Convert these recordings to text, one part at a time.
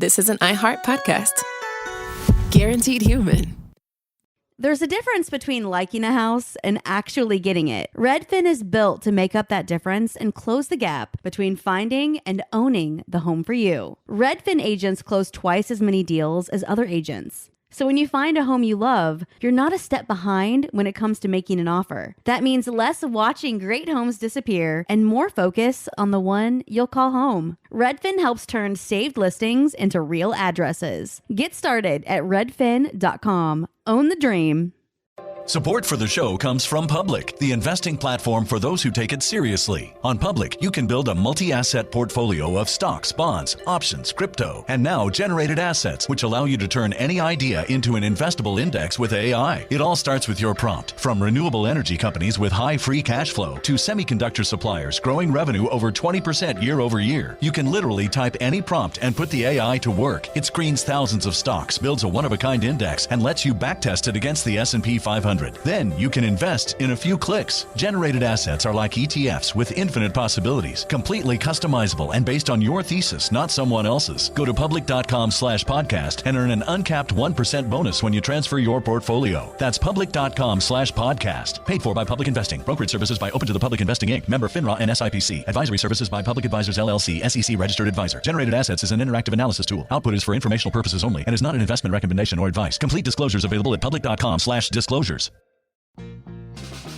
this is an iHeart podcast. Guaranteed human. There's a difference between liking a house and actually getting it. Redfin is built to make up that difference and close the gap between finding and owning the home for you. Redfin agents close twice as many deals as other agents. So when you find a home you love, you're not a step behind when it comes to making an offer. That means less watching great homes disappear and more focus on the one you'll call home. Redfin helps turn saved listings into real addresses. Get started at redfin.com. Own the dream. Support for the show comes from Public, the investing platform for those who take it seriously. On Public, you can build a multi-asset portfolio of stocks, bonds, options, crypto, and now generated assets, which allow you to turn any idea into an investable index with AI. It all starts with your prompt. From renewable energy companies with high free cash flow to semiconductor suppliers growing revenue over 20% year over year, you can literally type any prompt and put the AI to work. It screens thousands of stocks, builds a one-of-a-kind index, and lets you backtest it against the S&P 500. Then you can invest in a few clicks. Generated assets are like ETFs with infinite possibilities, completely customizable and based on your thesis, not someone else's. Go to public.com/podcast and earn an uncapped 1% bonus when you transfer your portfolio. That's public.com/podcast. Paid for by Public Investing. Brokerage services by Open to the Public Investing Inc. Member FINRA and SIPC. Advisory services by Public Advisors LLC, SEC registered advisor. Generated assets is an interactive analysis tool. Output is for informational purposes only and is not an investment recommendation or advice. Complete disclosures available at public.com/disclosures.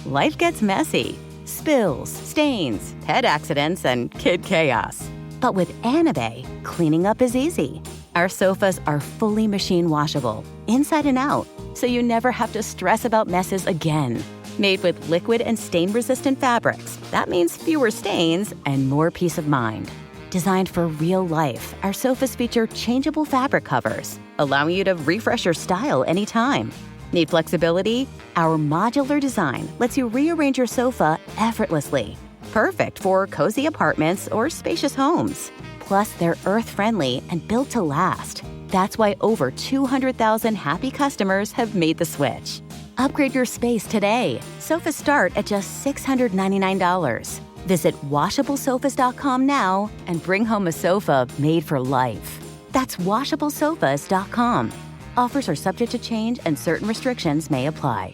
Life gets messy. Spills, stains, pet accidents, and kid chaos. But with Anabei, cleaning up is easy. Our sofas are fully machine washable, inside and out, so you never have to stress about messes again. Made with liquid and stain-resistant fabrics, that means fewer stains and more peace of mind. Designed for real life, our sofas feature changeable fabric covers, allowing you to refresh your style anytime. Need flexibility? Our modular design lets you rearrange your sofa effortlessly. Perfect for cozy apartments or spacious homes. Plus, they're earth-friendly and built to last. That's why over 200,000 happy customers have made the switch. Upgrade your space today. Sofas start at just $699. Visit washablesofas.com now and bring home a sofa made for life. That's washablesofas.com. Offers are subject to change and certain restrictions may apply.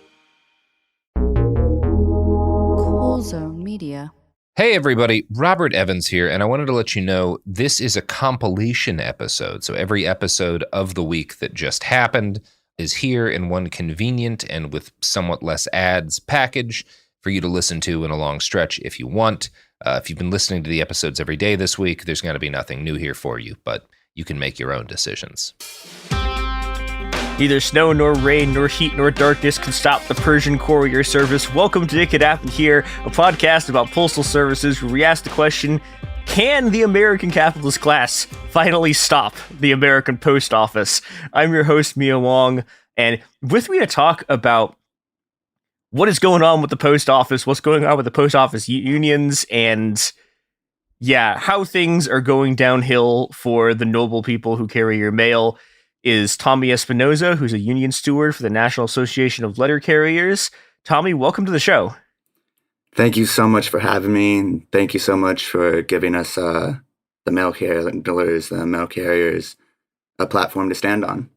Cool Zone Media. Hey everybody, Robert Evans here, and I wanted to let you know this is a compilation episode. So every episode of the week that just happened is here in one convenient and with somewhat less ads package for you to listen to in a long stretch if you want. If you've been listening to the episodes every day this week, there's going to be nothing new here for you, but you can make your own decisions. Neither snow, nor rain, nor heat, nor darkness can stop the Persian courier service. Welcome to It Could Happen Here, a podcast about postal services where we ask the question, can the American capitalist class finally stop the American post office? I'm your host, Mia Wong, and with me to talk about what is going on with the post office, what's going on with the post office unions, and how things are going downhill for the noble people who carry your mail is Tommy Espinoza, who's a union steward for the National Association of Letter Carriers. Tommy, welcome to the show. Thank you so much for having me, and thank you so much for giving us the mail handlers, the mail carriers, a platform to stand on.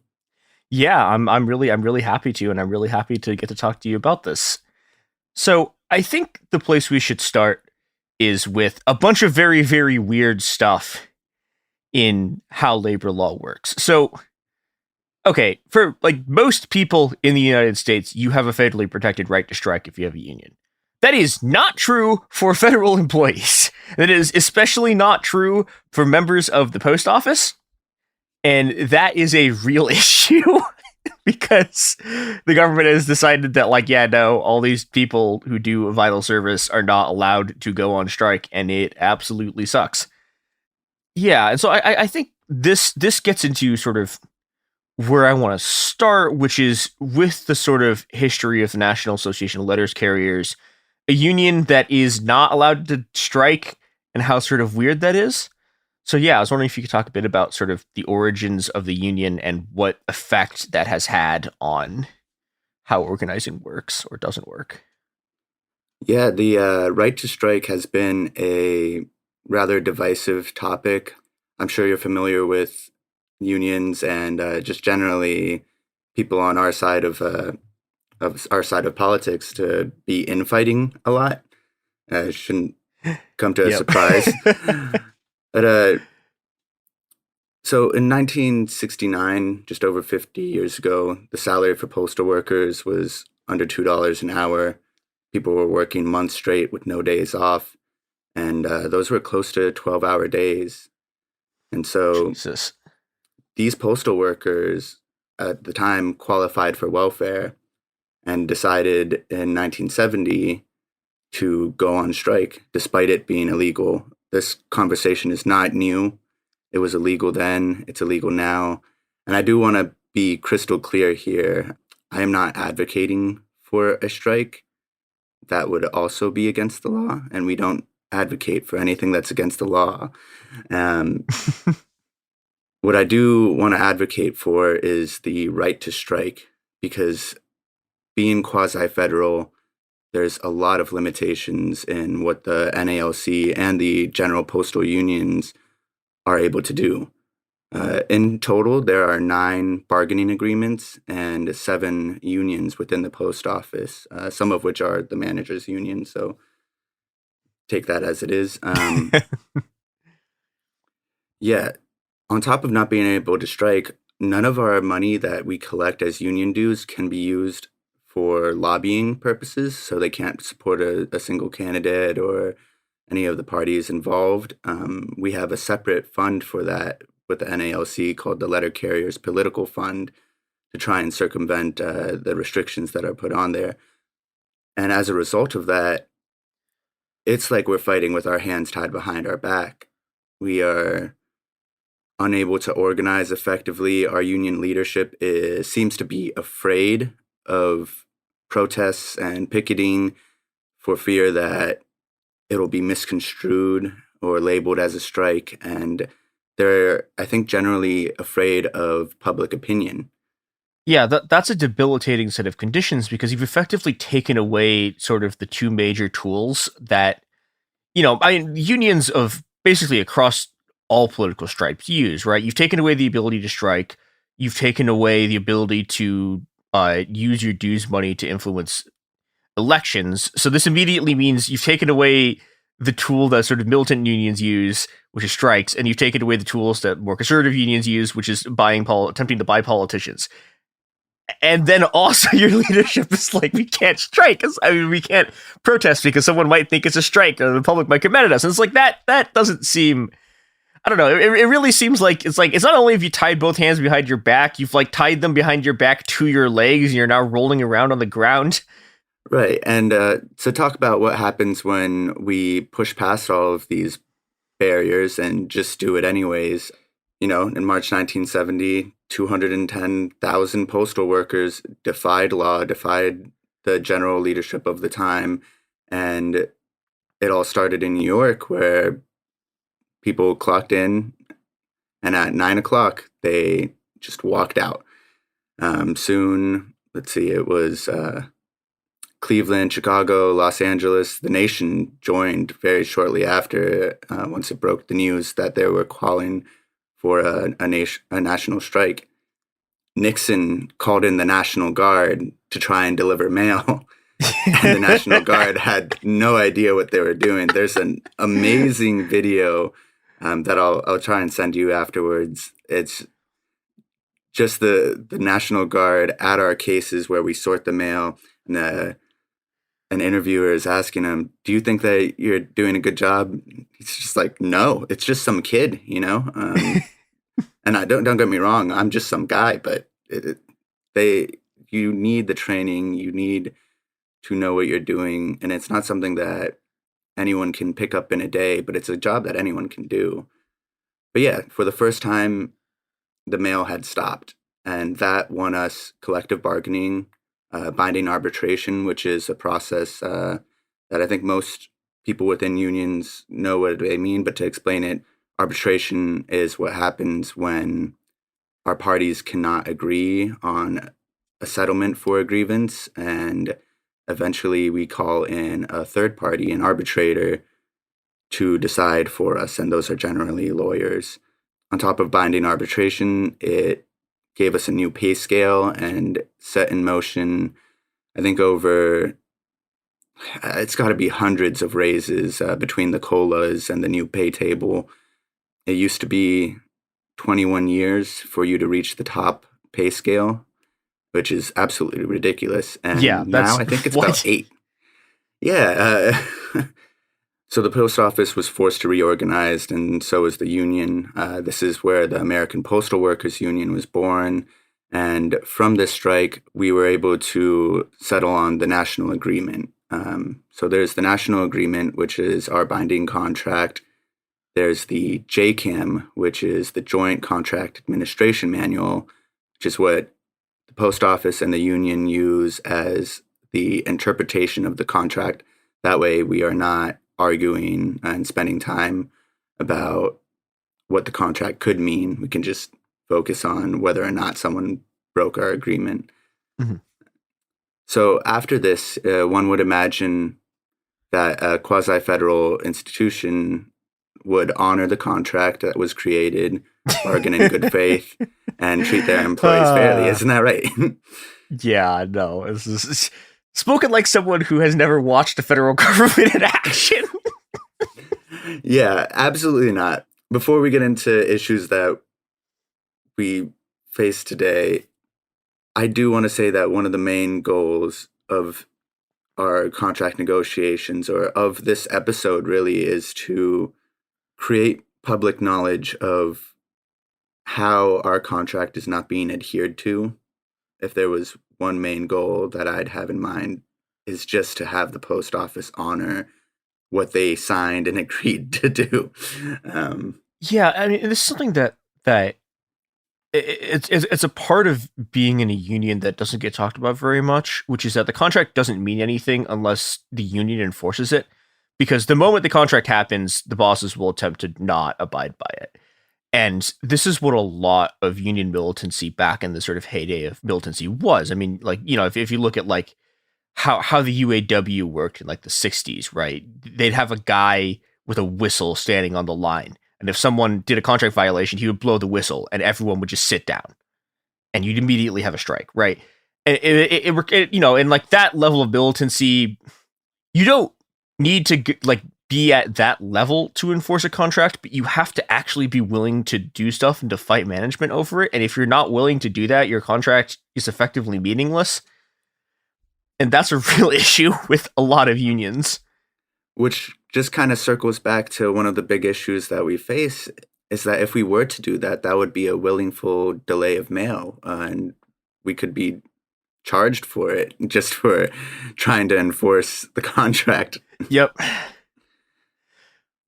Yeah, I'm really happy to, and I'm really happy to get to talk to you about this. So I think the place we should start is with a bunch of very, very weird stuff in how labor law works. So, okay, for like most people in the United States, you have a federally protected right to strike if you have a union. That is not true for federal employees. That is especially not true for members of the post office. And that is a real issue because the government has decided that, all these people who do a vital service are not allowed to go on strike, and it absolutely sucks. Yeah, and so I think this gets into sort of where I want to start, which is with the sort of history of the National Association of Letters Carriers, a union that is not allowed to strike and how sort of weird that is. So I was wondering if you could talk a bit about sort of the origins of the union and what effect that has had on how organizing works or doesn't work. Yeah, the right to strike has been a rather divisive topic. I'm sure you're familiar with unions and just generally people on our side of our side of politics to be infighting a lot. Shouldn't come to a surprise. But so in 1969, just over 50 years ago, the salary for postal workers was under $2 an hour. People were working months straight with no days off. And those were close to 12-hour days. And so these postal workers at the time qualified for welfare and decided in 1970 to go on strike, despite it being illegal. This conversation is not new. It was illegal then. It's illegal now. And I do want to be crystal clear here. I am not advocating for a strike. That would also be against the law. And we don't advocate for anything that's against the law. What I do want to advocate for is the right to strike, because being quasi-federal, there's a lot of limitations in what the NALC and the General Postal Unions are able to do. In total, there are 9 bargaining agreements and 7 unions within the post office, some of which are the managers' union, so take that as it is. Yeah, on top of not being able to strike, none of our money that we collect as union dues can be used for lobbying purposes, so they can't support a single candidate or any of the parties involved. We have a separate fund for that with the NALC called the Letter Carriers Political Fund to try and circumvent the restrictions that are put on there. And as a result of that, it's like we're fighting with our hands tied behind our back. We are unable to organize effectively. Our union leadership seems to be afraid of protests and picketing for fear that it'll be misconstrued or labeled as a strike. And they're, I think, generally afraid of public opinion. Yeah, that's a debilitating set of conditions, because you've effectively taken away sort of the two major tools that, unions of basically across all political stripes use, right? You've taken away the ability to strike. You've taken away the ability to use your dues money to influence elections. So this immediately means you've taken away the tool that sort of militant unions use, which is strikes, and you've taken away the tools that more conservative unions use, which is attempting to buy politicians. And then also your leadership is like, we can't strike. We can't protest because someone might think it's a strike or the public might get mad at us. And it's like, that doesn't seem, I don't know. It really seems like it's not only have you tied both hands behind your back, you've like tied them behind your back to your legs and you're now rolling around on the ground. Right. And to talk about what happens when we push past all of these barriers and just do it anyways. In March 1970, 210,000 postal workers defied law, defied the general leadership of the time. And it all started in New York, where people clocked in, and at 9 o'clock, they just walked out. Soon, it was Cleveland, Chicago, Los Angeles. The nation joined very shortly after, once it broke the news that they were calling for a national strike. Nixon called in the National Guard to try and deliver mail. And the National Guard had no idea what they were doing. There's an amazing video that I'll try and send you afterwards. It's just the National Guard at our cases where we sort the mail, and an interviewer is asking him, "Do you think that you're doing a good job?" He's just like, "No, it's just some kid, And I don't get me wrong, I'm just some guy, but you need the training, you need to know what you're doing, and it's not something that anyone can pick up in a day, but it's a job that anyone can do. But yeah, for the first time, the mail had stopped, and that won us collective bargaining, binding arbitration, which is a process that I think most people within unions know what they mean, but to explain it, arbitration is what happens when our parties cannot agree on a settlement for a grievance, and eventually we call in a third party, an arbitrator, to decide for us, and those are generally lawyers. on top of binding arbitration, it gave us a new pay scale and set in motion, I think, over, it's got to be hundreds of raises between the COLAs and the new pay table. It used to be 21 years for you to reach the top pay scale, which is absolutely ridiculous. And now I think it's about 8. Yeah. So the post office was forced to reorganize, and so was the union. This is where the American Postal Workers Union was born. And from this strike, we were able to settle on the national agreement. So there's the national agreement, which is our binding contract. There's the JCAM, which is the Joint Contract Administration Manual, which is what the post office and the union use as the interpretation of the contract. That way we are not arguing and spending time about what the contract could mean. We can just focus on whether or not someone broke our agreement. Mm-hmm. So after this, one would imagine that a quasi-federal institution would honor the contract that was created, bargain in good faith, and treat their employees fairly. Isn't that right? Yeah, no. This is spoken like someone who has never watched the federal government in action. Yeah, absolutely not. Before we get into issues that we face today, I do want to say that one of the main goals of our contract negotiations, or of this episode really, is to create public knowledge of how our contract is not being adhered to. If there was one main goal that I'd have in mind, is just to have the post office honor what they signed and agreed to do. Yeah, I mean, this is something that it's a part of being in a union that doesn't get talked about very much, which is that the contract doesn't mean anything unless the union enforces it. Because the moment the contract happens, the bosses will attempt to not abide by it. And this is what a lot of union militancy back in the sort of heyday of militancy was. I mean, like, you know, if you look at like how the UAW worked in like the 60s, right? They'd have a guy with a whistle standing on the line. And if someone did a contract violation, he would blow the whistle and everyone would just sit down. And you'd immediately have a strike, right? And it you know, and like that level of militancy, you don't need to like be at that level to enforce a contract, but you have to actually be willing to do stuff and to fight management over it. And if you're not willing to do that, your contract is effectively meaningless. And that's a real issue with a lot of unions. Which just kind of circles back to one of the big issues that we face, is that if we were to do that, that would be a willful delay of mail, and we could be charged for it just for trying to enforce the contract. Yep.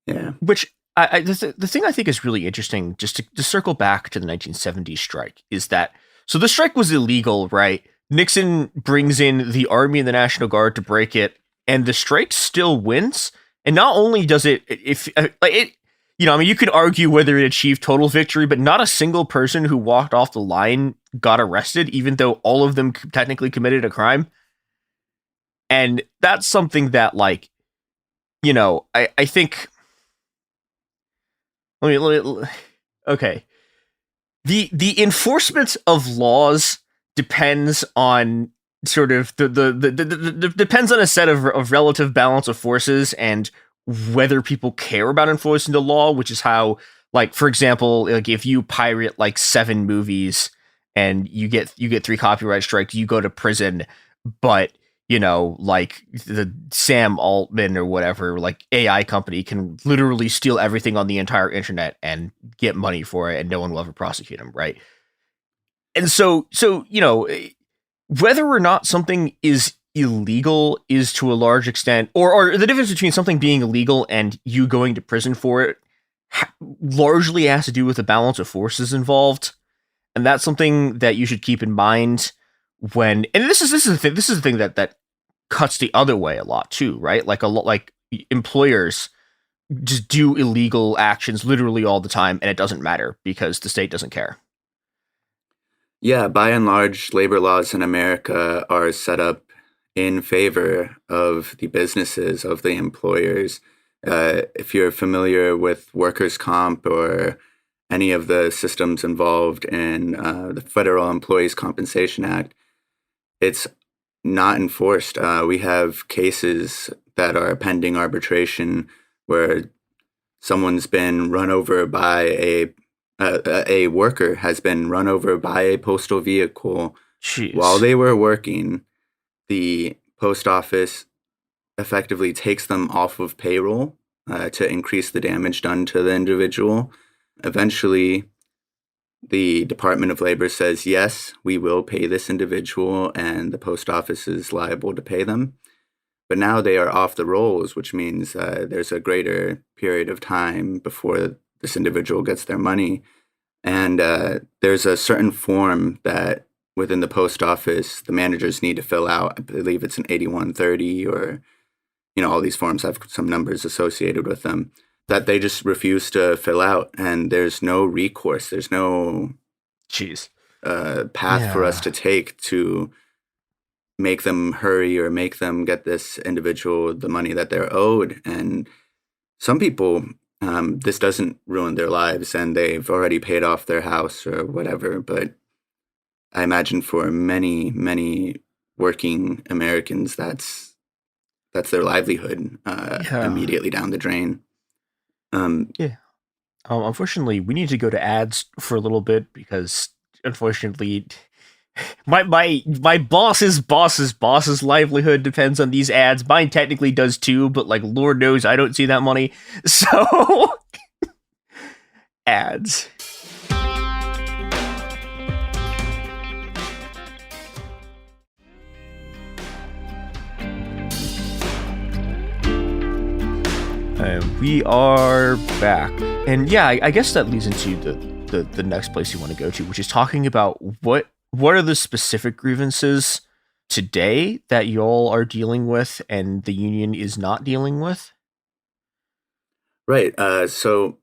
Yeah. Which the thing I think is really interesting, just to circle back to the 1970s strike, is that, so the strike was illegal, right? Nixon brings in the Army and the National Guard to break it, and the strike still wins. And not only does it, you know, I mean, you could argue whether it achieved total victory, but not a single person who walked off the line got arrested, even though all of them technically committed a crime. And that's something that, like, you know, I think. Okay. The enforcement of laws depends on sort of the depends on a set of relative balance of forces and whether people care about enforcing the law, which is how, like, for example, like if you pirate like 7 movies and you get 3 copyright strikes, you go to prison, but you know, like the Sam Altman or whatever, like AI company can literally steal everything on the entire internet and get money for it, and no one will ever prosecute him, right? And so you know, whether or not something is illegal is to a large extent, or the difference between something being illegal and you going to prison for it largely has to do with the balance of forces involved. And that's something that you should keep in mind when, and this is the thing that cuts the other way a lot too, right? Like a lot, like employers just do illegal actions literally all the time, and it doesn't matter because the state doesn't care. Yeah, by and large, labor laws in America are set up in favor of the businesses, of the employers. If you're familiar with workers' comp or any of the systems involved in the Federal Employees Compensation Act, it's not enforced. We have cases that are pending arbitration where someone's been run over by a worker has been run over by a postal vehicle. Jeez. While they were working. The post office effectively takes them off of payroll to increase the damage done to the individual. Eventually, the Department of Labor says, yes, we will pay this individual, and the post office is liable to pay them. But now they are off the rolls, which means there's a greater period of time before this individual gets their money. And there's a certain form that within the post office the managers need to fill out. I believe it's an 8130, or, all these forms have some numbers associated with them that they just refuse to fill out. And there's no recourse. There's no path for us to take to make them hurry or make them get this individual the money that they're owed. And some people, this doesn't ruin their lives and they've already paid off their house or whatever. But I imagine for many, many working Americans, that's their livelihood immediately down the drain. Unfortunately, we need to go to ads for a little bit because, unfortunately, my boss's livelihood depends on these ads. Mine technically does too, but Lord knows I don't see that money. So, ads. And we are back. And yeah, I guess that leads into the next place you want to go to, which is talking about what are the specific grievances today that y'all are dealing with and the union is not dealing with? Right. So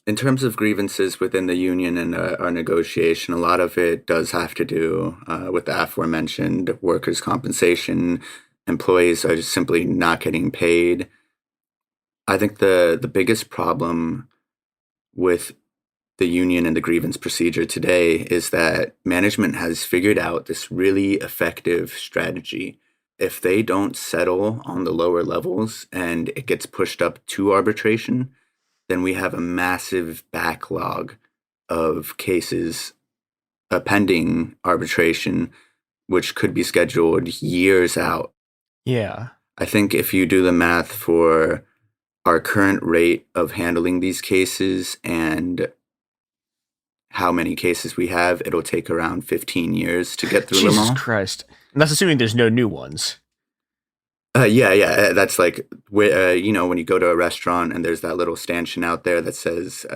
in terms of grievances within the union and our negotiation, a lot of it does have to do with the aforementioned workers' compensation. Employees are just simply not getting paid. I think the biggest problem with the union and the grievance procedure today is that management has figured out this really effective strategy. If they don't settle on the lower levels and it gets pushed up to arbitration, then we have a massive backlog of cases pending arbitration, which could be scheduled years out. Yeah. I think if you do the math for our current rate of handling these cases and how many cases we have, it'll take around 15 years to get through them all. Jesus Christ. And that's assuming there's no new ones. Yeah. That's when you go to a restaurant and there's that little stanchion out there that says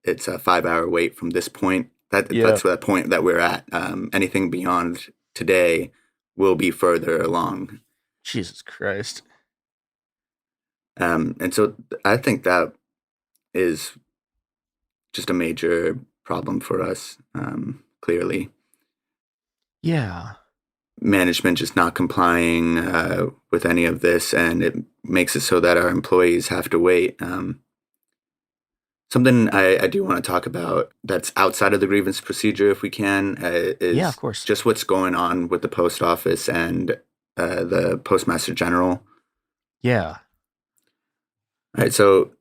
it's a 5-hour wait from this point. That's the point that we're at. Anything beyond today will be further along. Jesus Christ. And so I think that is just a major problem for us, clearly. Yeah. Management just not complying with any of this, and it makes it so that our employees have to wait. Something I do want to talk about that's outside of the grievance procedure, if we can, is of course. Just what's going on with the post office and the Postmaster General. Yeah. All right, so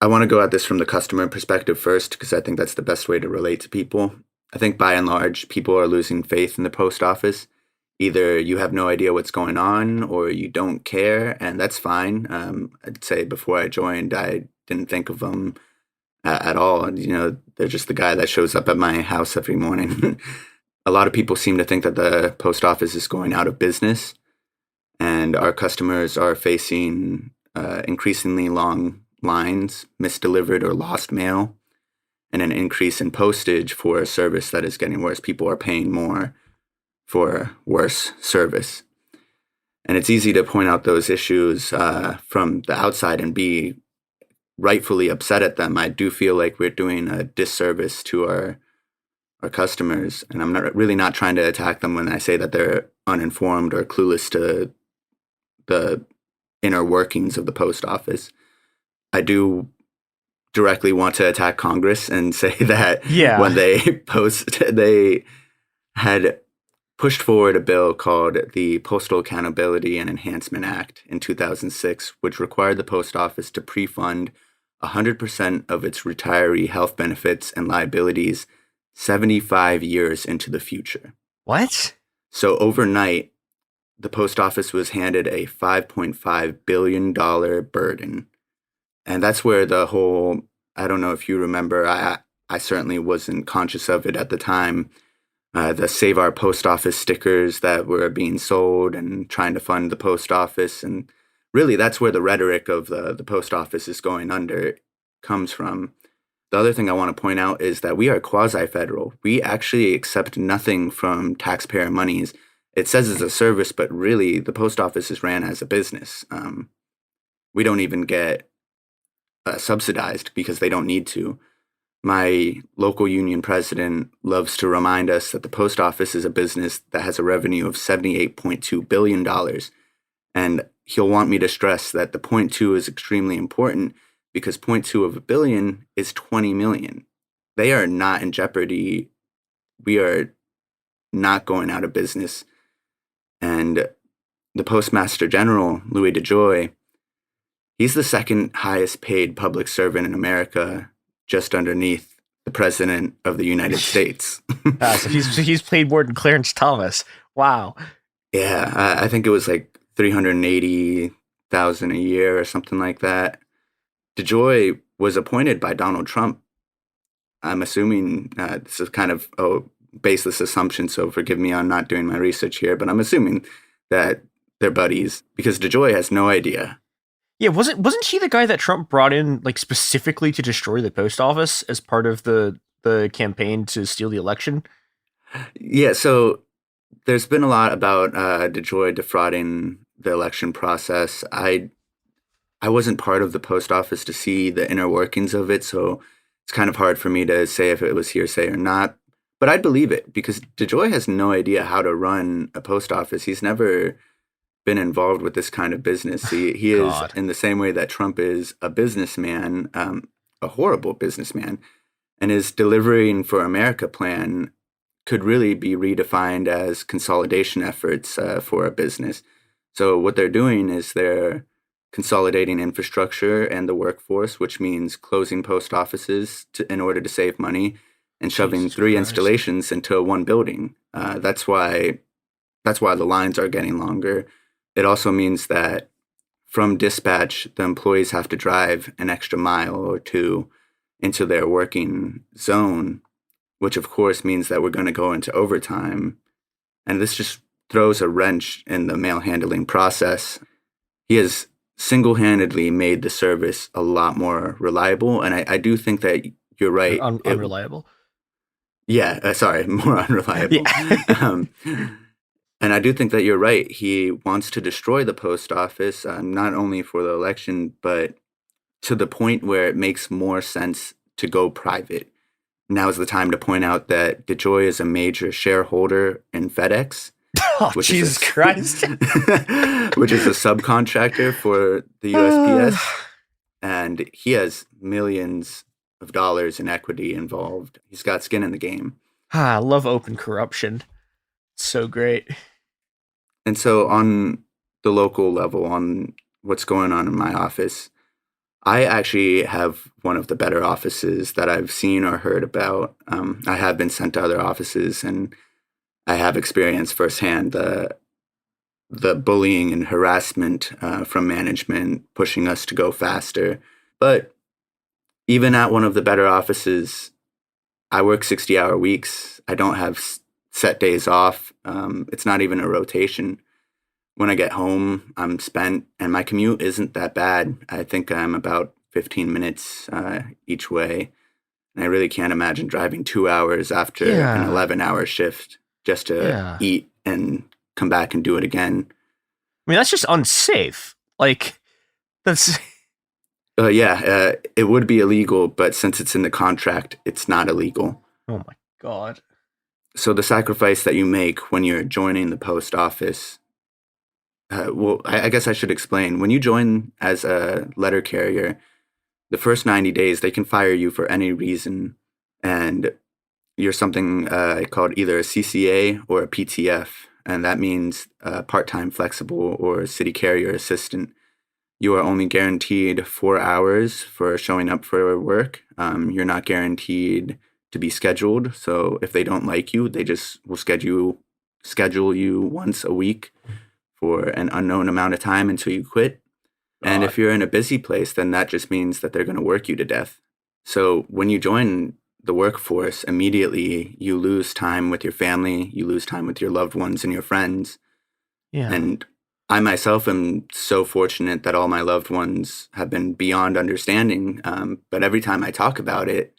I want to go at this from the customer perspective first, because I think that's the best way to relate to people. I think by and large, people are losing faith in the post office. Either you have no idea what's going on or you don't care, and that's fine. I'd say before I joined, I didn't think of them at all. They're just the guy that shows up at my house every morning. A lot of people seem to think that the post office is going out of business, and our customers are facing increasingly long lines, misdelivered or lost mail, and an increase in postage for a service that is getting worse. People are paying more for worse service. And it's easy to point out those issues from the outside and be rightfully upset at them. I do feel like we're doing a disservice to our customers, and I'm not trying to attack them when I say that they're uninformed or clueless to the inner workings of the post office. I do directly want to attack Congress and say that Yeah. when they had pushed forward a bill called the Postal Accountability and Enhancement Act in 2006, which required the post office to pre-fund 100% of its retiree health benefits and liabilities 75 years into the future. What? So overnight, the post office was handed a $5.5 billion burden. And that's where the whole, I don't know if you remember, I certainly wasn't conscious of it at the time, the Save Our Post Office stickers that were being sold and trying to fund the post office. And really, that's where the rhetoric of the post office is going under comes from. The other thing I want to point out is that we are quasi-federal. We actually accept nothing from taxpayer monies. It says it's a service, but really the post office is ran as a business. We don't even get subsidized because they don't need to. My local union president loves to remind us that the post office is a business that has a revenue of $78.2 billion. And he'll want me to stress that the 0.2 is extremely important because 0.2 of a billion is 20 million. They are not in jeopardy. We are not going out of business. And the Postmaster General, Louis DeJoy, he's the second highest paid public servant in America, just underneath the President of the United States. So he's paid more than Clarence Thomas. Wow. Yeah, I think it was like $380,000 a year or something like that. DeJoy was appointed by Donald Trump. I'm assuming this is kind of a baseless assumption, so forgive me on not doing my research here, but I'm assuming that they're buddies because DeJoy has no idea. Yeah, wasn't he the guy that Trump brought in like specifically to destroy the post office as part of the campaign to steal the election? Yeah, so there's been a lot about DeJoy defrauding the election process. I wasn't part of the post office to see the inner workings of it, so it's kind of hard for me to say if it was hearsay or not. But I'd believe it because DeJoy has no idea how to run a post office. He's never been involved with this kind of business. He is, in the same way that Trump is a businessman, a horrible businessman, and his Delivering for America plan could really be redefined as consolidation efforts for a business. So what they're doing is they're consolidating infrastructure and the workforce, which means closing post offices in order to save money and shoving three installations into one building. That's why the lines are getting longer. It also means that from dispatch, the employees have to drive an extra mile or two into their working zone, which of course means that we're going to go into overtime. And this just throws a wrench in the mail handling process. He has single-handedly made the service a lot more reliable. And I do think that you're right. Unreliable? More unreliable. Yeah. And I do think that you're right. He wants to destroy the post office, not only for the election, but to the point where it makes more sense to go private. Now is the time to point out that DeJoy is a major shareholder in FedEx. Oh, Jesus Christ. Which is a subcontractor for the USPS. And he has millions of dollars in equity involved. He's got skin in the game. I love open corruption. So great. And so on the local level, on what's going on in my office, I actually have one of the better offices that I've seen or heard about. I have been sent to other offices, and I have experienced firsthand the bullying and harassment from management pushing us to go faster. But even at one of the better offices, I work 60-hour weeks. I don't have set days off. It's not even a rotation. When I get home, I'm spent, and my commute isn't that bad. I think I'm about 15 minutes each way. And I really can't imagine driving 2 hours after an 11-hour shift just to eat and come back and do it again. I mean, that's just unsafe. Like, that's... it would be illegal, but since it's in the contract, it's not illegal. Oh my God. So the sacrifice that you make when you're joining the post office, I guess I should explain. When you join as a letter carrier, the first 90 days, they can fire you for any reason. And you're something called either a CCA or a PTF. And that means part-time flexible or city carrier assistant. You are only guaranteed 4 hours for showing up for work. You're not guaranteed to be scheduled. So if they don't like you, they just will schedule you once a week for an unknown amount of time until you quit. And if you're in a busy place, then that just means that they're going to work you to death. So when you join the workforce, immediately you lose time with your family, you lose time with your loved ones and your friends. Yeah. And I myself am so fortunate that all my loved ones have been beyond understanding. But every time I talk about it,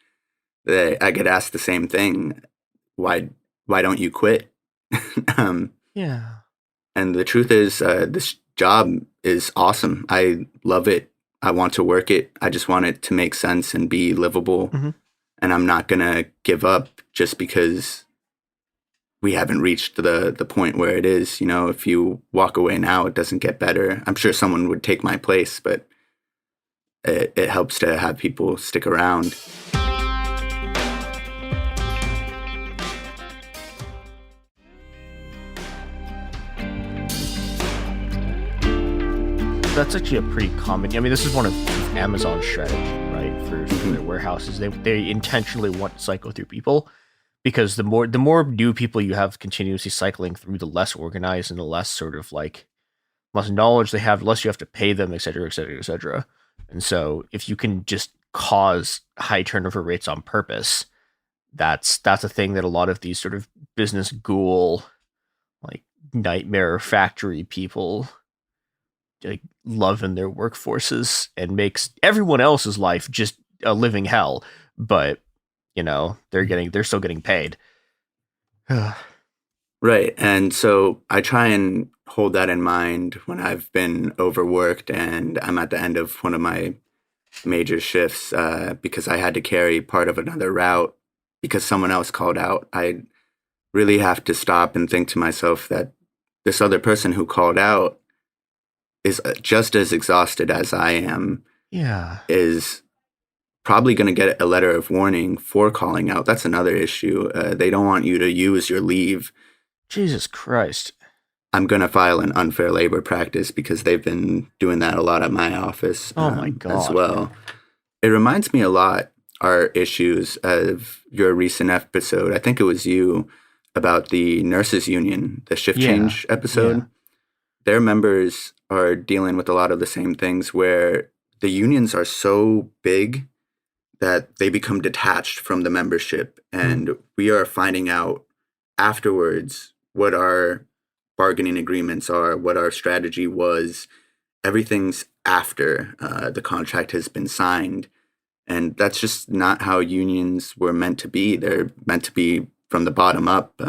I get asked the same thing. Why don't you quit? Yeah. And the truth is, this job is awesome. I love it. I want to work it. I just want it to make sense and be livable. Mm-hmm. And I'm not going to give up just because we haven't reached the point where it is. You know, if you walk away now, it doesn't get better. I'm sure someone would take my place, but it helps to have people stick around. That's actually a pretty common. I mean, this is one of Amazon's strategy, right? For their warehouses, they intentionally want to cycle through people, because the more new people you have continuously cycling through, the less organized and the less sort of like less knowledge they have, the less you have to pay them, et cetera, et cetera, et cetera. And so, if you can just cause high turnover rates on purpose, that's a thing that a lot of these sort of business ghoul, like nightmare factory people, like love in their workforces, and makes everyone else's life just a living hell. But you know, they're still getting paid. Right. And so I try and hold that in mind when I've been overworked and I'm at the end of one of my major shifts because I had to carry part of another route because someone else called out. I really have to stop and think to myself that this other person who called out is just as exhausted as I am. Yeah. Is probably going to get a letter of warning for calling out. That's another issue. They don't want you to use your leave. Jesus Christ. I'm going to file an unfair labor practice because they've been doing that a lot at my office Oh my God. as well. It reminds me a lot, our issues, of your recent episode. I think it was you, about the nurses union, the shift change episode. Yeah. Their members are dealing with a lot of the same things where the unions are so big that they become detached from the membership. And we are finding out afterwards what our bargaining agreements are, what our strategy was. Everything's after the contract has been signed. And that's just not how unions were meant to be. They're meant to be from the bottom up,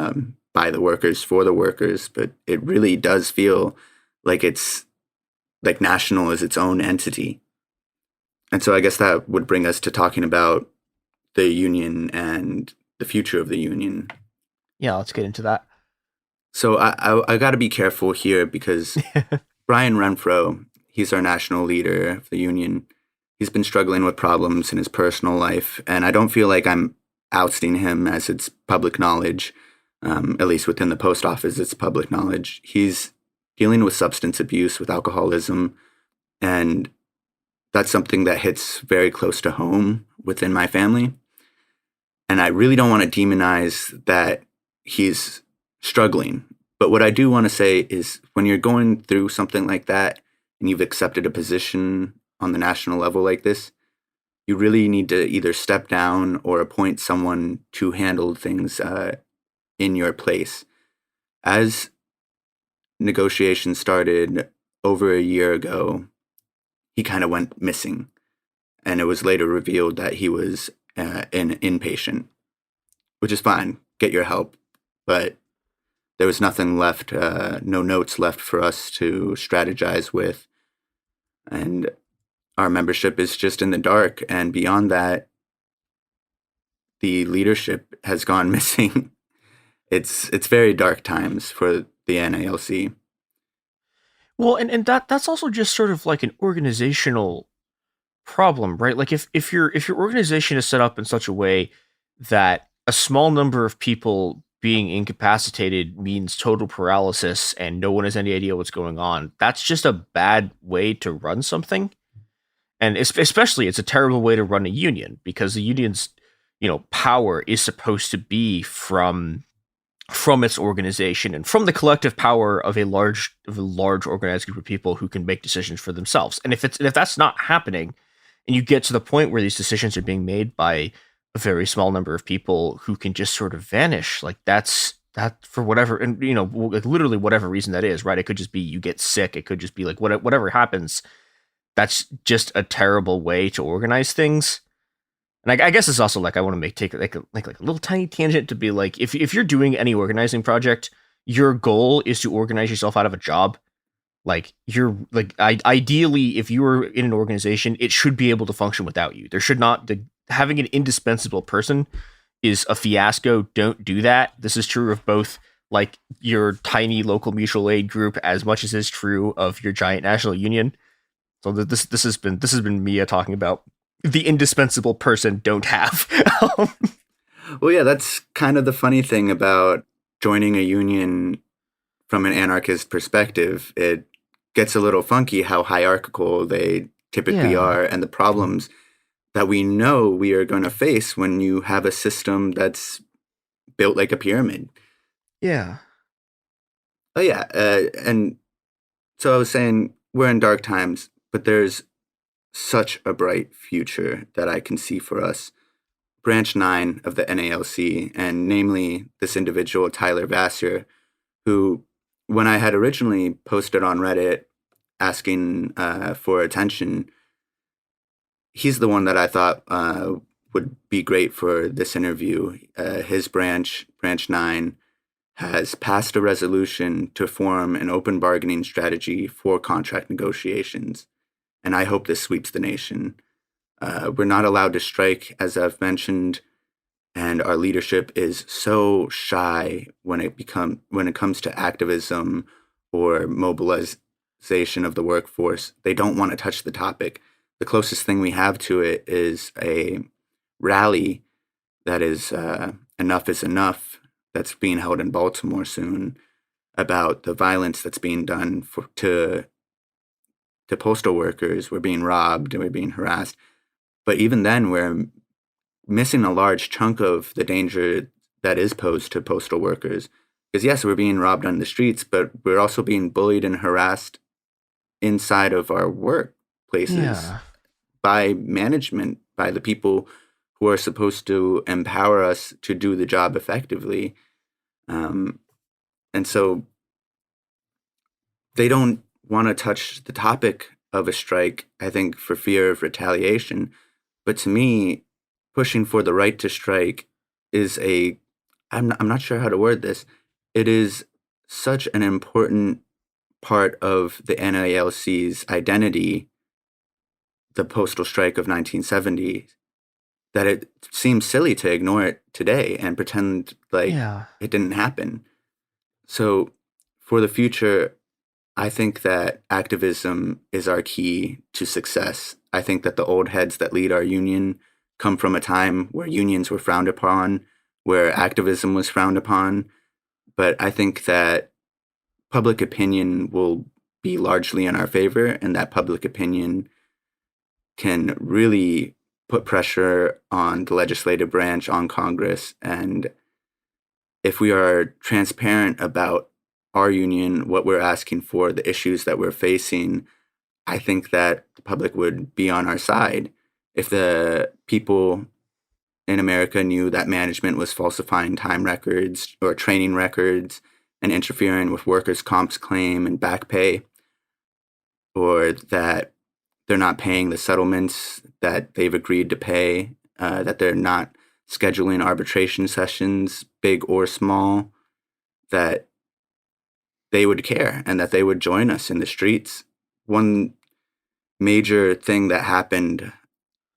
by the workers, for the workers. But it really does feel like it's like national is its own entity. And so I guess that would bring us to talking about the union and the future of the union. Yeah, let's get into that. So I got to be careful here because Brian Renfro, he's our national leader of the union. He's been struggling with problems in his personal life, and I don't feel like I'm ousting him as it's public knowledge, at least within the post office, it's public knowledge. He's dealing with substance abuse, with alcoholism, and that's something that hits very close to home within my family. And I really don't want to demonize that he's struggling. But what I do want to say is when you're going through something like that and you've accepted a position on the national level like this, you really need to either step down or appoint someone to handle things in your place. As negotiations started over a year ago, he kind of went missing. And it was later revealed that he was an inpatient, which is fine. Get your help. But there was nothing left, no notes left for us to strategize with. And our membership is just in the dark. And beyond that, the leadership has gone missing. It's very dark times for the NALC. Well, and that's also just sort of like an organizational problem, right? Like if your organization is set up in such a way that a small number of people being incapacitated means total paralysis and no one has any idea what's going on, that's just a bad way to run something. And especially it's a terrible way to run a union, because the union's, power is supposed to be from its organization and from the collective power of a large organized group of people who can make decisions for themselves. And if that's not happening, and you get to the point where these decisions are being made by a very small number of people who can just sort of vanish, like that for whatever, and like literally whatever reason that is, right? It could just be you get sick. It could just be like whatever happens. That's just a terrible way to organize things. And I guess it's also like I want to take a little tiny tangent to be like, if you're doing any organizing project, your goal is to organize yourself out of a job. Like ideally, if you were in an organization, it should be able to function without you. There should not having an indispensable person is a fiasco. Don't do that. This is true of both like your tiny local mutual aid group as much as is true of your giant national union. So this has been Mia talking about the indispensable person don't have. Well, yeah, that's kind of the funny thing about joining a union from an anarchist perspective. It gets a little funky how hierarchical they typically are, and the problems that we know we are going to face when you have a system that's built like a pyramid. Yeah. Oh, yeah. And so I was saying we're in dark times, but there's such a bright future that I can see for us. Branch 9 of the NALC, and namely this individual, Tyler Vassar, who, when I had originally posted on Reddit asking for attention, he's the one that I thought would be great for this interview. His branch 9, has passed a resolution to form an open bargaining strategy for contract negotiations. And I hope this sweeps the nation. We're not allowed to strike, as I've mentioned, and our leadership is so shy when it comes to activism or mobilization of the workforce. They don't want to touch the topic. The closest thing we have to it is a rally that is Enough is Enough, that's being held in Baltimore soon, about the violence that's being done to postal workers. We're being robbed and we're being harassed. But even then, we're missing a large chunk of the danger that is posed to postal workers. Because yes, we're being robbed on the streets, but we're also being bullied and harassed inside of our workplaces by management, by the people who are supposed to empower us to do the job effectively. And so they don't want to touch the topic of a strike, I think, for fear of retaliation. But to me, pushing for the right to strike is I'm not sure how to word this. It is such an important part of the NALC's identity, the postal strike of 1970, that it seems silly to ignore it today and pretend like it didn't happen. So for the future, I think that activism is our key to success. I think that the old heads that lead our union come from a time where unions were frowned upon, where activism was frowned upon. But I think that public opinion will be largely in our favor, and that public opinion can really put pressure on the legislative branch, on Congress. And if we are transparent about our union, what we're asking for, the issues that we're facing, I think that the public would be on our side. If the people in America knew that management was falsifying time records or training records and interfering with workers' comp's claim and back pay, or that they're not paying the settlements that they've agreed to pay, that they're not scheduling arbitration sessions, big or small, that they would care and that they would join us in the streets. One major thing that happened,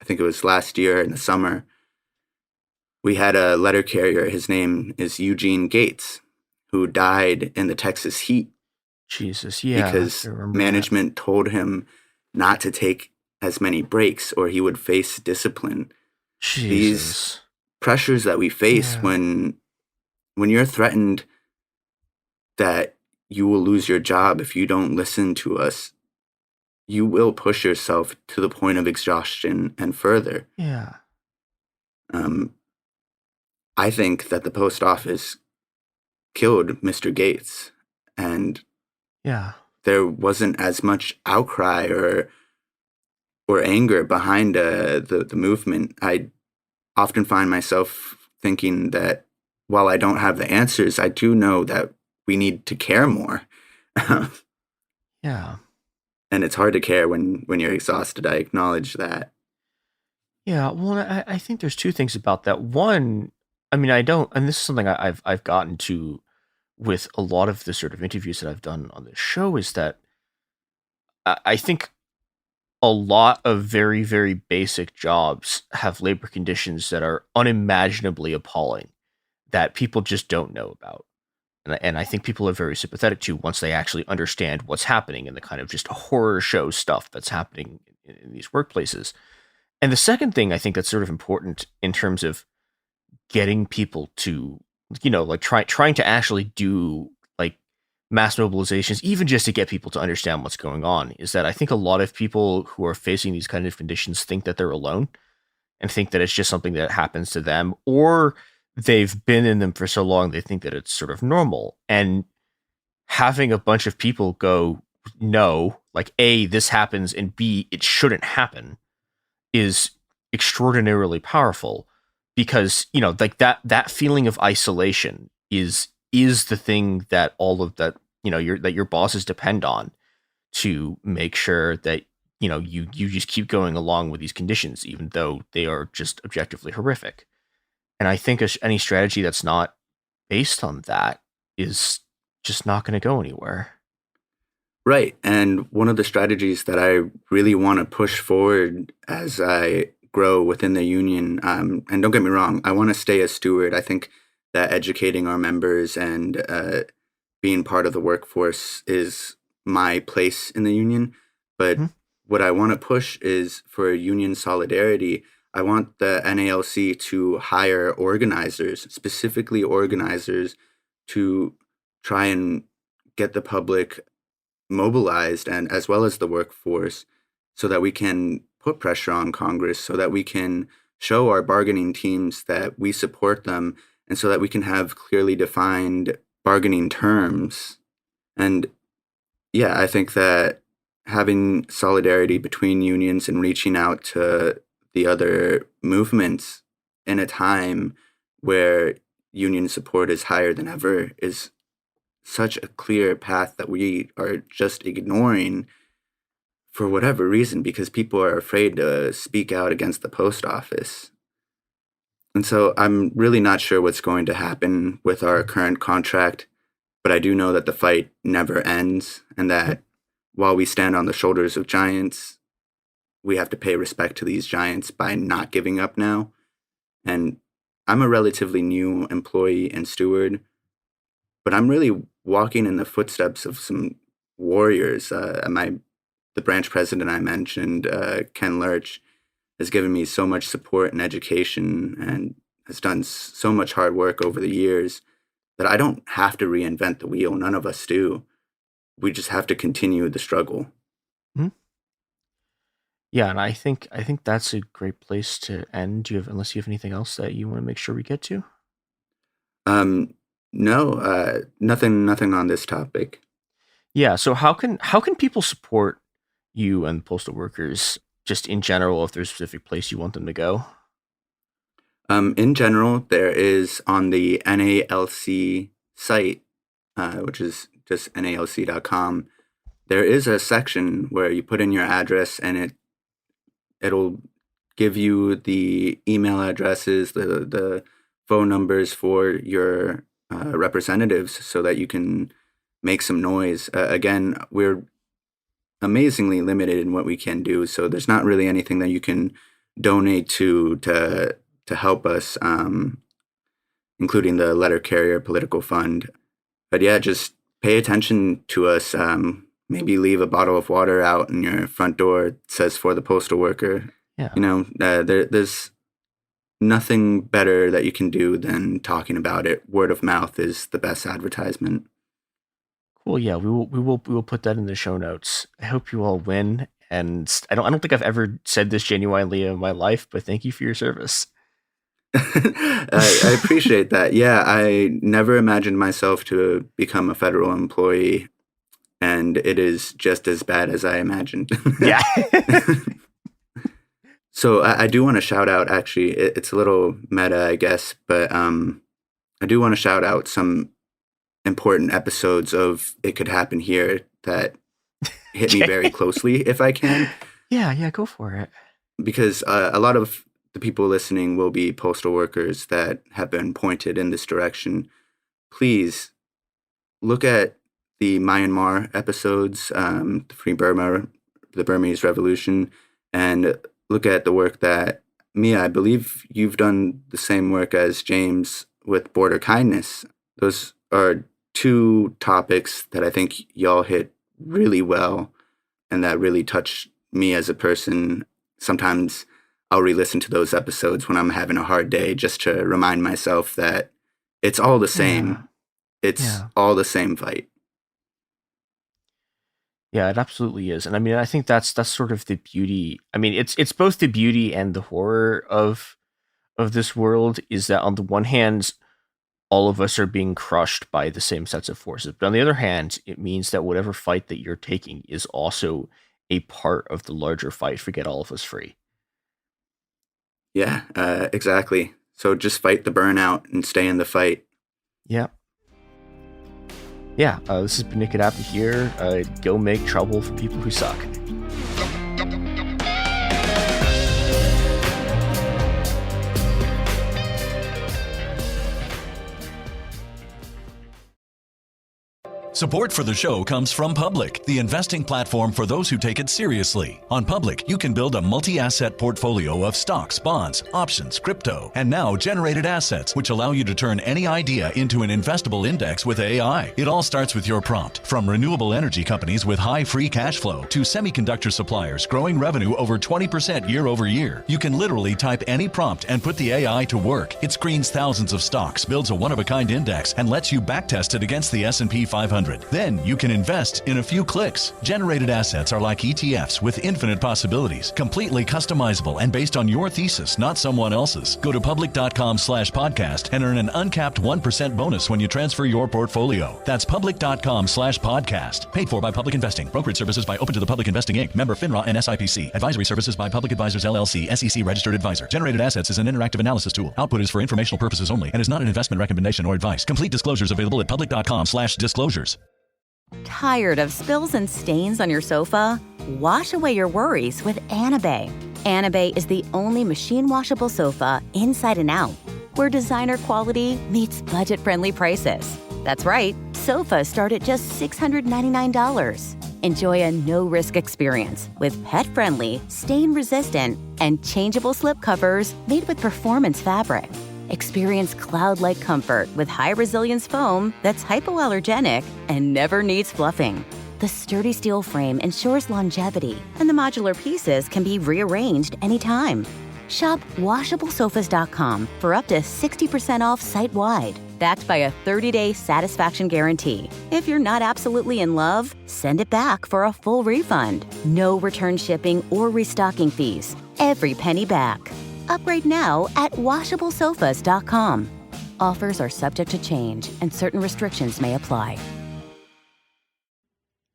I think it was last year in the summer, we had a letter carrier, his name is Eugene Gates, who died in the Texas heat. Jesus, yeah. Because management told him not to take as many breaks or he would face discipline. Jesus. These pressures that we face when you're threatened that you will lose your job if you don't listen to us, you will push yourself to the point of exhaustion and further. Yeah. I think that the post office killed Mr. Gates, and there wasn't as much outcry or anger behind the movement. I often find myself thinking that while I don't have the answers, I do know that we need to care more. Yeah. And it's hard to care when you're exhausted. I acknowledge that. Yeah, well, I think there's two things about that. One, I mean, I don't, and this is something I've gotten to with a lot of the sort of interviews that I've done on this show, is that I think a lot of very, very basic jobs have labor conditions that are unimaginably appalling that people just don't know about. And I think people are very sympathetic to once they actually understand what's happening and the kind of just horror show stuff that's happening in these workplaces. And the second thing I think that's sort of important in terms of getting people to, like trying to actually do like mass mobilizations, even just to get people to understand what's going on, is that I think a lot of people who are facing these kind of conditions think that they're alone and think that it's just something that happens to them, or they've been in them for so long they think that it's sort of normal. And having a bunch of people go, no, like A, this happens, and B, it shouldn't happen, is extraordinarily powerful, because like that feeling of isolation is the thing that all of that your bosses depend on to make sure that you just keep going along with these conditions even though they are just objectively horrific. And I think any strategy that's not based on that is just not going to go anywhere. Right. And one of the strategies that I really want to push forward as I grow within the union, and don't get me wrong, I want to stay a steward. I think that educating our members and being part of the workforce is my place in the union. But what I want to push is for union solidarity. I want the NALC to hire organizers, specifically organizers, to try and get the public mobilized, and as well as the workforce, so that we can put pressure on Congress, so that we can show our bargaining teams that we support them, and so that we can have clearly defined bargaining terms. And yeah, I think that having solidarity between unions and reaching out to the other movements in a time where union support is higher than ever is such a clear path that we are just ignoring for whatever reason, because people are afraid to speak out against the post office. And so I'm really not sure what's going to happen with our current contract, but I do know that the fight never ends, and that while we stand on the shoulders of giants, we have to pay respect to these giants by not giving up now. And I'm a relatively new employee and steward, but I'm really walking in the footsteps of some warriors. The branch president I mentioned, Ken Lurch, has given me so much support and education and has done so much hard work over the years that I don't have to reinvent the wheel. None of us do. We just have to continue the struggle. Yeah, and I think that's a great place to end. Unless you have anything else that you want to make sure we get to? No, nothing on this topic. Yeah, so how can people support you and postal workers just in general, if there's a specific place you want them to go? In general, there is on the NALC site, which is just nalc.com, there is a section where you put in your address, and it'll give you the email addresses, the phone numbers for your representatives, so that you can make some noise. Again, we're amazingly limited in what we can do, so there's not really anything that you can donate to help us, including the letter carrier political fund. But yeah, just pay attention to us. maybe leave a bottle of water out in your front door. It says for the postal worker. Yeah. There's nothing better that you can do than talking about it. Word of mouth is the best advertisement. Cool. Yeah, we will put that in the show notes. I hope you all win. And I don't think I've ever said this genuinely in my life, but thank you for your service. I appreciate that. Yeah, I never imagined myself to become a federal employee, and it is just as bad as I imagined. Yeah. So I do want to shout out, actually, it's a little meta, I guess, but I do want to shout out some important episodes of It Could Happen Here that hit me very closely, if I can. Yeah, go for it. Because a lot of the people listening will be postal workers that have been pointed in this direction. Please look at the Myanmar episodes, the Free Burma, the Burmese Revolution, and look at the work that, Mia, I believe you've done the same work as James with Border Kindness. Those are two topics that I think y'all hit really well and that really touched me as a person. Sometimes I'll re-listen to those episodes when I'm having a hard day just to remind myself that it's all the same. Yeah. It's all the same fight. Yeah, it absolutely is. And I mean, I think that's sort of the beauty. I mean, it's both the beauty and the horror of this world, is that on the one hand, all of us are being crushed by the same sets of forces. But on the other hand, it means that whatever fight that you're taking is also a part of the larger fight for Get All of Us Free. Yeah, exactly. So just fight the burnout and stay in the fight. Yeah. Yeah, this has been It Could Happen Here. Go make trouble for people who suck. Support for the show comes from Public, the investing platform for those who take it seriously. On Public, you can build a multi-asset portfolio of stocks, bonds, options, crypto, and now generated assets, which allow you to turn any idea into an investable index with AI. It all starts with your prompt. From renewable energy companies with high free cash flow to semiconductor suppliers growing revenue over 20% year over year, you can literally type any prompt and put the AI to work. It screens thousands of stocks, builds a one-of-a-kind index, and lets you backtest it against the S&P 500. Then you can invest in a few clicks. Generated assets are like ETFs with infinite possibilities, completely customizable and based on your thesis, not someone else's. Go to public.com/podcast and earn an uncapped 1% bonus when you transfer your portfolio. That's public.com/podcast. Paid for by Public Investing. Brokerage services by Open to the Public Investing Inc. Member FINRA and SIPC. Advisory services by Public Advisors LLC, SEC registered advisor. Generated assets is an interactive analysis tool. Output is for informational purposes only and is not an investment recommendation or advice. Complete disclosures available at public.com/disclosures. Tired of spills and stains on your sofa? Wash away your worries with Anabei. Anabei is the only machine washable sofa inside and out, where designer quality meets budget-friendly prices. That's right, sofas start at just $699. Enjoy a no-risk experience with pet-friendly, stain-resistant, and changeable slip covers made with performance fabric. Experience cloud-like comfort with high-resilience foam that's hypoallergenic and never needs fluffing. The sturdy steel frame ensures longevity, and the modular pieces can be rearranged anytime. Shop WashableSofas.com for up to 60% off site-wide, backed by a 30-day satisfaction guarantee. If you're not absolutely in love, send it back for a full refund. No return shipping or restocking fees. Every penny back. Upgrade now at WashableSofas.com. Offers are subject to change, and certain restrictions may apply.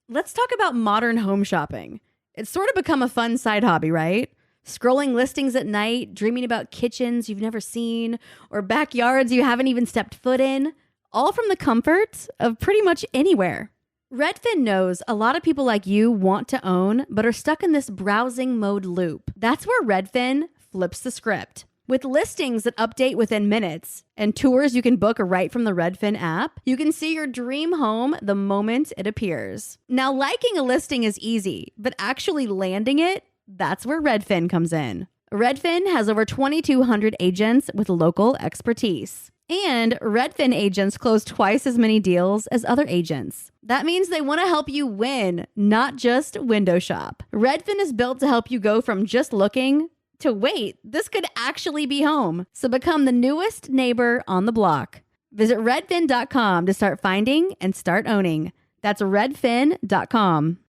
Let's talk about modern home shopping. It's sort of become a fun side hobby, right? Scrolling listings at night, dreaming about kitchens you've never seen, or backyards you haven't even stepped foot in, all from the comfort of pretty much anywhere. Redfin knows a lot of people like you want to own, but are stuck in this browsing mode loop. That's where Redfin flips the script. With listings that update within minutes and tours you can book right from the Redfin app, you can see your dream home the moment it appears. Now, liking a listing is easy, but actually landing it, that's where Redfin comes in. Redfin has over 2,200 agents with local expertise. And Redfin agents close twice as many deals as other agents. That means they want to help you win, not just window shop. Redfin is built to help you go from just looking to wait, this could actually be home. So become the newest neighbor on the block. Visit redfin.com to start finding and start owning. That's redfin.com.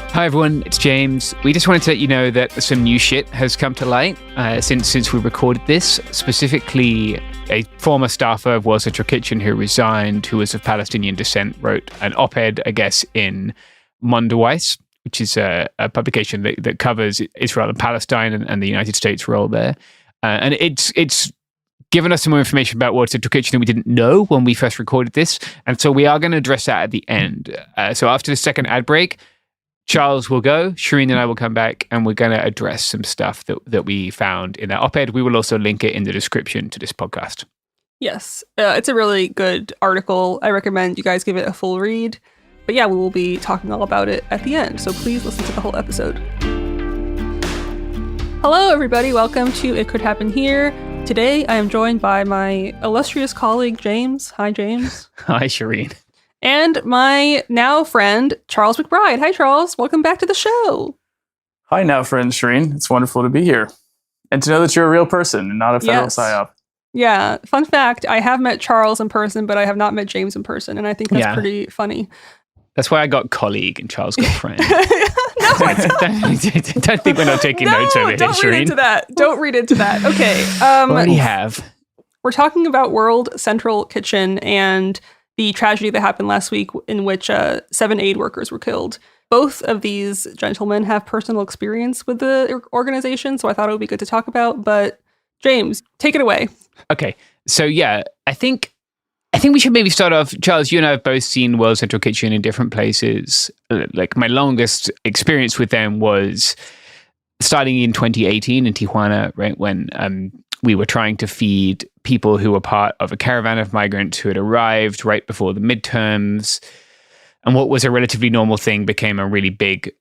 Hi everyone, it's James. We just wanted to let you know that some new shit has come to light since we recorded this. Specifically, a former staffer of World Central Kitchen who resigned, who was of Palestinian descent, wrote an op-ed, I guess, in Mondoweiss, which is a publication that covers Israel and Palestine and the United States' role there. And it's given us some more information about World Central Kitchen that we didn't know when we first recorded this. And so we are going to address that at the end. So after the second ad break, Charles will go, Shireen and I will come back, and we're going to address some stuff that we found in that op-ed. We will also link it in the description to this podcast. Yes, it's a really good article. I recommend you guys give it a full read. But yeah, we will be talking all about it at the end, so please listen to the whole episode. Hello, everybody. Welcome to It Could Happen Here. Today, I am joined by my illustrious colleague, James. Hi, James. Hi, Shireen. And my now friend, Charles McBride. Hi, Charles. Welcome back to the show. Hi, now friend Shireen. It's wonderful to be here. And to know that you're a real person and not a federal psyop. Yeah. Fun fact, I have met Charles in person, but I have not met James in person. And I think that's pretty funny. That's why I got colleague and Charles got friend. No, I don't think we're not taking notes over here, don't Shireen. read into that. Don't read into that. Okay. Already have. We're talking about World Central Kitchen and the tragedy that happened last week in which 7 aid workers were killed. Both of these gentlemen have personal experience with the organization, so I thought it would be good to talk about. But James, take it away. Okay. So yeah, I think we should maybe start off. Charles, you and I have both seen World Central Kitchen in different places. Like my longest experience with them was starting in 2018 in Tijuana, right, when we were trying to feed people who were part of a caravan of migrants who had arrived right before the midterms. And what was a relatively normal thing became a really big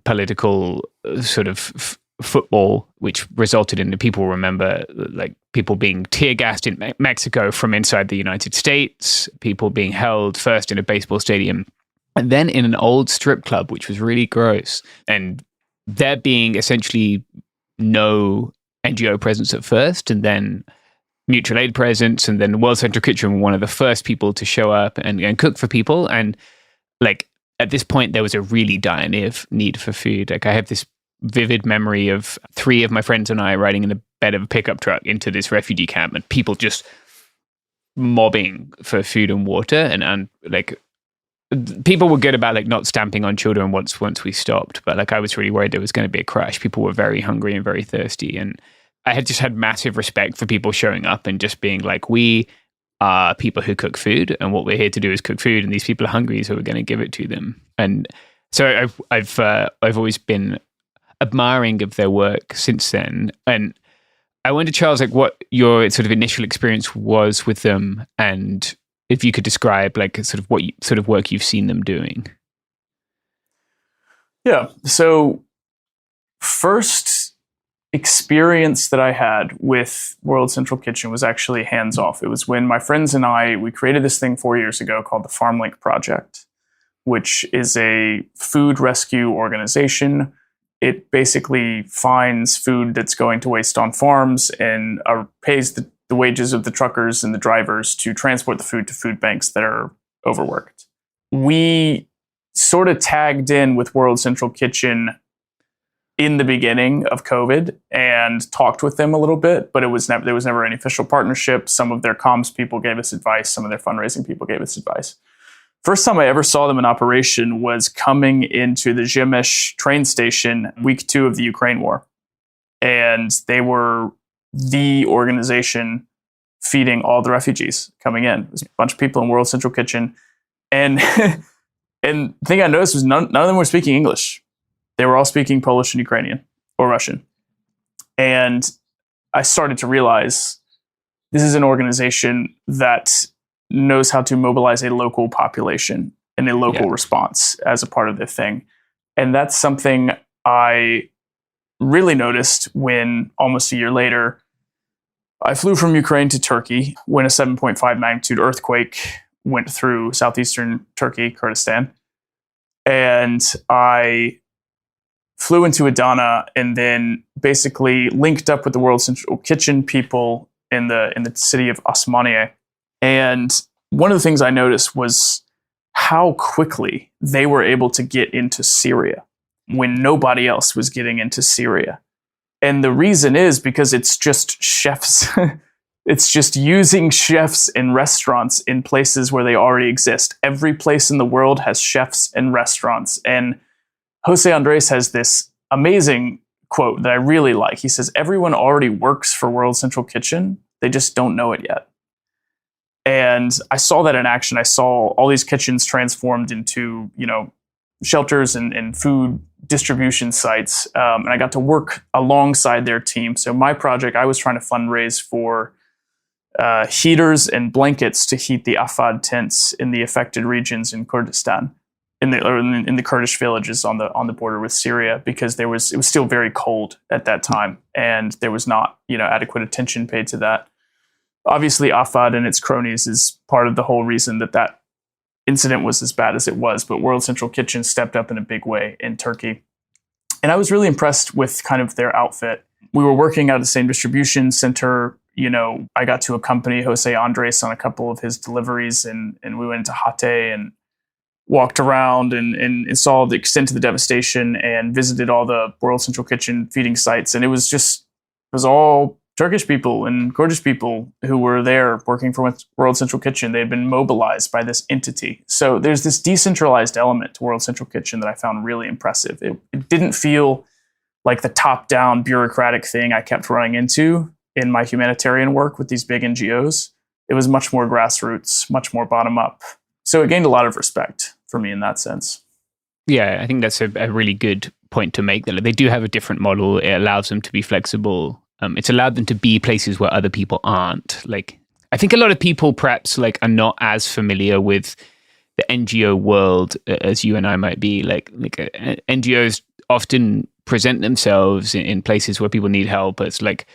political sort of football, which resulted in the people remember like people being tear gassed in Mexico from inside the United States, people being held first in a baseball stadium and then in an old strip club, which was really gross. And there being essentially no NGO presence at first, and then mutual aid presence, and then World Central Kitchen were one of the first people to show up and cook for people. And like at this point, there was a really dire need for food. Like I have this vivid memory of 3 of my friends and I riding in the bed of a pickup truck into this refugee camp, and people just mobbing for food and water, and like people were good about like not stamping on children once we stopped, but like I was really worried there was going to be a crash. People were very hungry and very thirsty, and I had just had massive respect for people showing up and just being like, we are people who cook food, and what we're here to do is cook food, and these people are hungry, so we're going to give it to them. And so I've always been admiring of their work since then. And I wonder, Charles, like what your sort of initial experience was with them, and if you could describe like sort of what sort of work you've seen them doing. Yeah. So first experience that I had with World Central Kitchen was actually hands-off. It was when my friends and we created this thing 4 years ago called the FarmLink Project, which is a food rescue organization. It basically finds food that's going to waste on farms and pays the wages of the truckers and the drivers to transport the food to food banks that are overworked. We sort of tagged in with World Central Kitchen in the beginning of COVID and talked with them a little bit, but there was never any official partnership. Some of their comms people gave us advice. Some of their fundraising people gave us advice. First time I ever saw them in operation was coming into the Zhytomyr train station week 2 of the Ukraine war. And they were the organization feeding all the refugees coming in. It was a bunch of people in World Central Kitchen. And and the thing I noticed was none of them were speaking English. They were all speaking Polish and Ukrainian or Russian. And I started to realize this is an organization that knows how to mobilize a local population and a local response as a part of their thing. And that's something I really noticed when almost a year later, I flew from Ukraine to Turkey when a 7.5 magnitude earthquake went through southeastern Turkey, Kurdistan. And I flew into Adana and then basically linked up with the World Central Kitchen people in the city of Osmaniye. And one of the things I noticed was how quickly they were able to get into Syria when nobody else was getting into Syria. And the reason is because it's just chefs. It's just using chefs in restaurants in places where they already exist. Every place in the world has chefs and restaurants. And Jose Andres has this amazing quote that I really like. He says, everyone already works for World Central Kitchen. They just don't know it yet. And I saw that in action. I saw all these kitchens transformed into, shelters and food distribution sites. And I got to work alongside their team. So my project, I was trying to fundraise for heaters and blankets to heat the Afad tents in the affected regions in Kurdistan, in the Kurdish villages on the border with Syria, because it was still very cold at that time, and there was not adequate attention paid to that. Obviously, Afad and its cronies is part of the whole reason that incident was as bad as it was. But World Central Kitchen stepped up in a big way in Turkey, and I was really impressed with kind of their outfit. We were working out of the same distribution center. I got to accompany Jose Andres on a couple of his deliveries, and we went into Hatay and walked around and saw the extent of the devastation and visited all the World Central Kitchen feeding sites. And it was all Turkish people and Kurdish people who were there working for World Central Kitchen. They had been mobilized by this entity. So there's this decentralized element to World Central Kitchen that I found really impressive. It didn't feel like the top-down bureaucratic thing I kept running into in my humanitarian work with these big NGOs. It was much more grassroots, much more bottom-up. So it gained a lot of respect for me in that sense. Yeah, I think that's a really good point to make. That they do have a different model. It allows them to be flexible. It's allowed them to be places where other people aren't. Like, I think a lot of people perhaps are not as familiar with the NGO world as you and I might be. Like NGOs often present themselves in places where people need help. It's like,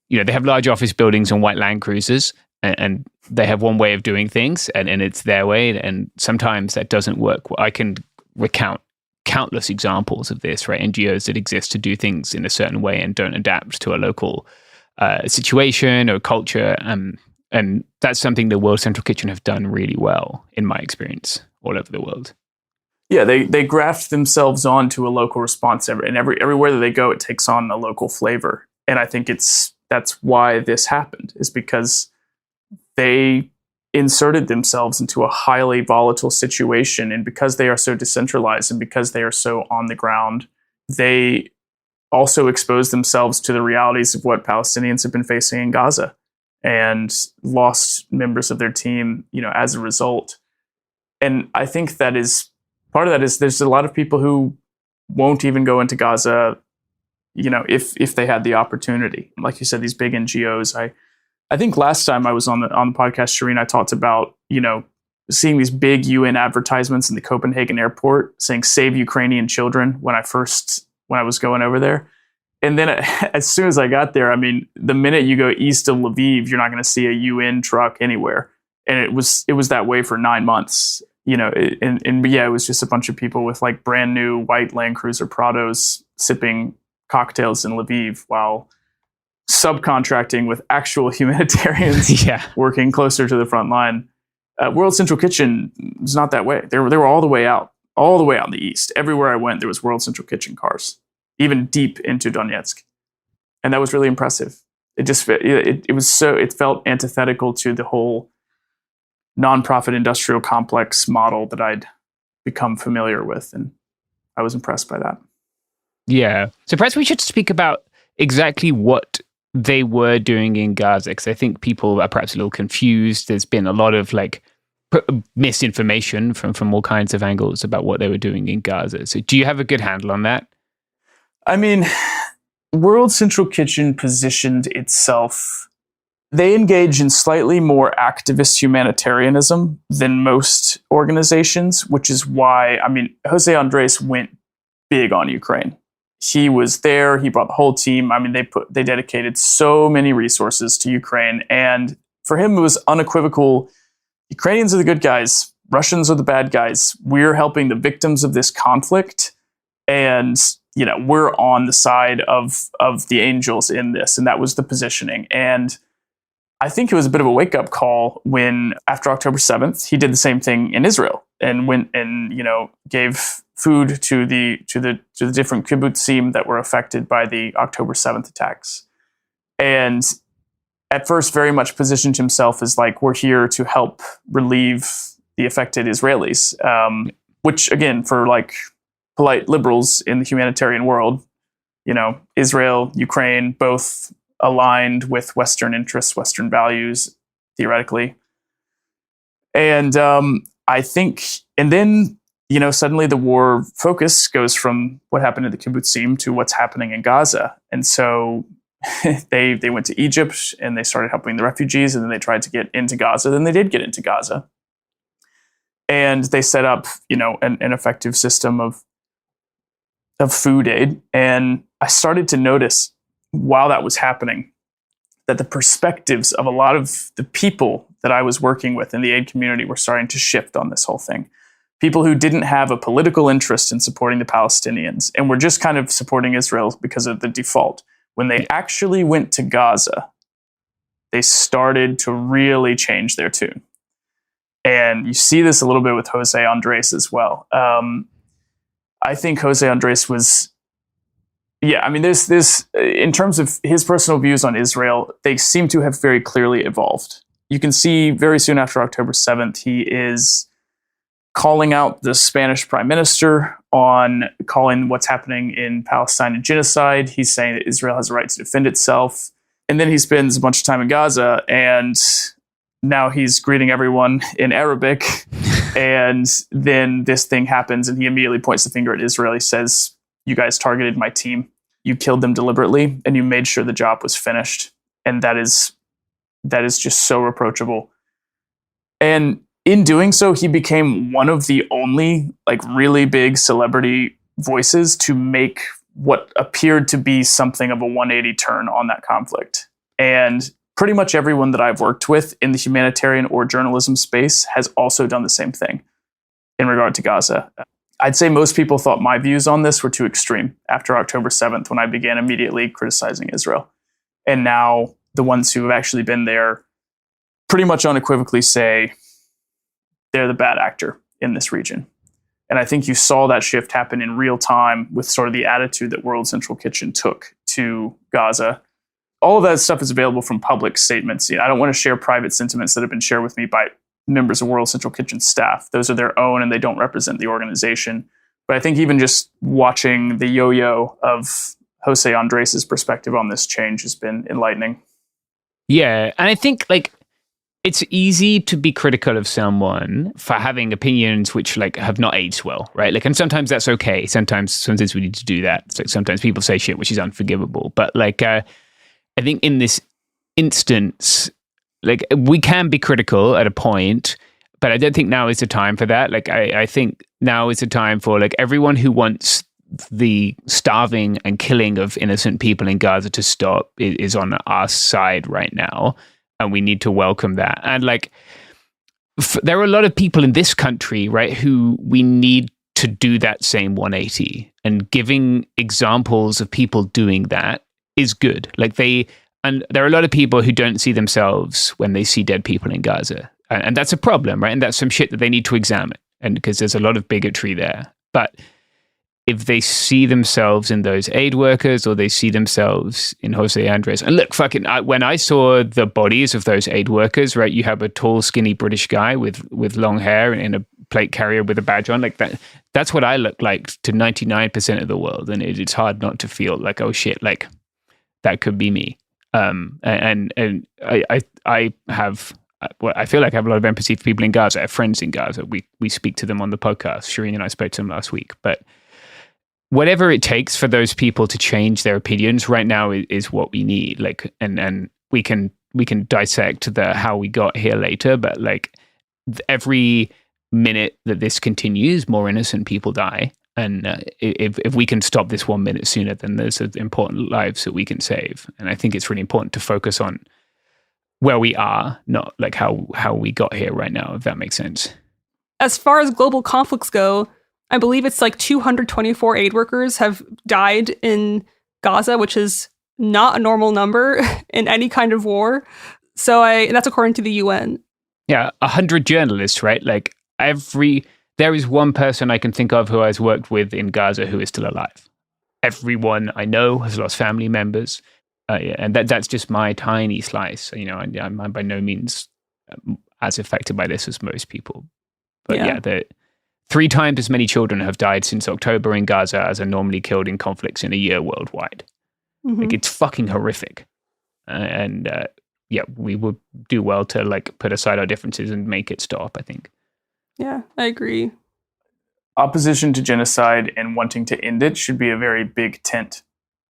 they have large office buildings and white Land Cruisers, and they have one way of doing things, and it's their way. And sometimes that doesn't work. I can recount countless examples of this, right? NGOs that exist to do things in a certain way and don't adapt to a local situation or culture. And that's something the World Central Kitchen have done really well, in my experience, all over the world. Yeah, they graft themselves onto a local response, and everywhere that they go, it takes on a local flavor. And I think that's why this happened, is because they inserted themselves into a highly volatile situation. And because they are so decentralized and because they are so on the ground, they also exposed themselves to the realities of what Palestinians have been facing in Gaza and lost members of their team, as a result. And I think that is part of that is there's a lot of people who won't even go into Gaza, if they had the opportunity. Like you said, these big NGOs, I think last time I was on the podcast, Shireen, I talked about, seeing these big UN advertisements in the Copenhagen airport saying "Save Ukrainian Children" when I was going over there. And then as soon as I got there, the minute you go east of Lviv, you're not going to see a UN truck anywhere. And it was that way for 9 months, it was just a bunch of people with brand new white Land Cruiser Prados sipping cocktails in Lviv while subcontracting with actual humanitarians working closer to the front line. World Central Kitchen was not that way. They were all the way out in the east. Everywhere I went, there was World Central Kitchen cars, even deep into Donetsk. And that was really impressive. It felt antithetical to the whole nonprofit industrial complex model that I'd become familiar with. And I was impressed by that. Yeah. So perhaps we should speak about exactly what they were doing in Gaza, because I think people are perhaps a little confused. There's been a lot of misinformation from all kinds of angles about what they were doing in Gaza. So do you have a good handle on that? World Central Kitchen positioned itself. They engage in slightly more activist humanitarianism than most organizations, which is why, Jose Andres went big on Ukraine. he was there. He brought the whole team. I mean, they dedicated so many resources to Ukraine. And for him, it was unequivocal. Ukrainians are the good guys. Russians are the bad guys. We're helping the victims of this conflict. And, we're on the side of the angels in this. And that was the positioning. And I think it was a bit of a wake-up call when, after October 7th, he did the same thing in Israel and went and, gave food to the different kibbutzim that were affected by the October 7th attacks. And at first very much positioned himself as like, we're here to help relieve the affected Israelis, which again, for like polite liberals in the humanitarian world, Israel, Ukraine, both aligned with Western interests, Western values, theoretically. And I think, and then, suddenly the war focus goes from what happened at the kibbutzim to what's happening in Gaza. And so they went to Egypt and they started helping the refugees, and then they tried to get into Gaza. Then they did get into Gaza. And they set up, an effective system of food aid. And I started to notice while that was happening that the perspectives of a lot of the people that I was working with in the aid community were starting to shift on this whole thing. People who didn't have a political interest in supporting the Palestinians and were just kind of supporting Israel because of the default. When they actually went to Gaza, they started to really change their tune. And you see this a little bit with Jose Andres as well. I think Jose Andres was, there's in terms of his personal views on Israel, they seem to have very clearly evolved. You can see very soon after October 7th, he is calling out the Spanish prime minister on calling what's happening in Palestine a genocide. He's saying that Israel has a right to defend itself. And then he spends a bunch of time in Gaza, and now he's greeting everyone in Arabic. And then this thing happens, and he immediately points the finger at Israel. He says, you guys targeted my team. You killed them deliberately, and you made sure the job was finished. And that is just so reproachable. And in doing so, he became one of the only really big celebrity voices to make what appeared to be something of a 180 turn on that conflict. And pretty much everyone that I've worked with in the humanitarian or journalism space has also done the same thing in regard to Gaza. I'd say most people thought my views on this were too extreme after October 7th, when I began immediately criticizing Israel. And now the ones who have actually been there pretty much unequivocally say they're the bad actor in this region. And I think you saw that shift happen in real time with sort of the attitude that World Central Kitchen took to Gaza. All of that stuff is available from public statements. I don't want to share private sentiments that have been shared with me by members of World Central Kitchen staff. Those are their own, and they don't represent the organization. But I think even just watching the yo-yo of Jose Andres' perspective on this change has been enlightening. Yeah, and I think it's easy to be critical of someone for having opinions which have not aged well, right? And sometimes that's okay. Sometimes we need to do that. It's sometimes people say shit which is unforgivable. But I think in this instance, we can be critical at a point, but I don't think now is the time for that. I think now is the time for everyone who wants the starving and killing of innocent people in Gaza to stop is on our side right now. And we need to welcome that. And there are a lot of people in this country, right, who we need to do that same 180. And giving examples of people doing that is good. And there are a lot of people who don't see themselves when they see dead people in Gaza. And that's a problem, right? And that's some shit that they need to examine. And because there's a lot of bigotry there. But if they see themselves in those aid workers, or they see themselves in Jose Andres. And look, when I saw the bodies of those aid workers, right, you have a tall, skinny British guy with long hair and in a plate carrier with a badge on, that's what I look like to 99% of the world. And it's hard not to feel oh shit, that could be me. And I have, I feel like I have a lot of empathy for people in Gaza. I have friends in Gaza. We speak to them on the podcast. Shireen and I spoke to them last week. But whatever it takes for those people to change their opinions right now is what we need. And we can dissect how we got here later. But every minute that this continues, more innocent people die. And if we can stop this 1 minute sooner, then there's important lives that we can save. And I think it's really important to focus on where we are, not like how we got here right now, if that makes sense. As far as global conflicts go, I believe it's like 224 aid workers have died in Gaza, which is not a normal number in any kind of war. And that's according to the UN. Yeah, 100 journalists, right? Like there is one person I can think of who has worked with in Gaza who is still alive. Everyone I know has lost family members. And that's just my tiny slice. You know, I'm by no means as affected by this as most people. But yeah 3 times as many children have died since October in Gaza as are normally killed in conflicts in a year worldwide. Mm-hmm. Like, it's fucking horrific. We would do well to like put aside our differences and make it stop, I think. Yeah, I agree. Opposition to genocide and wanting to end it should be a very big tent.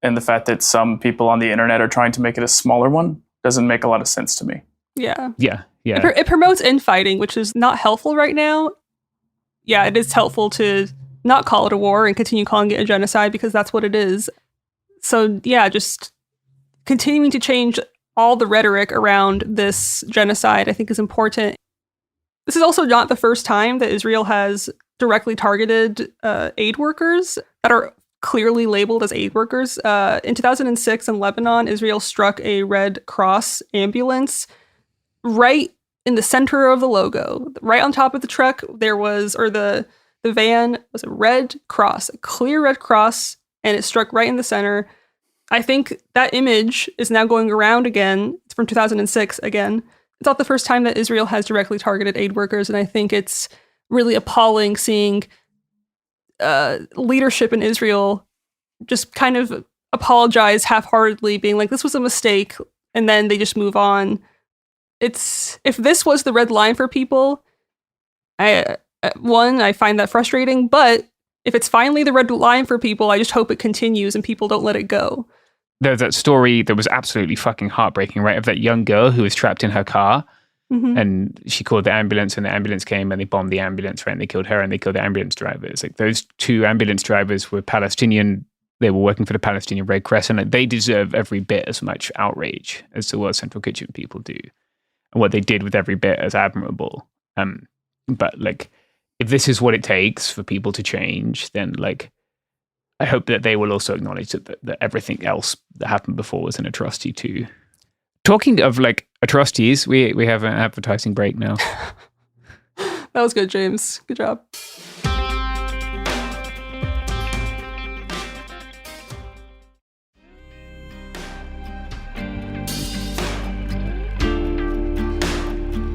And the fact that some people on the internet are trying to make it a smaller one doesn't make a lot of sense to me. Yeah. Yeah. It promotes infighting, which is not helpful right now. Yeah, it is helpful to not call it a war and continue calling it a genocide because that's what it is. So yeah, just continuing to change all the rhetoric around this genocide, I think, is important. This is also not the first time that Israel has directly targeted aid workers that are clearly labeled as aid workers. In 2006 in Lebanon, Israel struck a Red Cross ambulance right in the center of the logo. Right on top of the truck, the van was a red cross, a clear red cross, and it struck right in the center. I think that image is now going around again. It's from 2006 again. It's not the first time that Israel has directly targeted aid workers, and I think it's really appalling seeing leadership in Israel just kind of apologize half-heartedly, being like, this was a mistake, and then they just move on. If this was the red line for people, I find that frustrating, but if it's finally the red line for people, I just hope it continues and people don't let it go. There's that story that was absolutely fucking heartbreaking, right? Of that young girl who was trapped in her car. Mm-hmm. And she called the ambulance, and the ambulance came, and they bombed the ambulance, right? And they killed her, and they killed the ambulance driver. It's like those 2 ambulance drivers were Palestinian. They were working for the Palestinian Red Crescent, and they deserve every bit as much outrage as the World Central Kitchen people do. And what they did with every bit is admirable. But like, if this is what it takes for people to change, then like, I hope that they will also acknowledge that everything else that happened before was an atrocity too. Talking of like atrocities, we have an advertising break now. That was good, James. Good job.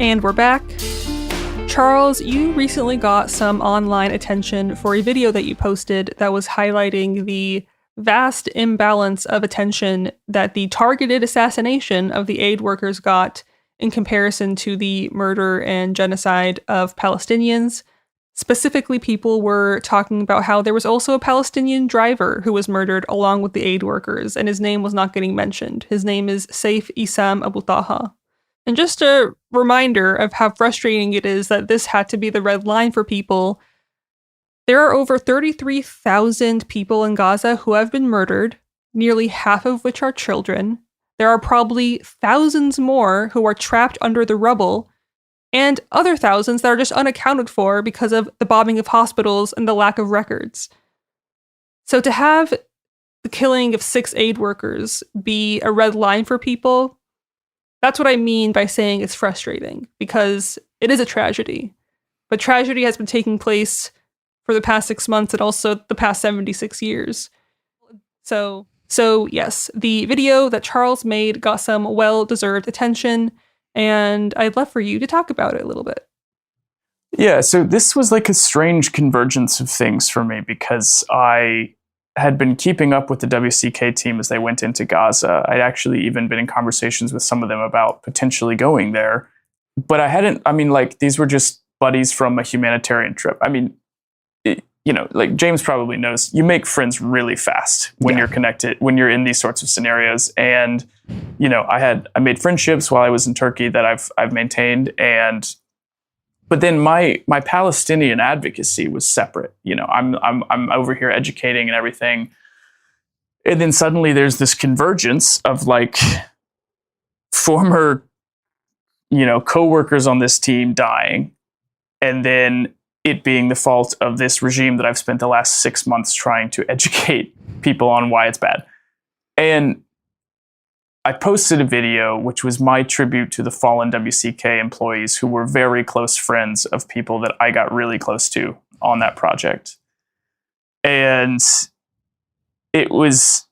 And we're back. Charles, you recently got some online attention for a video that you posted that was highlighting the vast imbalance of attention that the targeted assassination of the aid workers got in comparison to the murder and genocide of Palestinians. Specifically, people were talking about how there was also a Palestinian driver who was murdered along with the aid workers, and his name was not getting mentioned. His name is Saif Issam Abu Taha. And just a reminder of how frustrating it is that this had to be the red line for people. There are over 33,000 people in Gaza who have been murdered, nearly half of which are children. There are probably thousands more who are trapped under the rubble, and other thousands that are just unaccounted for because of the bombing of hospitals and the lack of records. So to have the killing of 6 aid workers be a red line for people, that's what I mean by saying it's frustrating, because it is a tragedy. But tragedy has been taking place for the past 6 months and also the past 76 years. So yes, the video that Charles made got some well-deserved attention, and I'd love for you to talk about it a little bit. Yeah, so this was like a strange convergence of things for me, because I had been keeping up with the WCK team as they went into Gaza. I'd actually even been in conversations with some of them about potentially going there. But these were just buddies from a humanitarian trip. I mean, like James probably knows, you make friends really fast when you're connected, when you're in these sorts of scenarios. And, I made friendships while I was in Turkey that I've maintained. And, But then my Palestinian advocacy was separate. You know, I'm over here educating and everything. And then suddenly there's this convergence of like former, you know, coworkers on this team dying, and then it being the fault of this regime that I've spent the last 6 months trying to educate people on why it's bad. And I posted a video which was my tribute to the fallen WCK employees who were very close friends of people that I got really close to on that project. And it was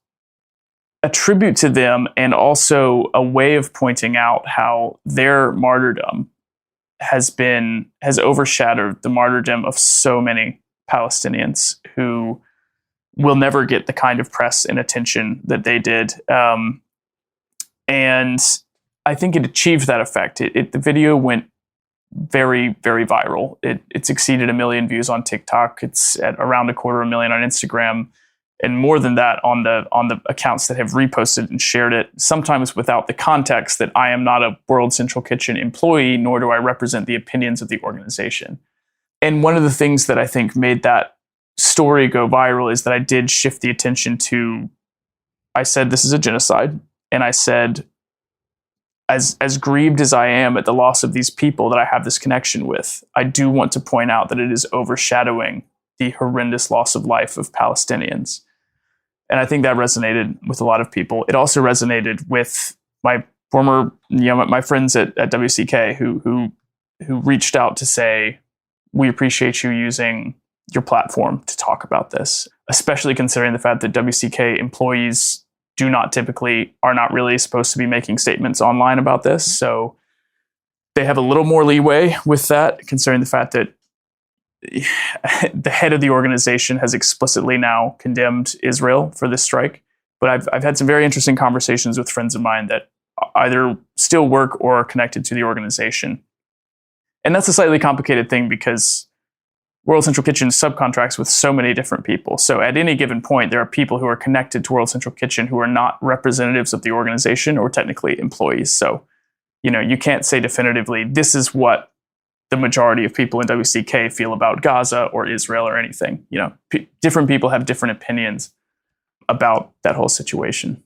a tribute to them, and also a way of pointing out how their martyrdom has overshadowed the martyrdom of so many Palestinians who will never get the kind of press and attention that they did. And I think it achieved that effect. The video went very, very viral. It's exceeded 1 million views on TikTok. It's at around 250,000 on Instagram, and more than that on the accounts that have reposted and shared it, sometimes without the context that I am not a World Central Kitchen employee, nor do I represent the opinions of the organization. And one of the things that I think made that story go viral is that I did shift the attention to, I said, this is a genocide. And I said, as grieved as I am at the loss of these people that I have this connection with, I do want to point out that it is overshadowing the horrendous loss of life of Palestinians. And I think that resonated with a lot of people. It also resonated with my former, my friends at WCK who reached out to say, we appreciate you using your platform to talk about this, especially considering the fact that WCK employees are not really supposed to be making statements online about this. So they have a little more leeway with that, considering the fact that the head of the organization has explicitly now condemned Israel for this strike. But I've had some very interesting conversations with friends of mine that either still work or are connected to the organization. And that's a slightly complicated thing because World Central Kitchen subcontracts with so many different people. So at any given point, there are people who are connected to World Central Kitchen who are not representatives of the organization or technically employees. So, you can't say definitively, this is what the majority of people in WCK feel about Gaza or Israel or anything. Different people have different opinions about that whole situation.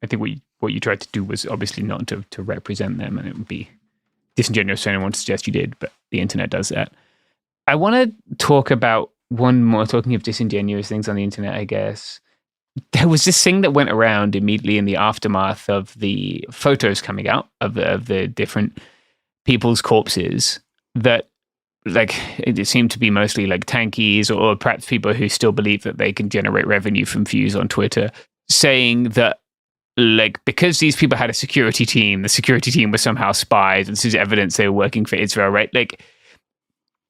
I think what you tried to do was obviously not to represent them, and it would be disingenuous for anyone to suggest you did, but the internet does that. I want to talk about one more, talking of disingenuous things on the internet, I guess. There was this thing that went around immediately in the aftermath of the photos coming out of the different people's corpses that, like, it seemed to be mostly like tankies or perhaps people who still believe that they can generate revenue from views on Twitter, saying that, like, because these people had a security team, the security team was somehow spies, and this is evidence they were working for Israel, right? Like,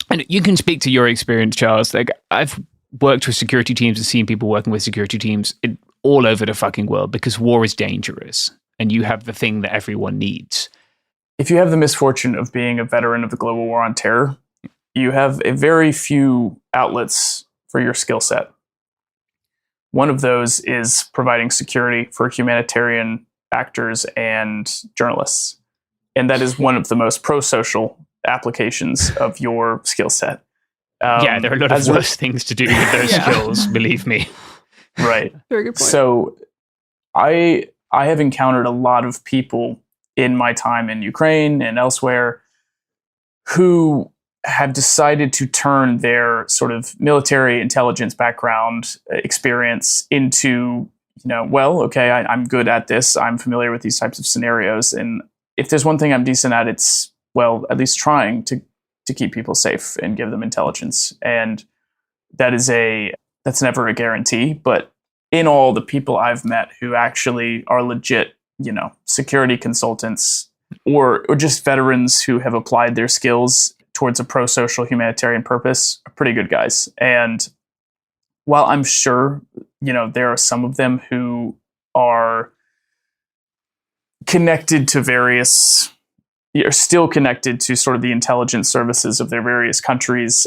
and you can speak to your experience, Charles. Like, I've worked with security teams and seen people working with security teams all over the fucking world because war is dangerous and you have the thing that everyone needs. If you have the misfortune of being a veteran of the global war on terror, you have a very few outlets for your skill set. One of those is providing security for humanitarian actors and journalists. And that is one of the most pro-social applications of your skill set. Yeah, there are a lot of worse things to do with those skills, believe me. Right. Very good point. So I have encountered a lot of people in my time in Ukraine and elsewhere who have decided to turn their sort of military intelligence background experience into, I'm good at this. I'm familiar with these types of scenarios. And if there's one thing I'm decent at, it's, at least trying to keep people safe and give them intelligence. And that's never a guarantee. But in all the people I've met who actually are legit, security consultants or just veterans who have applied their skills towards a pro-social humanitarian purpose are pretty good guys. And while I'm sure, there are some of them who are connected to are still connected to sort of the intelligence services of their various countries.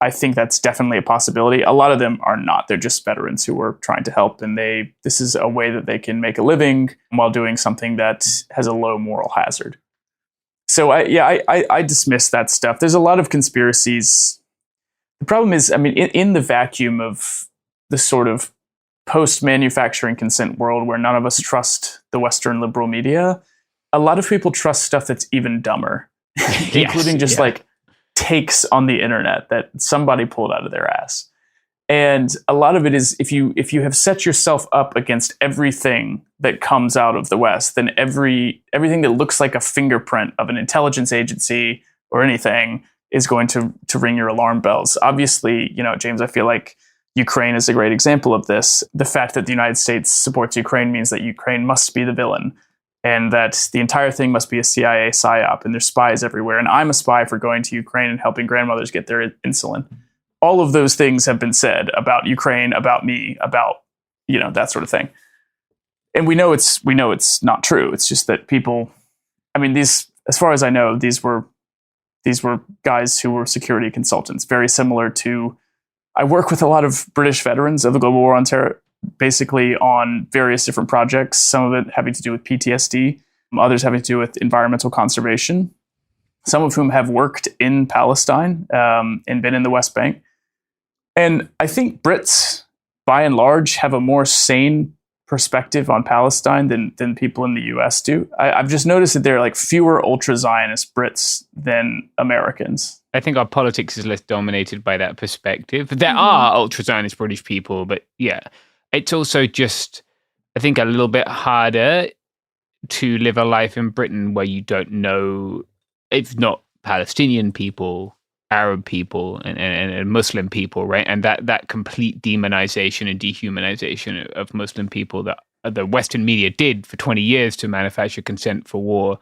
I think that's definitely a possibility. A lot of them are not. They're just veterans who are trying to help, and this is a way that they can make a living while doing something that has a low moral hazard. So I dismiss that stuff. There's a lot of conspiracies. The problem is, I mean, in the vacuum of the sort of post-manufacturing consent world where none of us trust the Western liberal media, a lot of people trust stuff that's even dumber, including just like takes on the internet that somebody pulled out of their ass. And a lot of it is if you have set yourself up against everything that comes out of the West, then everything that looks like a fingerprint of an intelligence agency or anything is going to ring your alarm bells. Obviously, James, I feel like Ukraine is a great example of this. The fact that the United States supports Ukraine means that Ukraine must be the villain, and that the entire thing must be a CIA psyop, and there's spies everywhere. And I'm a spy for going to Ukraine and helping grandmothers get their insulin. All of those things have been said about Ukraine, about me, about, that sort of thing. And we know it's not true. It's just that people, I mean, these, as far as I know, these were guys who were security consultants, very similar to, I work with a lot of British veterans of the Global War on Terror, basically on various different projects, some of it having to do with PTSD, others having to do with environmental conservation, some of whom have worked in Palestine and been in the West Bank. And I think Brits, by and large, have a more sane perspective on Palestine than people in the US do. I've just noticed that there are like fewer ultra-Zionist Brits than Americans. I think our politics is less dominated by that perspective. There are ultra-Zionist British people, but yeah, it's also just, I think, a little bit harder to live a life in Britain where you don't know, if not Palestinian people, Arab people and Muslim people, right? And that complete demonization and dehumanization of Muslim people that the Western media did for 20 years to manufacture consent for war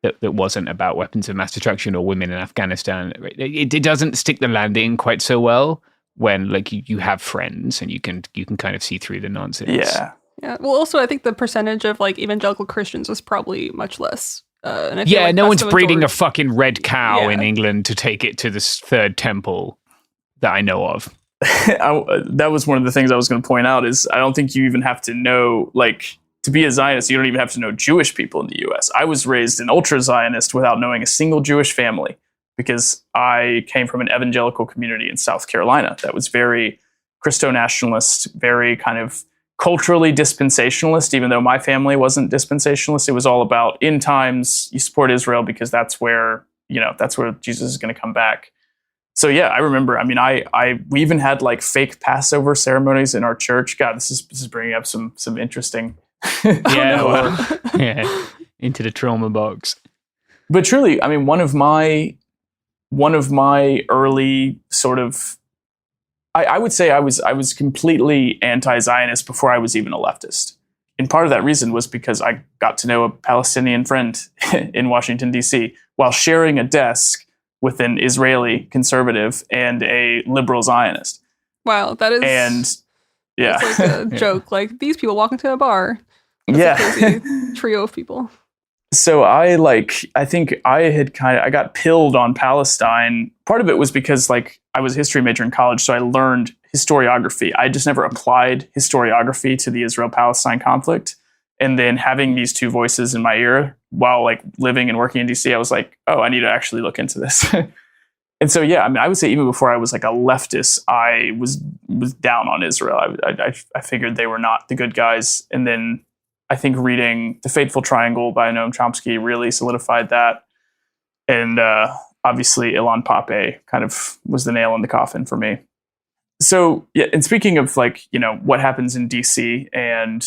that wasn't about weapons of mass destruction or women in Afghanistan. Right? It doesn't stick the landing quite so well when like you have friends and you can kind of see through the nonsense. Yeah. Well, also, I think the percentage of like evangelical Christians was probably much less. And I feel yeah, like no that's one's the breeding a majority. fucking red cow in Yeah. England to take it to this third temple that I know of. That was one of the things I was going to point out is I don't think you even have to know, like, to be a Zionist, you don't even have to know Jewish people in the U.S. I was raised an ultra-Zionist without knowing a single Jewish family because I came from an evangelical community in South Carolina that was very Christo-nationalist, very kind of culturally dispensationalist, even though my family wasn't dispensationalist. It was all about end times, you support Israel because that's where Jesus is going to come back. So yeah, I remember, I mean, we even had like fake Passover ceremonies in our church. God, this is bringing up some interesting Yeah, into the trauma box. But truly, I mean, one of my early sort of, I would say I was completely anti-Zionist before I was even a leftist. And part of that reason was because I got to know a Palestinian friend in Washington, D.C. while sharing a desk with an Israeli conservative and a liberal Zionist. Wow, that is. And yeah, It's like a joke. Like these people walk into a bar. That's yeah. a crazy trio of people. So I think I got pilled on Palestine. Part of it was because like I was a history major in college, so I learned historiography. I just never applied historiography to the Israel-Palestine conflict. And then having these two voices in my ear while like living and working in DC, I was like, oh, I need to actually look into this. And so, yeah, I mean, I would say even before I was like a leftist, I was down on Israel. I figured they were not the good guys. And then I think reading The Fateful Triangle by Noam Chomsky really solidified that. And obviously, Ilan Pappé kind of was the nail in the coffin for me. So, yeah, and speaking of like, what happens in DC and,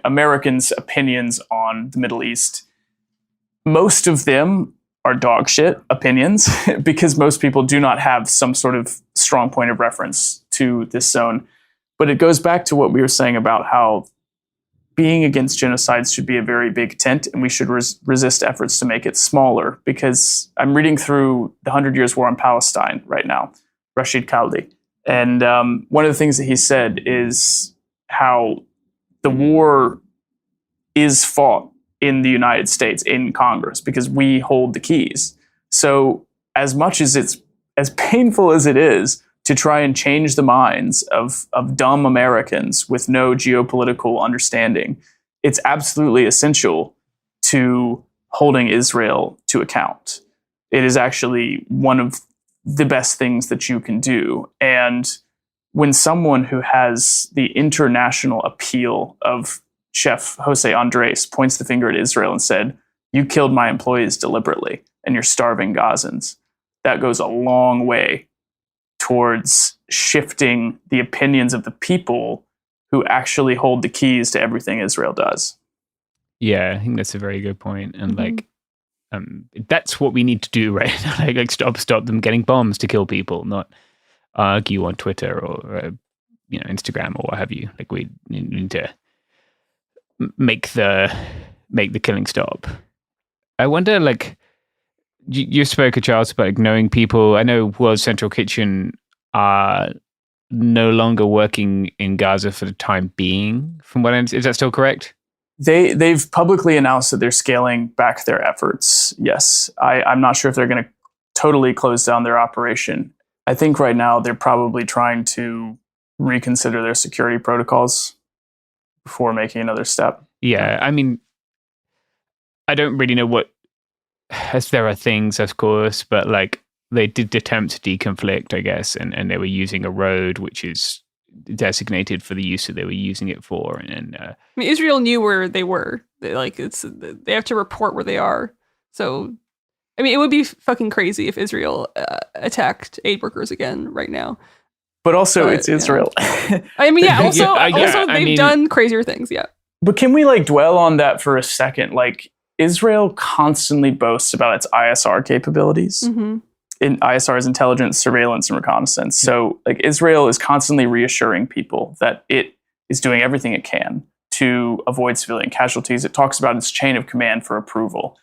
Americans' opinions on the Middle East, most of them are dog shit opinions because most people do not have some sort of strong point of reference to this zone. But it goes back to what we were saying about how being against genocides should be a very big tent and we should resist efforts to make it smaller, because I'm reading through The 100 Years' War on Palestine right now, Rashid Khaldi. And one of the things that he said is how the war is fought in the United States, in Congress, because we hold the keys. So as much as it's as painful as it is to try and change the minds of dumb Americans with no geopolitical understanding, it's absolutely essential to holding Israel to account. It is actually one of the best things that you can do. And when someone who has the international appeal of Chef Jose Andres points the finger at Israel and said, "You killed my employees deliberately and you're starving Gazans," that goes a long way towards shifting the opinions of the people who actually hold the keys to everything Israel does. Yeah, I think that's a very good point. And that's what we need to do, right? like stop them getting bombs to kill people, not argue on Twitter or Instagram or what have you. Like we need to make the killing stop. I wonder, like, you spoke, Charles, about knowing people. I know World Central Kitchen are no longer working in Gaza for the time being. From what is that still correct? They've publicly announced that they're scaling back their efforts. Yes, I'm not sure if they're going to totally close down their operation. I think right now they're probably trying to reconsider their security protocols before making another step. Yeah, I mean, I don't really know what, as there are things, of course, but like they did attempt to deconflict, I guess, and they were using a road which is designated for the use that they were using it for. And I mean, Israel knew where they were. They have to report where they are. So, I mean, it would be fucking crazy if Israel attacked aid workers again right now. But also, it's Israel. I mean, yeah. Also, they've done craisier things. Yeah. But can we dwell on that for a second? Like, Israel constantly boasts about its ISR capabilities. Mm-hmm. In ISR is intelligence, surveillance, and reconnaissance. So, Israel is constantly reassuring people that it is doing everything it can to avoid civilian casualties. It talks about its chain of command for approval.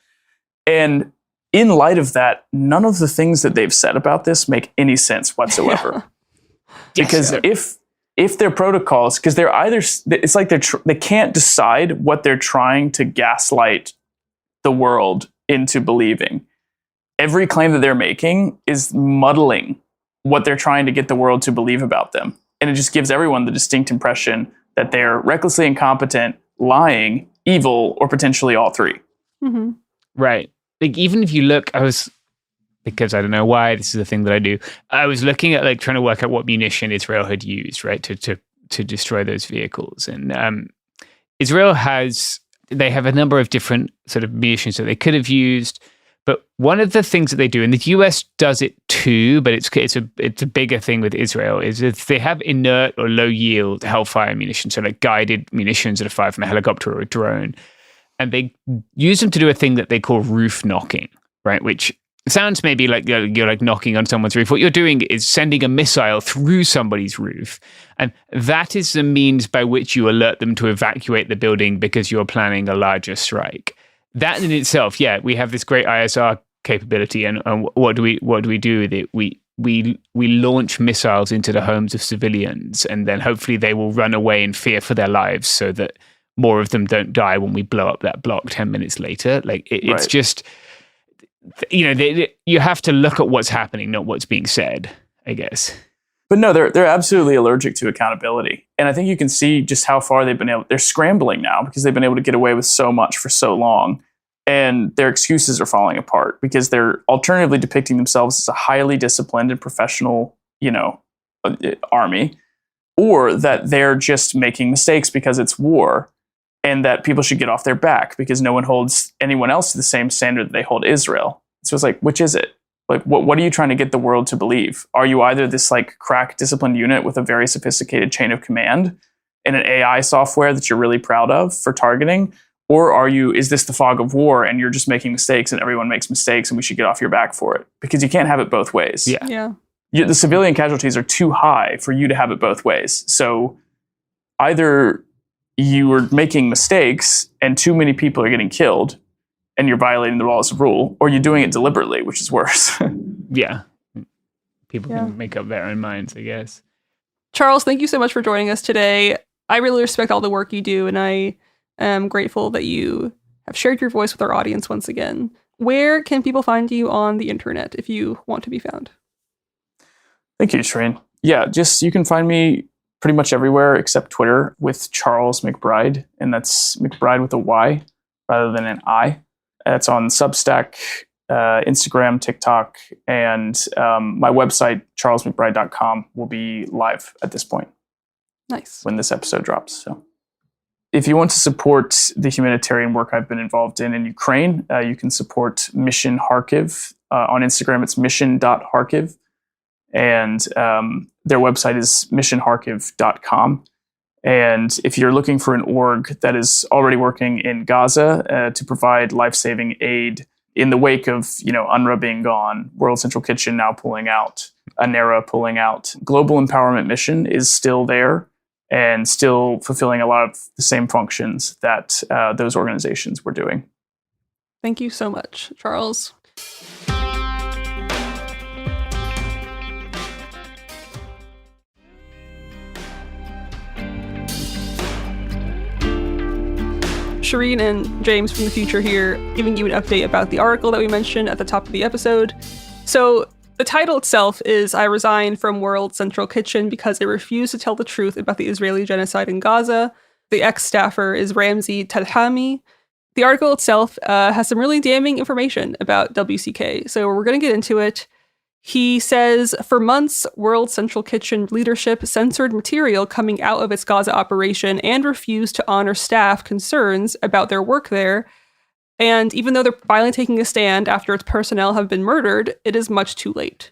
And in light of that, none of the things that they've said about this make any sense whatsoever. Because if their protocols, because they're either, it's like they can't decide what they're trying to gaslight the world into believing. Every claim that they're making is muddling what they're trying to get the world to believe about them. And it just gives everyone the distinct impression that they're recklessly incompetent, lying, evil, or potentially all three. Mm-hmm. Right. Like, even if you look, because I don't know why, this is the thing that I do. I was looking at trying to work out what munition Israel had used, right, to destroy those vehicles. And Israel they have a number of different sort of munitions that they could have used. But one of the things that they do, and the US does it too, but it's a bigger thing with Israel, is that they have inert or low yield Hellfire munitions, so guided munitions that are fired from a helicopter or a drone. And they use them to do a thing that they call roof knocking, right? Which sounds maybe like you're knocking on someone's roof. What you're doing is sending a missile through somebody's roof. And that is the means by which you alert them to evacuate the building because you're planning a larger strike. That in itself, we have this great ISR capability. And what do we do with it? We launch missiles into the homes of civilians, and then hopefully they will run away in fear for their lives so that more of them don't die when we blow up that block 10 minutes later. It's just, you have to look at what's happening, not what's being said, I guess. But no, they're absolutely allergic to accountability. And I think you can see just how far they're scrambling now because they've been able to get away with so much for so long. And their excuses are falling apart because they're alternatively depicting themselves as a highly disciplined and professional, army, or that they're just making mistakes because it's war and that people should get off their back because no one holds anyone else to the same standard that they hold Israel. So it's which is it? What are you trying to get the world to believe? Are you either this crack disciplined unit with a very sophisticated chain of command and an AI software that you're really proud of for targeting? Or is this the fog of war and you're just making mistakes and everyone makes mistakes and we should get off your back for it? Because you can't have it both ways. Yeah. The civilian casualties are too high for you to have it both ways. So either you are making mistakes and too many people are getting killed and you're violating the laws of rule, or you're doing it deliberately, which is worse. Yeah. People can make up their own minds, I guess. Charles, thank you so much for joining us today. I really respect all the work you do, and I am grateful that you have shared your voice with our audience once again. Where can people find you on the internet if you want to be found? Thank you, Shreen. Yeah, you can find me pretty much everywhere except Twitter with Charles McBride, and that's McBride with a Y rather than an I. It's on Substack, Instagram, TikTok, and my website, charlesmcbride.com, will be live at this point. Nice. When this episode drops. So, if you want to support the humanitarian work I've been involved in Ukraine, you can support Mission Kharkiv. On Instagram, it's mission.kharkiv. And their website is missionkharkiv.com. And if you're looking for an org that is already working in Gaza to provide life-saving aid in the wake of, UNRWA being gone, World Central Kitchen now pulling out, ANERA pulling out, Global Empowerment Mission is still there and still fulfilling a lot of the same functions that those organizations were doing. Thank you so much, Charles. Shireen and James from the future here, giving you an update about the article that we mentioned at the top of the episode. So the title itself is "I Resigned from World Central Kitchen because it refused to tell the truth about the Israeli genocide in Gaza." The ex-staffer is Ramzi Tadhami. The article itself has some really damning information about WCK, so we're going to get into it. He says, for months, World Central Kitchen leadership censored material coming out of its Gaza operation and refused to honor staff concerns about their work there. And even though they're finally taking a stand after its personnel have been murdered, it is much too late.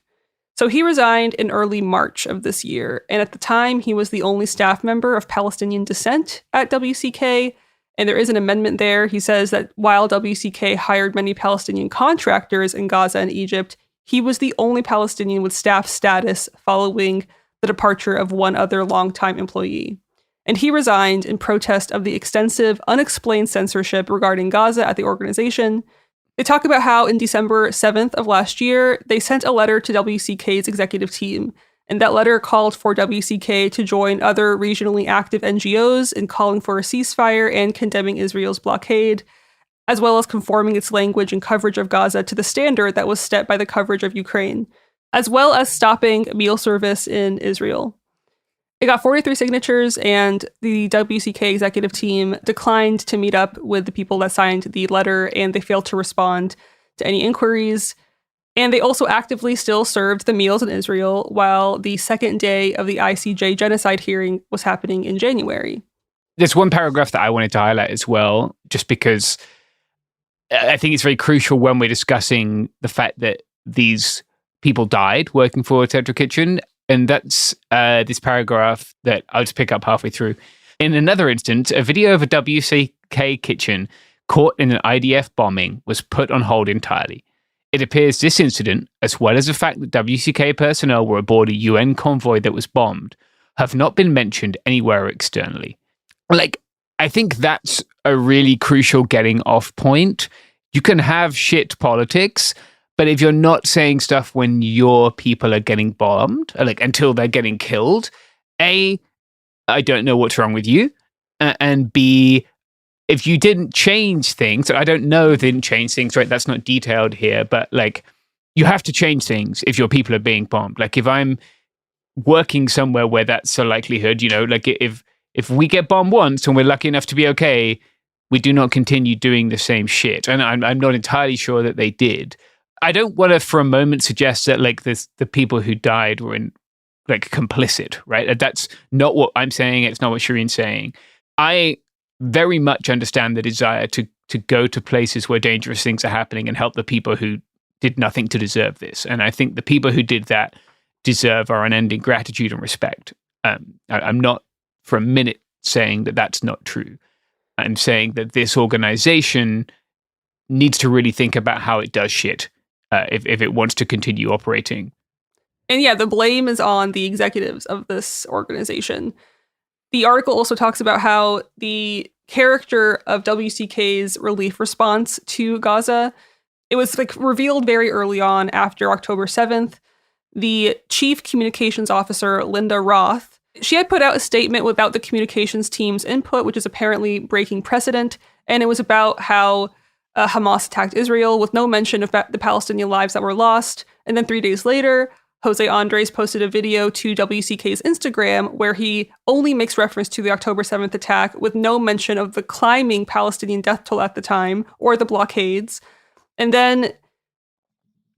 So he resigned in early March of this year. And at the time, he was the only staff member of Palestinian descent at WCK. And there is an amendment there. He says that while WCK hired many Palestinian contractors in Gaza and Egypt, he was the only Palestinian with staff status following the departure of one other longtime employee. And he resigned in protest of the extensive, unexplained censorship regarding Gaza at the organization. They talk about how in December 7th of last year, they sent a letter to WCK's executive team. And that letter called for WCK to join other regionally active NGOs in calling for a ceasefire and condemning Israel's blockade, as well as conforming its language and coverage of Gaza to the standard that was set by the coverage of Ukraine, as well as stopping meal service in Israel. It got 43 signatures, and the WCK executive team declined to meet up with the people that signed the letter, and they failed to respond to any inquiries. And they also actively still served the meals in Israel while the second day of the ICJ genocide hearing was happening in January. There's one paragraph that I wanted to highlight as well, just because I think it's very crucial when we're discussing the fact that these people died working for Central Kitchen. And that's this paragraph that I'll just pick up halfway through. In another instance, a video of a WCK kitchen caught in an IDF bombing was put on hold entirely. It appears this incident, as well as the fact that WCK personnel were aboard a UN convoy that was bombed, have not been mentioned anywhere externally. I think that's a really crucial getting off point. You can have shit politics, but if you're not saying stuff when your people are getting bombed, until they're getting killed, A, I don't know what's wrong with you, and B, if you didn't change things, I don't know if they didn't change things, right? That's not detailed here, but you have to change things if your people are being bombed. If I'm working somewhere where that's a likelihood, if we get bombed once and we're lucky enough to be okay, we do not continue doing the same shit. And I'm not entirely sure that they did. I don't want to for a moment suggest that the people who died were complicit, right? That's not what I'm saying. It's not what Shireen's saying. I very much understand the desire to go to places where dangerous things are happening and help the people who did nothing to deserve this. And I think the people who did that deserve our unending gratitude and respect. I'm not for a minute saying that that's not true. I'm saying that this organization needs to really think about how it does shit if it wants to continue operating. And yeah, the blame is on the executives of this organization. The article also talks about how the character of WCK's relief response to Gaza, it was revealed very early on after October 7th. The chief communications officer, Linda Roth, she had put out a statement without the communications team's input, which is apparently breaking precedent. And it was about how Hamas attacked Israel with no mention of the Palestinian lives that were lost. And then 3 days later, Jose Andres posted a video to WCK's Instagram where he only makes reference to the October 7th attack with no mention of the climbing Palestinian death toll at the time or the blockades. And then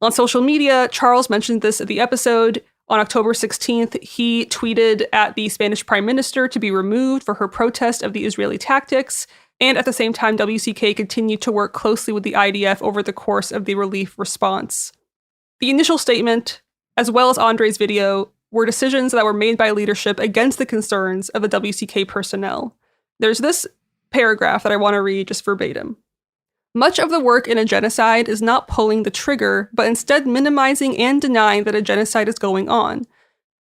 on social media, Charles mentioned this at the episode. On October 16th, he tweeted at the Spanish Prime Minister to be removed for her protest of the Israeli tactics. And at the same time, WCK continued to work closely with the IDF over the course of the relief response. The initial statement, as well as Andre's video, were decisions that were made by leadership against the concerns of the WCK personnel. There's this paragraph that I want to read just verbatim. Much of the work in a genocide is not pulling the trigger, but instead minimizing and denying that a genocide is going on.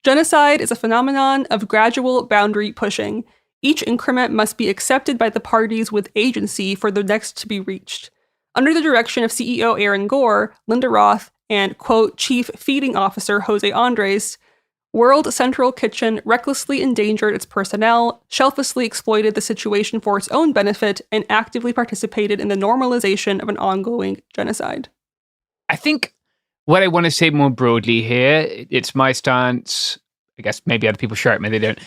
Genocide is a phenomenon of gradual boundary pushing. Each increment must be accepted by the parties with agency for the next to be reached. Under the direction of CEO Aaron Gore, Linda Roth, and, quote, Chief Feeding Officer Jose Andres, World Central Kitchen recklessly endangered its personnel, shelfishly exploited the situation for its own benefit, and actively participated in the normalization of an ongoing genocide. I think what I want to say more broadly here, it's my stance, I guess maybe other people share it, maybe they don't.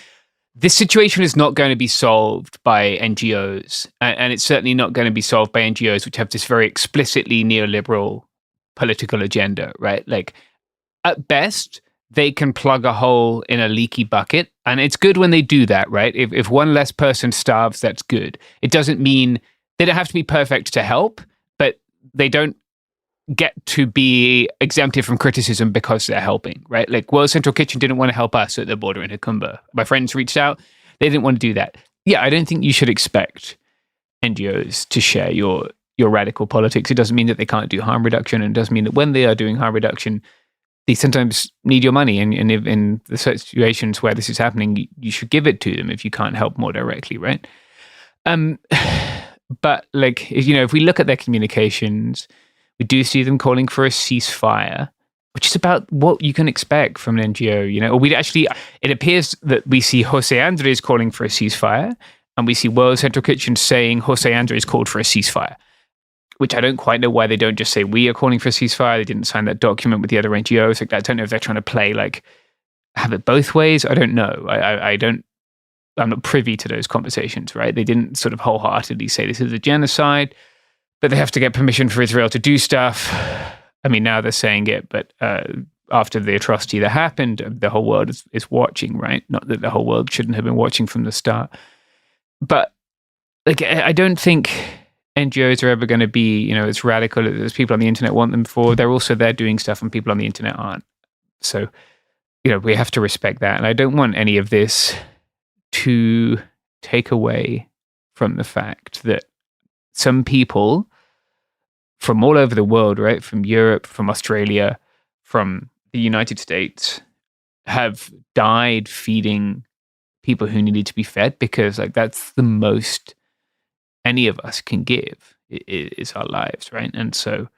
This situation is not going to be solved by NGOs, and it's certainly not going to be solved by NGOs which have this very explicitly neoliberal political agenda, right? Like, at best, they can plug a hole in a leaky bucket. And it's good when they do that, right? If one less person starves, that's good. It doesn't mean they don't have to be perfect to help, but they don't get to be exempted from criticism because they're helping, right? Like World Central Kitchen didn't want to help us at the border in Hakumba. My friends reached out. They didn't want to do that. Yeah, I don't think you should expect NGOs to share your radical politics. It doesn't mean that they can't do harm reduction, and it doesn't mean that when they are doing harm reduction, they sometimes need your money, and if in the situations where this is happening, you should give it to them if you can't help more directly, right? But like, if we look at their communications, we do see them calling for a ceasefire, which is about what you can expect from an NGO, or it appears that we see Jose Andres calling for a ceasefire, and we see World Central Kitchen saying Jose Andres called for a ceasefire, which I don't quite know why they don't just say we are calling for a ceasefire. They didn't sign that document with the other NGOs. Like, I don't know if they're trying to play, like, have it both ways. I don't know. I'm not privy to those conversations, right? They didn't sort of wholeheartedly say this is a genocide, but they have to get permission for Israel to do stuff. I mean, now they're saying it, but after the atrocity that happened, the whole world is watching, right? Not that the whole world shouldn't have been watching from the start. But like, I don't think NGOs are ever going to be, as radical as people on the internet want them for. They're also there doing stuff and people on the internet aren't. So, we have to respect that. And I don't want any of this to take away from the fact that some people from all over the world, right, from Europe, from Australia, from the United States, have died feeding people who needed to be fed, because like that's the most any of us can give is our lives, right? And so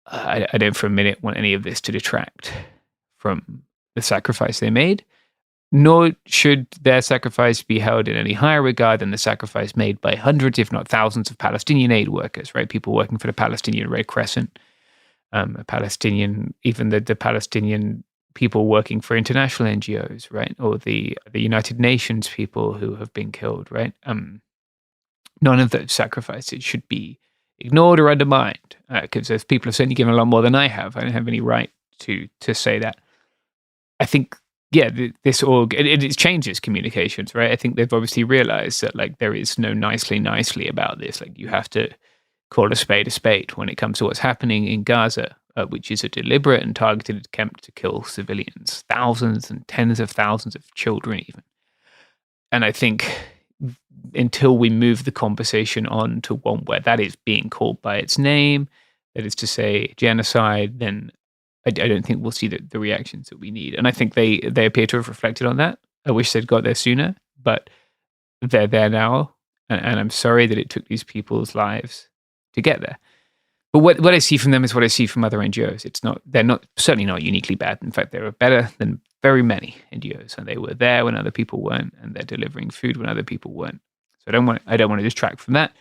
I don't for a minute want any of this to detract from the sacrifice they made, nor should their sacrifice be held in any higher regard than the sacrifice made by hundreds, if not thousands, of Palestinian aid workers, right? People working for the Palestinian Red Crescent, even the Palestinian people working for international NGOs, right? Or the United Nations people who have been killed, right? None of those sacrifices should be ignored or undermined, because those people have certainly given a lot more than I have. I don't have any right to say that. I think, yeah, it changes communications, right? I think they've obviously realized that like there is no nicely about this. Like, you have to call a spade when it comes to what's happening in Gaza, which is a deliberate and targeted attempt to kill civilians, thousands and tens of thousands of children even. And I think until we move the conversation on to one where that is being called by its name, that is to say genocide, then I don't think we'll see the reactions that we need. And I think they appear to have reflected on that. I wish they'd got there sooner, but they're there now. And I'm sorry that it took these people's lives to get there. But what I see from them is what I see from other NGOs. They're certainly not uniquely bad. In fact, they were better than very many NGOs, and they were there when other people weren't, and they're delivering food when other people weren't. So I don't want to distract from that.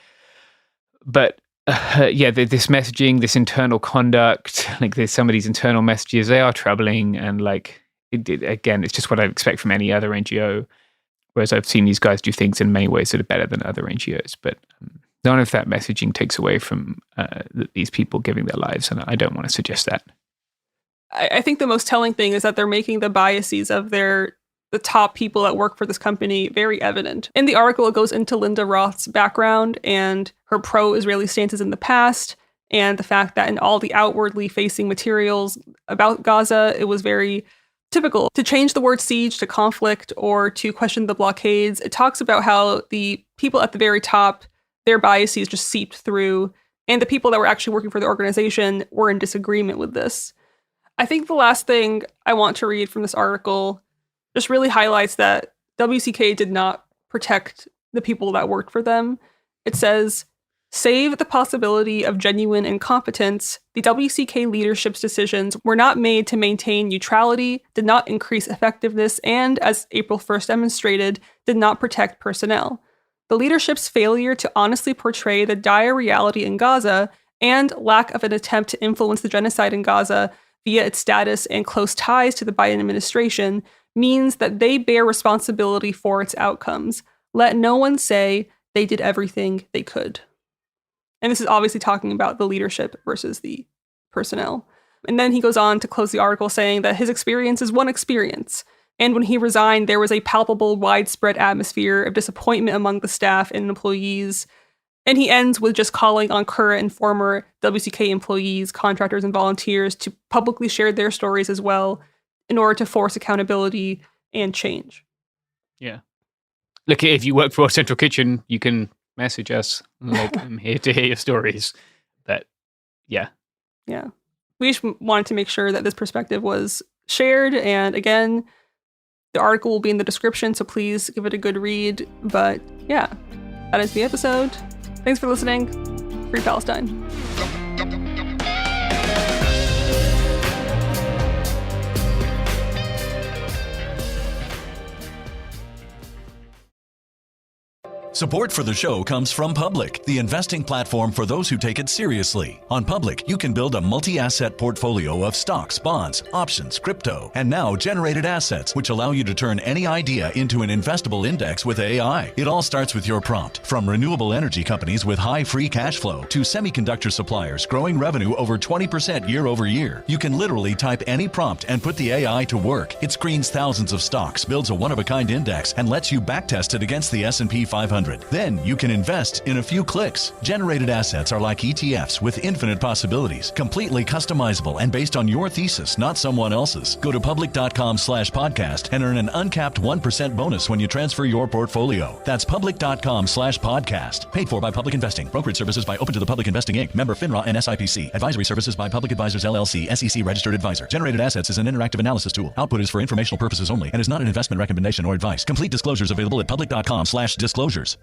But this messaging, this internal conduct, like there's some of these internal messages, they are troubling. And like, again, it's just what I expect from any other NGO. Whereas I've seen these guys do things in many ways that are better than other NGOs. But none of that messaging takes away from these people giving their lives. And I don't want to suggest that. I think the most telling thing is that they're making the biases of the top people that work for this company very evident. In the article, it goes into Linda Roth's background and her pro-Israeli stances in the past, and the fact that in all the outwardly facing materials about Gaza, it was very typical to change the word siege to conflict or to question the blockades. It talks about how the people at the very top, their biases just seeped through, and the people that were actually working for the organization were in disagreement with this. I think the last thing I want to read from this article just really highlights that WCK did not protect the people that worked for them. It says, save the possibility of genuine incompetence, the WCK leadership's decisions were not made to maintain neutrality, did not increase effectiveness, and, as April 1st demonstrated, did not protect personnel. The leadership's failure to honestly portray the dire reality in Gaza and lack of an attempt to influence the genocide in Gaza via its status and close ties to the Biden administration means that they bear responsibility for its outcomes. Let no one say they did everything they could. And this is obviously talking about the leadership versus the personnel. And then he goes on to close the article saying that his experience is one experience. And when he resigned, there was a palpable, widespread atmosphere of disappointment among the staff and employees. And he ends with just calling on current and former WCK employees, contractors, and volunteers to publicly share their stories as well in order to force accountability and change. Yeah. Look, if you work for Central Kitchen, you can message us. Like, I'm here to hear your stories. But yeah. Yeah. We just wanted to make sure that this perspective was shared. And again, the article will be in the description, so please give it a good read. But yeah, that is the episode. Thanks for listening. Free Palestine. Support for the show comes from Public, the investing platform for those who take it seriously. On Public, you can build a multi-asset portfolio of stocks, bonds, options, crypto, and now generated assets, which allow you to turn any idea into an investable index with AI. It all starts with your prompt. From renewable energy companies with high free cash flow to semiconductor suppliers growing revenue over 20% year over year, you can literally type any prompt and put the AI to work. It screens thousands of stocks, builds a one-of-a-kind index, and lets you backtest it against the S&P 500. Then you can invest in a few clicks. Generated assets are like ETFs with infinite possibilities, completely customizable and based on your thesis, not someone else's. Go to public.com/podcast and earn an uncapped 1% bonus when you transfer your portfolio. That's public.com/podcast. Paid for by Public Investing. Brokerage services by Open to the Public Investing Inc. Member FINRA and SIPC. Advisory services by Public Advisors LLC, SEC registered advisor. Generated assets is an interactive analysis tool. Output is for informational purposes only and is not an investment recommendation or advice. Complete disclosures available at public.com/disclosures.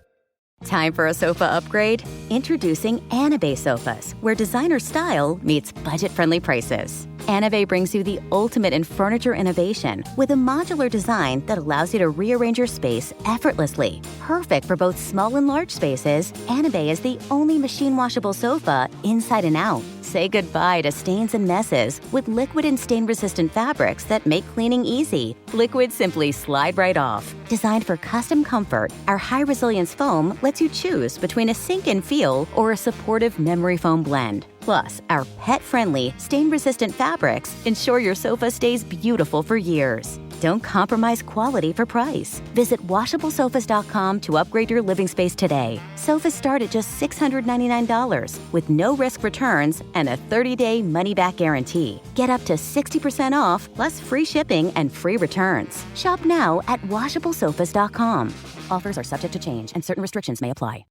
Time for a sofa upgrade? Introducing Anabe Sofas, where designer style meets budget-friendly prices. Anabe brings you the ultimate in furniture innovation with a modular design that allows you to rearrange your space effortlessly. Perfect for both small and large spaces, Anabe is the only machine-washable sofa inside and out. Say goodbye to stains and messes with liquid and stain-resistant fabrics that make cleaning easy. Liquids simply slide right off. Designed for custom comfort, our high-resilience foam lets you choose between a sink-in feel or a supportive memory foam blend. Plus, our pet-friendly, stain-resistant fabrics ensure your sofa stays beautiful for years. Don't compromise quality for price. Visit WashableSofas.com to upgrade your living space today. Sofas start at just $699 with no-risk returns and a 30-day money-back guarantee. Get up to 60% off, plus free shipping and free returns. Shop now at WashableSofas.com. Offers are subject to change and certain restrictions may apply.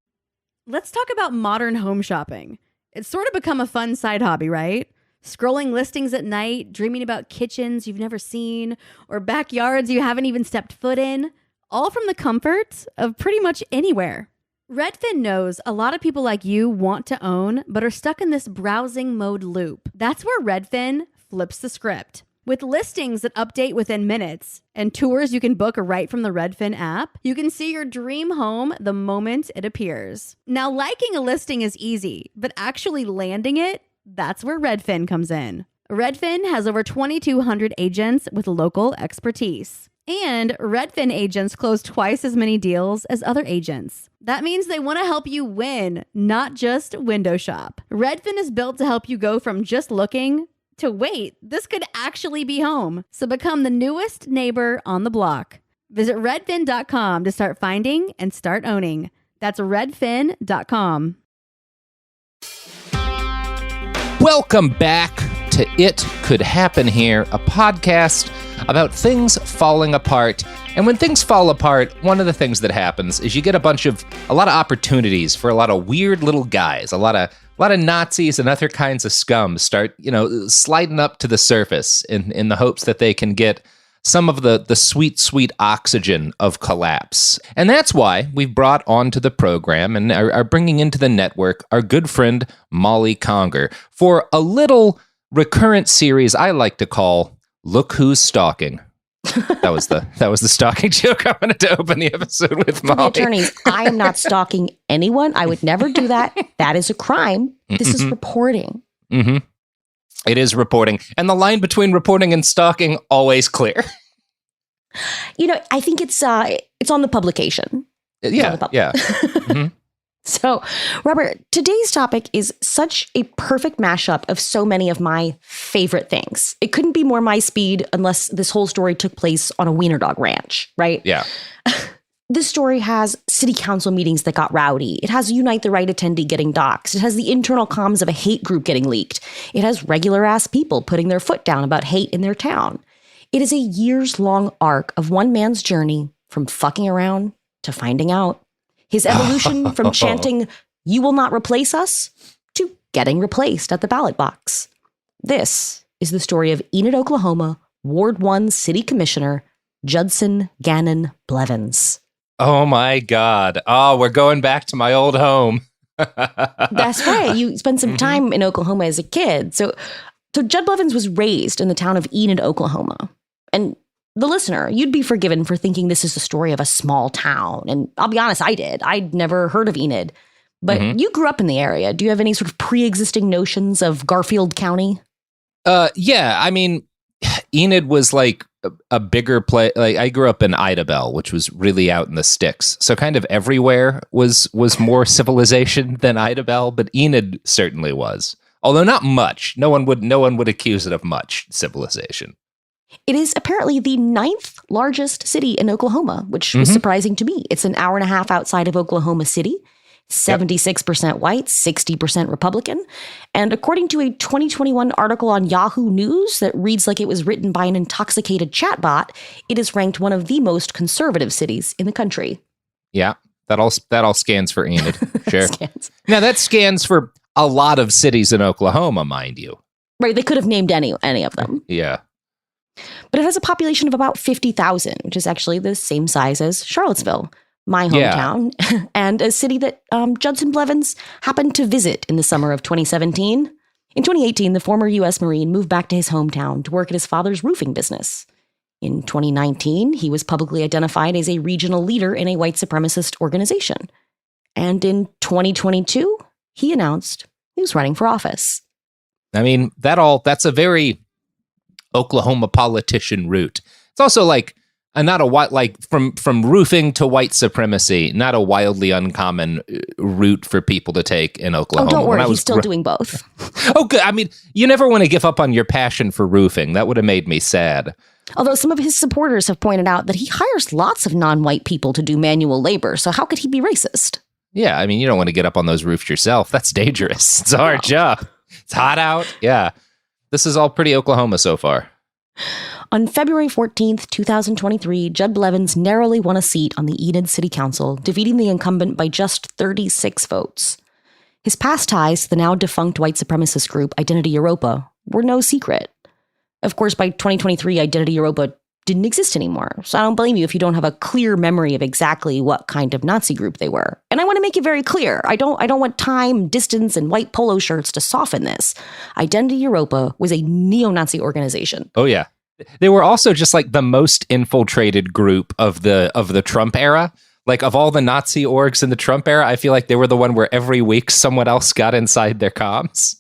Let's talk about modern home shopping. It's sort of become a fun side hobby, right? Scrolling listings at night, dreaming about kitchens you've never seen, or backyards you haven't even stepped foot in, all from the comfort of pretty much anywhere. Redfin knows a lot of people like you want to own, but are stuck in this browsing mode loop. That's where Redfin flips the script. With listings that update within minutes and tours you can book right from the Redfin app, you can see your dream home the moment it appears. Now, liking a listing is easy, but actually landing it, that's where Redfin comes in. Redfin has over 2,200 agents with local expertise. And Redfin agents close twice as many deals as other agents. That means they want to help you win, not just window shop. Redfin is built to help you go from just looking to wait, this could actually be home. So become the newest neighbor on the block. Visit redfin.com to start finding and start owning. That's redfin.com. Welcome back to It Could Happen Here, a podcast about things falling apart. And when things fall apart, one of the things that happens is you get a lot of opportunities for a lot of weird little guys, a lot of Nazis and other kinds of scum start, sliding up to the surface in the hopes that they can get some of the sweet, sweet oxygen of collapse. And that's why we've brought onto the program and are bringing into the network our good friend Molly Conger for a little recurrent series I like to call Look Who's Stalking. That was the stalking joke I wanted to open the episode with, Molly. The attorneys, I am not stalking anyone. I would never do that. That is a crime. This is reporting. Mm-hmm. It is reporting. And the line between reporting and stalking, always clear. I think it's on the publication. Yeah. Mm-hmm. So, Robert, today's topic is such a perfect mashup of so many of my favorite things. It couldn't be more my speed unless this whole story took place on a wiener dog ranch, right? Yeah. This story has city council meetings that got rowdy. It has Unite the Right attendee getting doxxed. It has the internal comms of a hate group getting leaked. It has regular ass people putting their foot down about hate in their town. It is a years-long arc of one man's journey from fucking around to finding out. His evolution from chanting, "You will not replace us," to getting replaced at the ballot box. This is the story of Enid, Oklahoma, Ward 1 City Commissioner Judson Gannon Blevins. Oh my God. Oh, we're going back to my old home. That's right. You spent some time in Oklahoma as a kid. So Judd Blevins was raised in the town of Enid, Oklahoma. And the listener, you'd be forgiven for thinking this is the story of a small town. And I'll be honest, I did. I'd never heard of Enid. But you grew up in the area. Do you have any sort of pre-existing notions of Garfield County? Yeah. I mean, Enid was like a bigger place. Like, I grew up in Idabel, which was really out in the sticks. So kind of everywhere was more civilization than Idabel, but Enid certainly was. Although not much. No one would accuse it of much civilization. It is apparently the 9th largest city in Oklahoma, which was surprising to me. It's an hour and a half outside of Oklahoma City, 76% white, 60% Republican. And according to a 2021 article on Yahoo News that reads like it was written by an intoxicated chatbot, it is ranked one of the most conservative cities in the country. Yeah, that all scans for Enid. Sure. Scans. Now that scans for a lot of cities in Oklahoma, mind you. Right, they could have named any of them. Yeah. But it has a population of about 50,000, which is actually the same size as Charlottesville, my hometown, and a city that Judson Blevins happened to visit in the summer of 2017. In 2018, the former U.S. Marine moved back to his hometown to work at his father's roofing business. In 2019, he was publicly identified as a regional leader in a white supremacist organization. And in 2022, he announced he was running for office. I mean, that's a very Oklahoma politician route. It's also like from roofing to white supremacy, not a wildly uncommon route for people to take in Oklahoma. Oh, don't worry, he's still doing both. Oh, good. I mean, you never want to give up on your passion for roofing. That would have made me sad. Although some of his supporters have pointed out that he hires lots of non-white people to do manual labor, so how could he be racist? Yeah, I mean, you don't want to get up on those roofs yourself. That's dangerous. It's a hard job. It's hot out. Yeah. This is all pretty Oklahoma so far. On February 14th, 2023, Judd Blevins narrowly won a seat on the Enid City Council, defeating the incumbent by just 36 votes. His past ties to the now defunct white supremacist group Identity Europa were no secret. Of course, by 2023, Identity Europa didn't exist anymore. So I don't blame you if you don't have a clear memory of exactly what kind of Nazi group they were. And I want to make it very clear. I don't want time, distance, and white polo shirts to soften this. Identity Europa was a neo-Nazi organization. Oh, yeah. They were also just like the most infiltrated group of the Trump era. Like, of all the Nazi orgs in the Trump era, I feel like they were the one where every week someone else got inside their comms.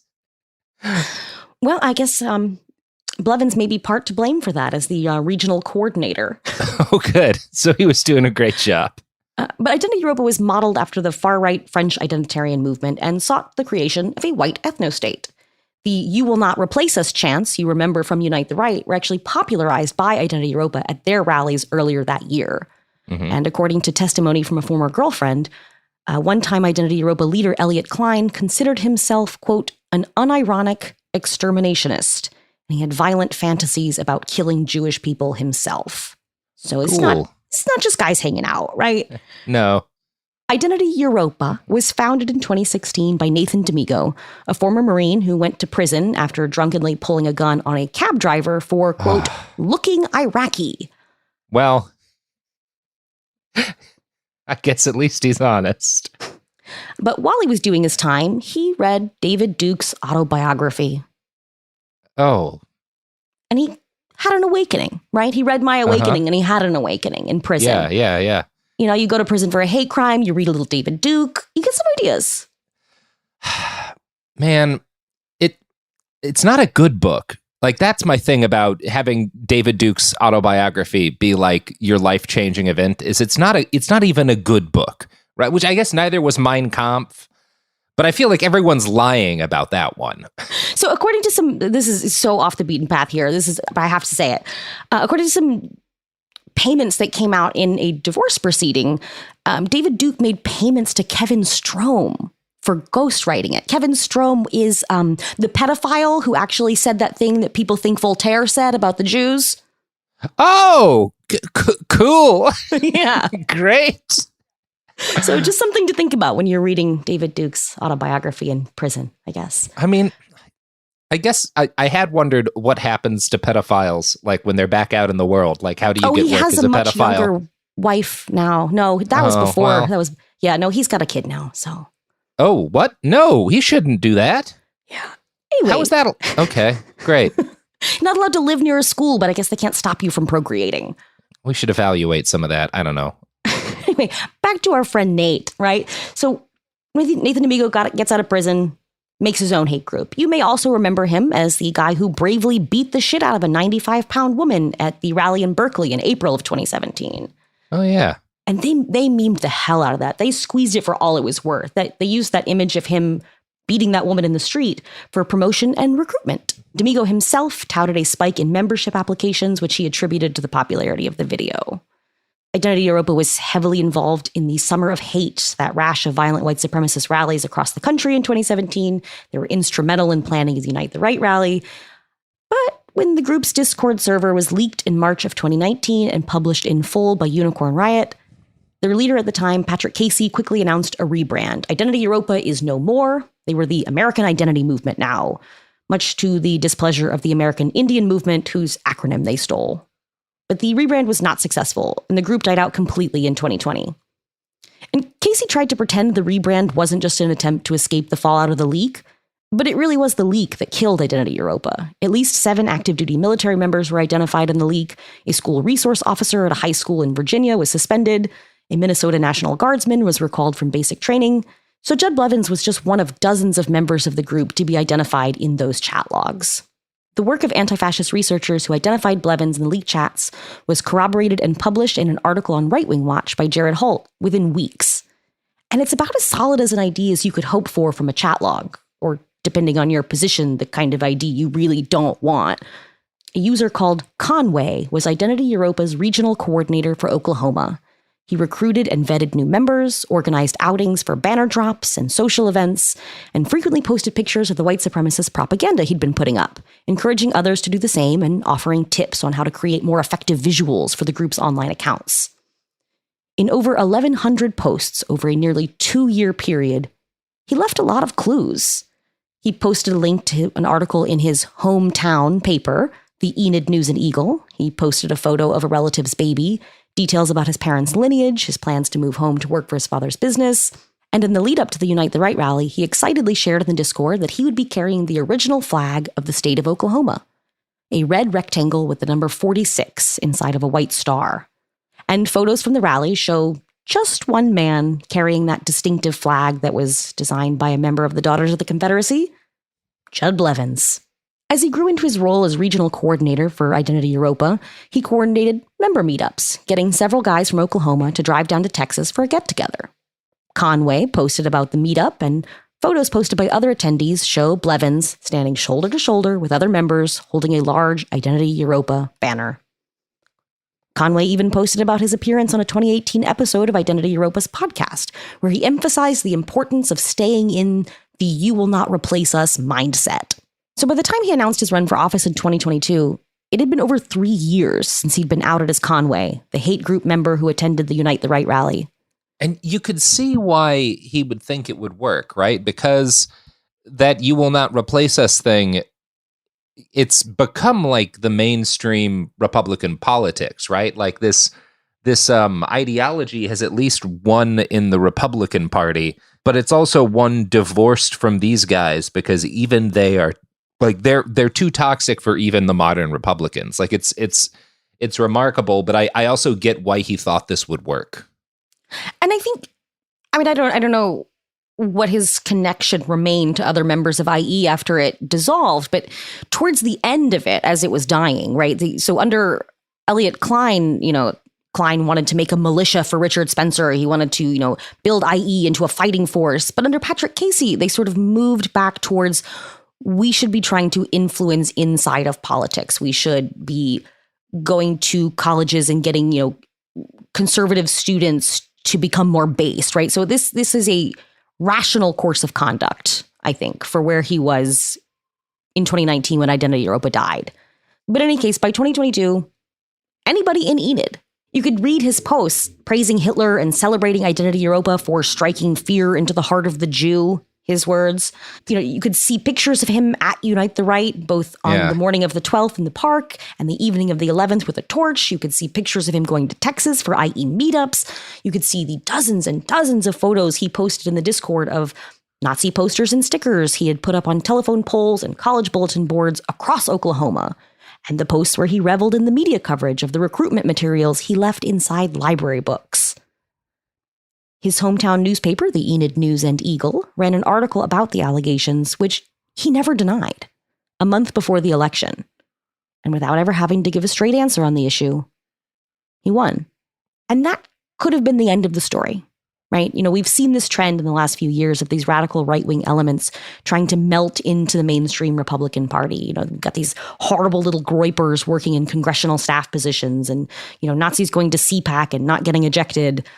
Well, I guess Blevins may be part to blame for that as the regional coordinator. Oh, good. So he was doing a great job. But Identity Europa was modeled after the far-right French identitarian movement and sought the creation of a white ethno-state. The "you will not replace us" chants you remember from Unite the Right were actually popularized by Identity Europa at their rallies earlier that year. Mm-hmm. And according to testimony from a former girlfriend, one-time Identity Europa leader Elliot Klein considered himself, quote, an unironic exterminationist. And he had violent fantasies about killing Jewish people himself. So it's not just guys hanging out, right? No. Identity Europa was founded in 2016 by Nathan D'Amigo, a former Marine who went to prison after drunkenly pulling a gun on a cab driver for, quote, looking Iraqi. Well, I guess at least he's honest. But while he was doing his time, he read David Duke's autobiography. Oh. And he had an awakening, right? He read My Awakening and he had an awakening in prison. Yeah. You know, you go to prison for a hate crime, you read a little David Duke, you get some ideas. Man, it's not a good book. Like, that's my thing about having David Duke's autobiography be like your life-changing event, is it's not even a good book, right? Which I guess neither was Mein Kampf. But I feel like everyone's lying about that one. So according to some, this is so off the beaten path here. But I have to say it. According to some payments that came out in a divorce proceeding, David Duke made payments to Kevin Strome for ghostwriting it. Kevin Strome is the pedophile who actually said that thing that people think Voltaire said about the Jews. Oh, cool. Yeah. Great. So just something to think about when you're reading David Duke's autobiography in prison, I guess. I mean, I guess I had wondered what happens to pedophiles, like when they're back out in the world. Like, how do you get work as a pedophile? He has a much younger wife now. No, that was before. Wow. That was, he's got a kid now, so. Oh, what? No, he shouldn't do that. Yeah. Anyway. How is that? Okay, great. Not allowed to live near a school, but I guess they can't stop you from procreating. We should evaluate some of that. I don't know. Anyway, back to our friend Nate, right? So Nathan D'Amigo gets out of prison, makes his own hate group. You may also remember him as the guy who bravely beat the shit out of a 95-pound woman at the rally in Berkeley in April of 2017. Oh, yeah. And they memed the hell out of that. They squeezed it for all it was worth. They used that image of him beating that woman in the street for promotion and recruitment. D'Amigo himself touted a spike in membership applications, which he attributed to the popularity of the video. Identity Europa was heavily involved in the Summer of Hate, that rash of violent white supremacist rallies across the country in 2017. They were instrumental in planning the Unite the Right rally. But when the group's Discord server was leaked in March of 2019 and published in full by Unicorn Riot, their leader at the time, Patrick Casey, quickly announced a rebrand. Identity Europa is no more. They were the American Identity Movement now, much to the displeasure of the American Indian Movement, whose acronym they stole. But the rebrand was not successful, and the group died out completely in 2020. And Casey tried to pretend the rebrand wasn't just an attempt to escape the fallout of the leak, but it really was the leak that killed Identity Europa. At least 7 active duty military members were identified in the leak. A school resource officer at a high school in Virginia was suspended. A Minnesota National Guardsman was recalled from basic training. So Judd Blevins was just one of dozens of members of the group to be identified in those chat logs. The work of anti-fascist researchers who identified Blevins in the leaked chats was corroborated and published in an article on Right Wing Watch by Jared Holt within weeks. And it's about as solid as an ID as you could hope for from a chat log, or depending on your position, the kind of ID you really don't want. A user called Conway was Identity Europa's regional coordinator for Oklahoma. He recruited and vetted new members, organized outings for banner drops and social events, and frequently posted pictures of the white supremacist propaganda he'd been putting up, encouraging others to do the same and offering tips on how to create more effective visuals for the group's online accounts. In over 1,100 posts over a nearly 2-year period, he left a lot of clues. He posted a link to an article in his hometown paper, the Enid News and Eagle. He posted a photo of a relative's baby, details about his parents' lineage, his plans to move home to work for his father's business. And in the lead up to the Unite the Right rally, he excitedly shared in the Discord that he would be carrying the original flag of the state of Oklahoma, a red rectangle with the number 46 inside of a white star. And photos from the rally show just one man carrying that distinctive flag that was designed by a member of the Daughters of the Confederacy, Judd Blevins. As he grew into his role as regional coordinator for Identity Europa, he coordinated member meetups, getting several guys from Oklahoma to drive down to Texas for a get-together. Conway posted about the meetup, and photos posted by other attendees show Blevins standing shoulder to shoulder with other members holding a large Identity Europa banner. Conway even posted about his appearance on a 2018 episode of Identity Europa's podcast, where he emphasized the importance of staying in the "you will not replace us" mindset. So by the time he announced his run for office in 2022, it had been over 3 years since he'd been outed as Conway, the hate group member who attended the Unite the Right rally. And you could see why he would think it would work, right? Because that "you will not replace us" thing, it's become like the mainstream Republican politics, right? Like this ideology has at least won in the Republican Party, but it's also one divorced from these guys because even they are like they're too toxic for even the modern Republicans. Like it's remarkable, but I also get why he thought this would work. And I don't know what his connection remained to other members of IE after it dissolved, but towards the end of it, as it was dying, right? So under Elliot Klein, Klein wanted to make a militia for Richard Spencer. He wanted to, build IE into a fighting force. But under Patrick Casey, they sort of moved back towards, we should be trying to influence inside of politics. We should be going to colleges and getting, conservative students to become more based, right? So this is a rational course of conduct, I think, for where he was in 2019 when Identity Europa died. But in any case, by 2022, anybody in Enid, you could read his posts praising Hitler and celebrating Identity Europa for striking fear into the heart of the Jew, his words. You could see pictures of him at Unite the Right, both on the morning of the 12th in the park and the evening of the 11th with a torch. You could see pictures of him going to Texas for IE meetups. You could see the dozens and dozens of photos he posted in the Discord of Nazi posters and stickers he had put up on telephone poles and college bulletin boards across Oklahoma, and the posts where he reveled in the media coverage of the recruitment materials he left inside library books. His hometown newspaper, the Enid News and Eagle, ran an article about the allegations, which he never denied, a month before the election. And without ever having to give a straight answer on the issue, he won. And that could have been the end of the story, right? We've seen this trend in the last few years of these radical right-wing elements trying to melt into the mainstream Republican Party. We've got these horrible little groypers working in congressional staff positions and, Nazis going to CPAC and not getting ejected.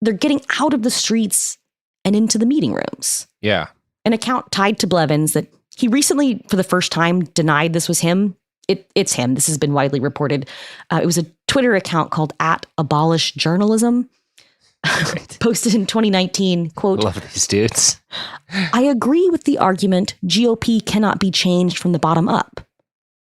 They're getting out of the streets and into the meeting rooms. Yeah. An account tied to Blevins that he recently, for the first time, denied this was him. It's him. This has been widely reported. It was a Twitter account called @AbolishJournalism. Posted in 2019, quote, Love these dudes. I agree with the argument GOP cannot be changed from the bottom up.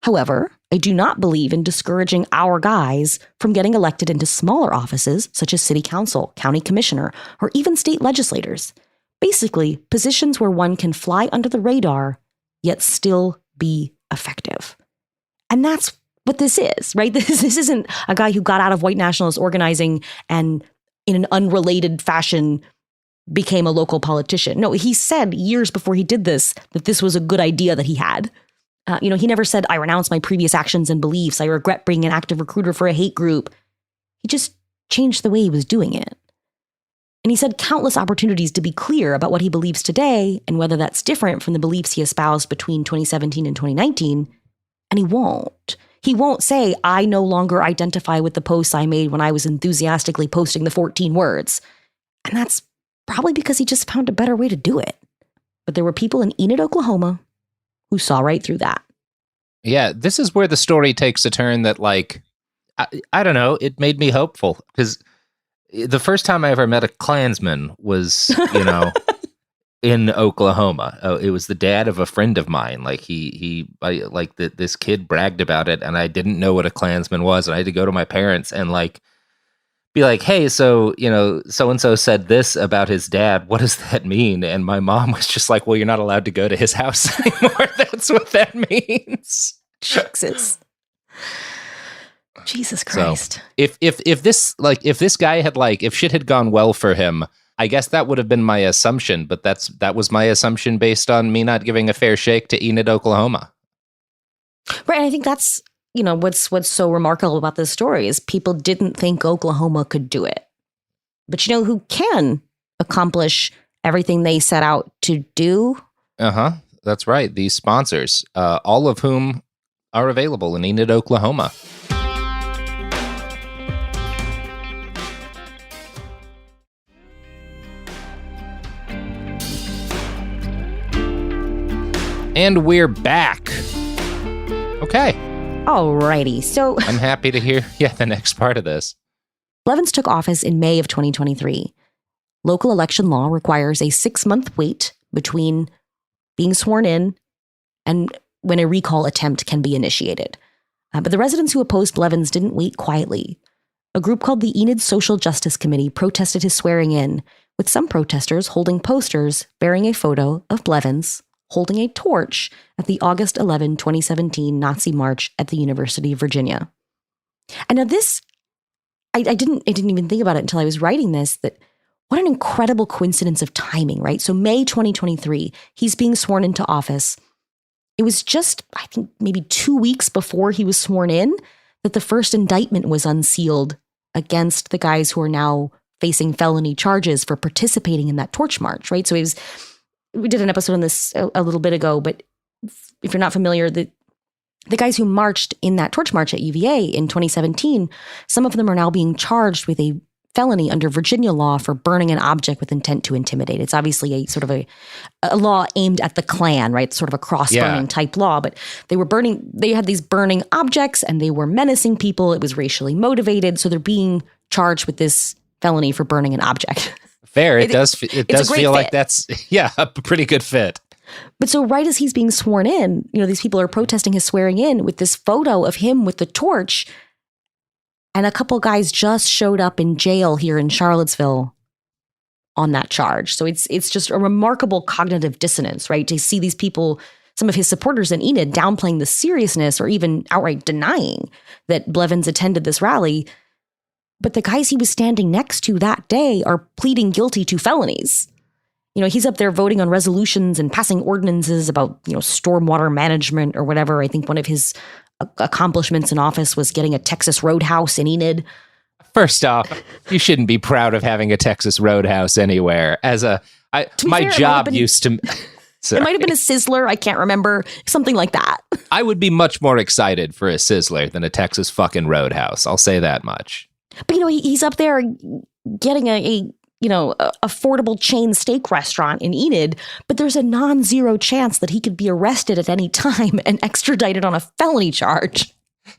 However, I do not believe in discouraging our guys from getting elected into smaller offices such as city council, county commissioner, or even state legislators. Basically, positions where one can fly under the radar, yet still be effective. And that's what this is, right? This isn't a guy who got out of white nationalist organizing and in an unrelated fashion became a local politician. No, he said years before he did this that this was a good idea that he had. He never said, I renounce my previous actions and beliefs. I regret being an active recruiter for a hate group. He just changed the way he was doing it. And he said countless opportunities to be clear about what he believes today and whether that's different from the beliefs he espoused between 2017 and 2019. And he won't. He won't say, I no longer identify with the posts I made when I was enthusiastically posting the 14 words. And that's probably because he just found a better way to do it. But there were people in Enid, Oklahoma, who saw right through that. Yeah, this is where the story takes a turn that, I don't know, it made me hopeful. Because the first time I ever met a Klansman was, in Oklahoma. It was the dad of a friend of mine. Like this kid bragged about it, and I didn't know what a Klansman was, and I had to go to my parents and like be like, hey, so, so-and-so said this about his dad. What does that mean? And my mom was just like, well, you're not allowed to go to his house anymore. That's what that means. Jesus Christ. So, if this guy had if shit had gone well for him, I guess that would have been my assumption, but that was my assumption based on me not giving a fair shake to Enid, Oklahoma. Right. I think that's, what's so remarkable about this story is people didn't think Oklahoma could do it. But who can accomplish everything they set out to do? Uh-huh. That's right. These sponsors, all of whom are available in Enid, Oklahoma. And we're back. Okay. Alrighty. So I'm happy to hear the next part of this. Blevins took office in May of 2023. Local election law requires a 6-month wait between being sworn in and when a recall attempt can be initiated. But the residents who opposed Blevins didn't wait quietly. A group called the Enid Social Justice Committee protested his swearing in, with some protesters holding posters bearing a photo of Blevins holding a torch at the August 11, 2017 Nazi march at the University of Virginia. And now this, I didn't even think about it until I was writing this, that what an incredible coincidence of timing, right? So May 2023, he's being sworn into office. It was just, I think, maybe 2 weeks before he was sworn in that the first indictment was unsealed against the guys who are now facing felony charges for participating in that torch march, right? So we did an episode on this a little bit ago, but if you're not familiar, the guys who marched in that torch march at UVA in 2017, some of them are now being charged with a felony under Virginia law for burning an object with intent to intimidate. It's obviously a sort of a law aimed at the Klan, right? Sort of a cross-burning type law, but they had these burning objects and they were menacing people. It was racially motivated. So they're being charged with this felony for burning an object. Fair. It does feel like that's, a pretty good fit. But so right as he's being sworn in, these people are protesting his swearing in with this photo of him with the torch. And a couple guys just showed up in jail here in Charlottesville on that charge. So it's just a remarkable cognitive dissonance, right? To see these people, some of his supporters in Enid, downplaying the seriousness or even outright denying that Blevins attended this rally. But the guys he was standing next to that day are pleading guilty to felonies. He's up there voting on resolutions and passing ordinances about, stormwater management or whatever. I think one of his accomplishments in office was getting a Texas Roadhouse in Enid. First off, you shouldn't be proud of having a Texas Roadhouse anywhere. My job used to... It might have been a Sizzler. I can't remember. Something like that. I would be much more excited for a Sizzler than a Texas fucking Roadhouse. I'll say that much. But, he's up there getting a affordable chain steak restaurant in Enid, but there's a non-zero chance that he could be arrested at any time and extradited on a felony charge.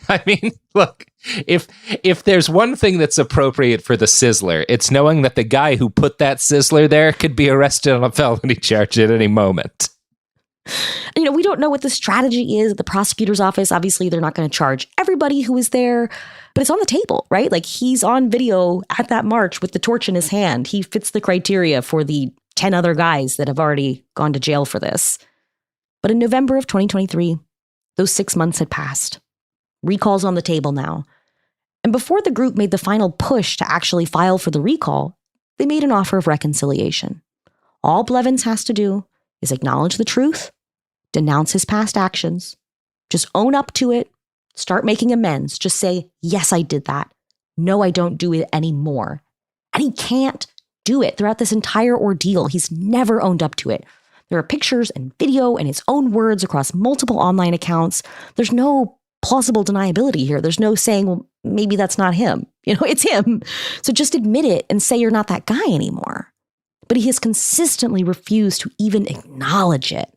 I mean, look, if there's one thing that's appropriate for the Sizzler, it's knowing that the guy who put that Sizzler there could be arrested on a felony charge at any moment. We don't know what the strategy is at the prosecutor's office. Obviously, they're not going to charge everybody who was there, but it's on the table, right? Like, he's on video at that march with the torch in his hand. He fits the criteria for the 10 other guys that have already gone to jail for this. But in November of 2023, those 6 months had passed. Recall's on the table now. And before the group made the final push to actually file for the recall, they made an offer of reconciliation. All Blevins has to do is acknowledge the truth, denounce his past actions, just own up to it, start making amends. Just say, yes, I did that. No, I don't do it anymore. And he can't do it. Throughout this entire ordeal, he's never owned up to it. There are pictures and video and his own words across multiple online accounts. There's no plausible deniability here. There's no saying, well, maybe that's not him. It's him. So just admit it and say you're not that guy anymore. But he has consistently refused to even acknowledge it,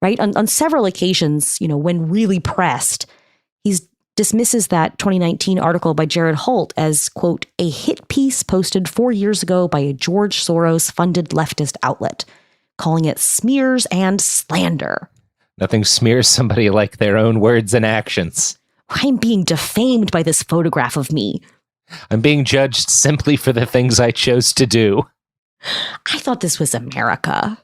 right? On several occasions, when really pressed, he dismisses that 2019 article by Jared Holt as, quote, a hit piece posted 4 years ago by a George Soros-funded leftist outlet. calling it smears and slander. Nothing smears somebody like their own words and actions. I'm being defamed by this photograph of me. I'm being judged simply for the things I chose to do. I thought this was America.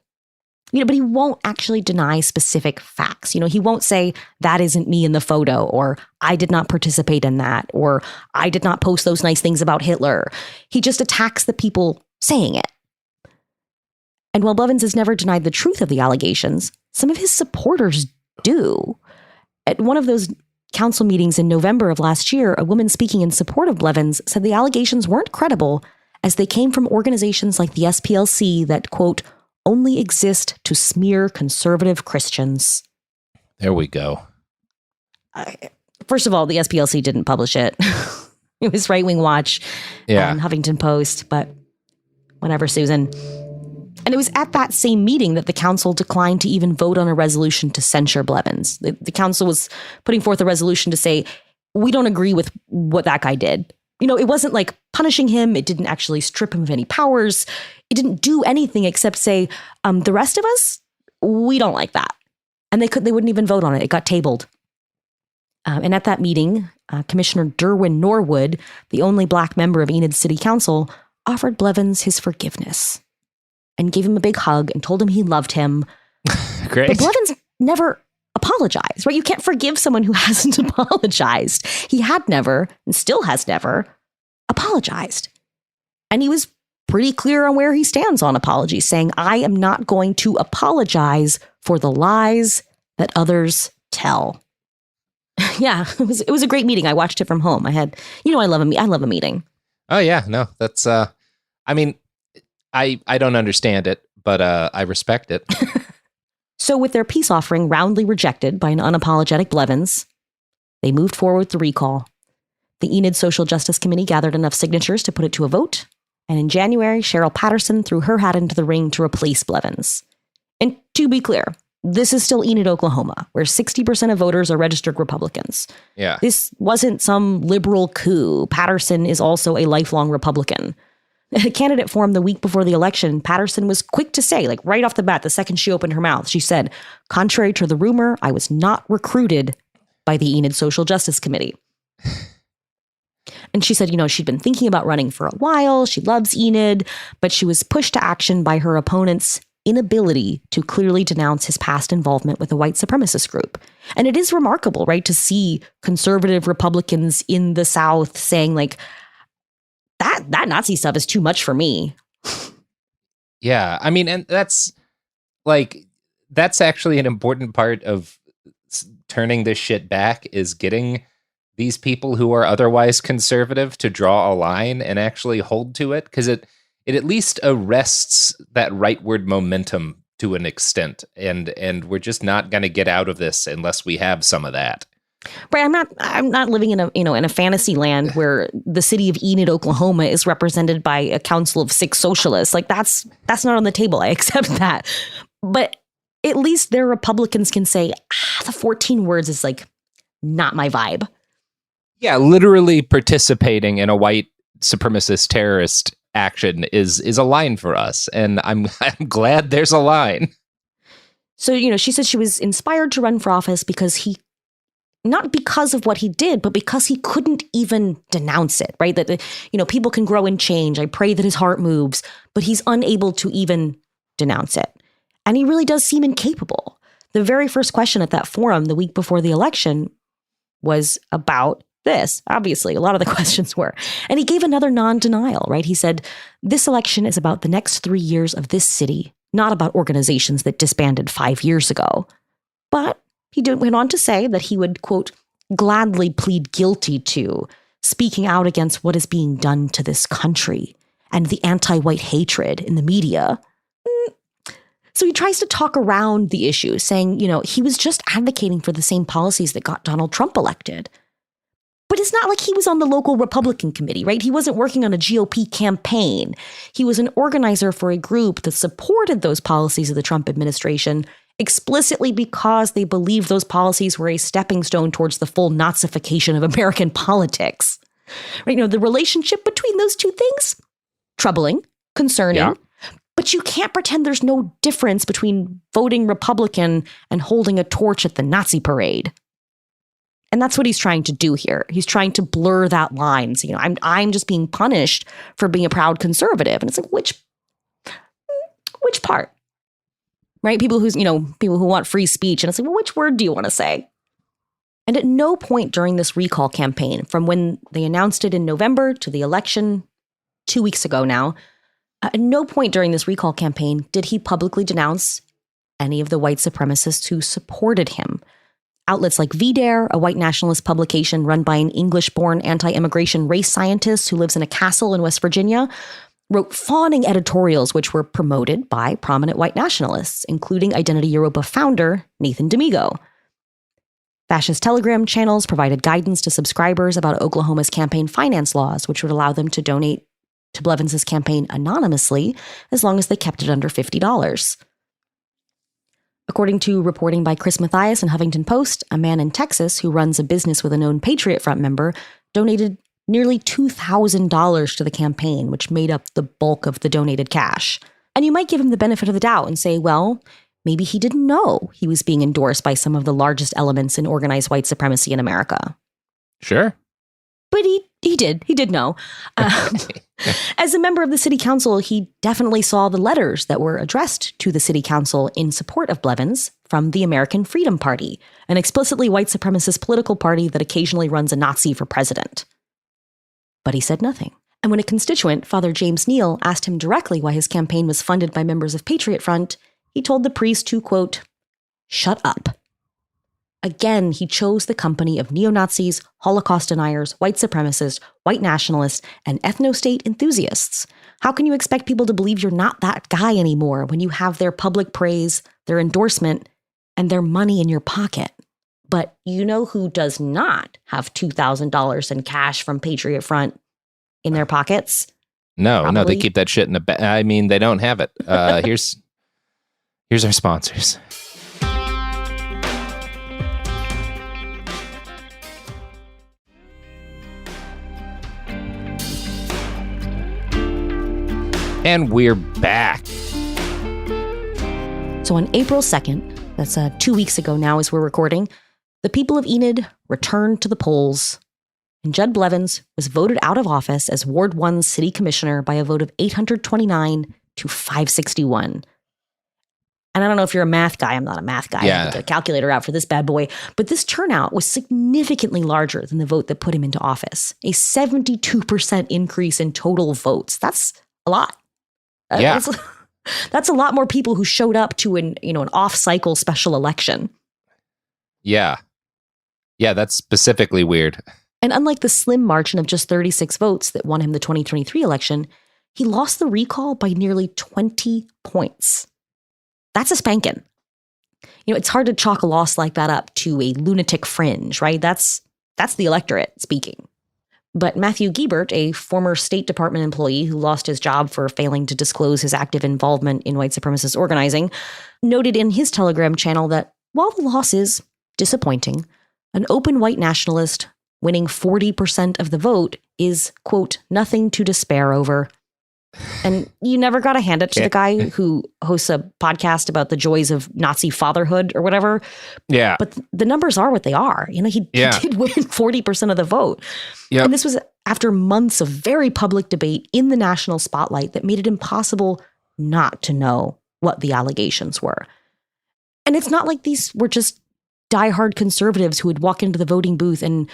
But he won't actually deny specific facts. He won't say that isn't me in the photo, or I did not participate in that, or I did not post those nice things about Hitler. He just attacks the people saying it. And while Blevins has never denied the truth of the allegations, some of his supporters do. At one of those council meetings in November of last year, a woman speaking in support of Blevins said the allegations weren't credible as they came from organizations like the SPLC that, quote, only exist to smear conservative Christians. There we go. First of all, the SPLC didn't publish it. It was Right Wing Watch and Huffington Post, but whatever, Susan. And it was at that same meeting that the council declined to even vote on a resolution to censure Blevins. The council was putting forth a resolution to say, we don't agree with what that guy did. It wasn't like punishing him. It didn't actually strip him of any powers. It didn't do anything except say, the rest of us, we don't like that. And they wouldn't even vote on it. It got tabled. And at that meeting, Commissioner Derwin Norwood, the only Black member of Enid City Council, offered Blevins his forgiveness and gave him a big hug and told him he loved him. Great. But Blevins never apologized, right? You can't forgive someone who hasn't apologized. He had never, and still has never, apologized. And he was pretty clear on where he stands on apologies, saying, I am not going to apologize for the lies that others tell. Yeah, it was a great meeting. I watched it from home. I love a meeting. Oh yeah, no, that's I mean, I don't understand it, but I respect it. So with their peace offering roundly rejected by an unapologetic Blevins, they moved forward with the recall. The Enid Social Justice Committee gathered enough signatures to put it to a vote, and in January, Cheryl Patterson threw her hat into the ring to replace Blevins. And to be clear, this is still Enid, Oklahoma, where 60% of voters are registered Republicans. Yeah. This wasn't some liberal coup. Patterson is also a lifelong Republican. At a candidate forum the week before the election, Patterson was quick to say, like right off the bat, the second she opened her mouth, she said, contrary to the rumor, I was not recruited by the Enid Social Justice Committee. And she said, she'd been thinking about running for a while. She loves Enid, but she was pushed to action by her opponent's inability to clearly denounce his past involvement with a white supremacist group. And it is remarkable, right, to see conservative Republicans in the South saying like, that Nazi stuff is too much for me. Yeah, I mean, and that's actually an important part of turning this shit back, is getting these people who are otherwise conservative to draw a line and actually hold to it, because it at least arrests that rightward momentum to an extent, and we're just not going to get out of this unless we have some of that. Right, I'm not living in a fantasy land where the city of Enid, Oklahoma is represented by a council of 6 socialists. Like that's not on the table. I accept that. But at least their Republicans can say, the 14 words is like not my vibe. Yeah, literally participating in a white supremacist terrorist action is a line for us, and I'm glad there's a line. So, she said she was inspired to run for office not because of what he did, but because he couldn't even denounce it, right? That, people can grow and change. I pray that his heart moves, but he's unable to even denounce it. And he really does seem incapable. The very first question at that forum the week before the election was about this. Obviously, a lot of the questions were. And he gave another non-denial, right? He said, this election is about the next 3 years of this city, not about organizations that disbanded 5 years ago. But he went on to say that he would, quote, gladly plead guilty to speaking out against what is being done to this country and the anti-white hatred in the media. So he tries to talk around the issue, saying, he was just advocating for the same policies that got Donald Trump elected. But it's not like he was on the local Republican committee, right? He wasn't working on a GOP campaign. He was an organizer for a group that supported those policies of the Trump administration explicitly because they believed those policies were a stepping stone towards the full Nazification of American politics. Right? The relationship between those two things, troubling, concerning. Yeah. But you can't pretend there's no difference between voting Republican and holding a torch at the Nazi parade. And that's what he's trying to do here. He's trying to blur that line. So, I'm just being punished for being a proud conservative. And it's like, which part? Right? People who want free speech. And it's like, well, which word do you want to say? And at no point during this recall campaign, from when they announced it in November to the election 2 weeks ago now, at no point during this recall campaign did he publicly denounce any of the white supremacists who supported him. Outlets like VDare, a white nationalist publication run by an English-born anti-immigration race scientist who lives in a castle in West Virginia, wrote fawning editorials which were promoted by prominent white nationalists, including Identity Europa founder Nathan D'Amigo. Fascist Telegram channels provided guidance to subscribers about Oklahoma's campaign finance laws, which would allow them to donate to Blevins' campaign anonymously as long as they kept it under $50. According to reporting by Chris Mathias in Huffington Post, a man in Texas who runs a business with a known Patriot Front member donated nearly $2,000 to the campaign, which made up the bulk of the donated cash. And you might give him the benefit of the doubt and say, well, maybe he didn't know he was being endorsed by some of the largest elements in organized white supremacy in America. Sure. But he did know. As a member of the city council, he definitely saw the letters that were addressed to the city council in support of Blevins from the American Freedom Party, an explicitly white supremacist political party that occasionally runs a Nazi for president. But he said nothing. And when a constituent, Father James Neal, asked him directly why his campaign was funded by members of Patriot Front, he told the priest to, quote, shut up. Again, he chose the company of neo-Nazis, Holocaust deniers, white supremacists, white nationalists, and ethno-state enthusiasts. How can you expect people to believe you're not that guy anymore when you have their public praise, their endorsement, and their money in your pocket? But you know who does not have $2,000 in cash from Patriot Front in their pockets? No, they keep that shit in a bag. I mean, they don't have it. Here's our sponsors. And we're back. So on April 2nd, that's 2 weeks ago now as we're recording, the people of Enid returned to the polls, and Judd Blevins was voted out of office as Ward 1's city commissioner by a vote of 829 to 561. And I don't know if you're a math guy. I'm not a math guy. Yeah. I have a calculator out for this bad boy. But this turnout was significantly larger than the vote that put him into office. A 72% increase in total votes. That's a lot. Yeah. That's a lot more people who showed up to an off-cycle special election. Yeah. Yeah, that's specifically weird. And unlike the slim margin of just 36 votes that won him the 2023 election, he lost the recall by nearly 20 points. That's a spanking. It's hard to chalk a loss like that up to a lunatic fringe, right? That's the electorate speaking. But Matthew Giebert, a former State Department employee who lost his job for failing to disclose his active involvement in white supremacist organizing, noted in his Telegram channel that while the loss is disappointing, an open white nationalist winning 40% of the vote is, quote, nothing to despair over. And you never got to hand it to the guy who hosts a podcast about the joys of Nazi fatherhood or whatever. Yeah. But the numbers are what they are. He did win 40% of the vote. Yep. And this was after months of very public debate in the national spotlight that made it impossible not to know what the allegations were. And it's not like these were just diehard conservatives who would walk into the voting booth and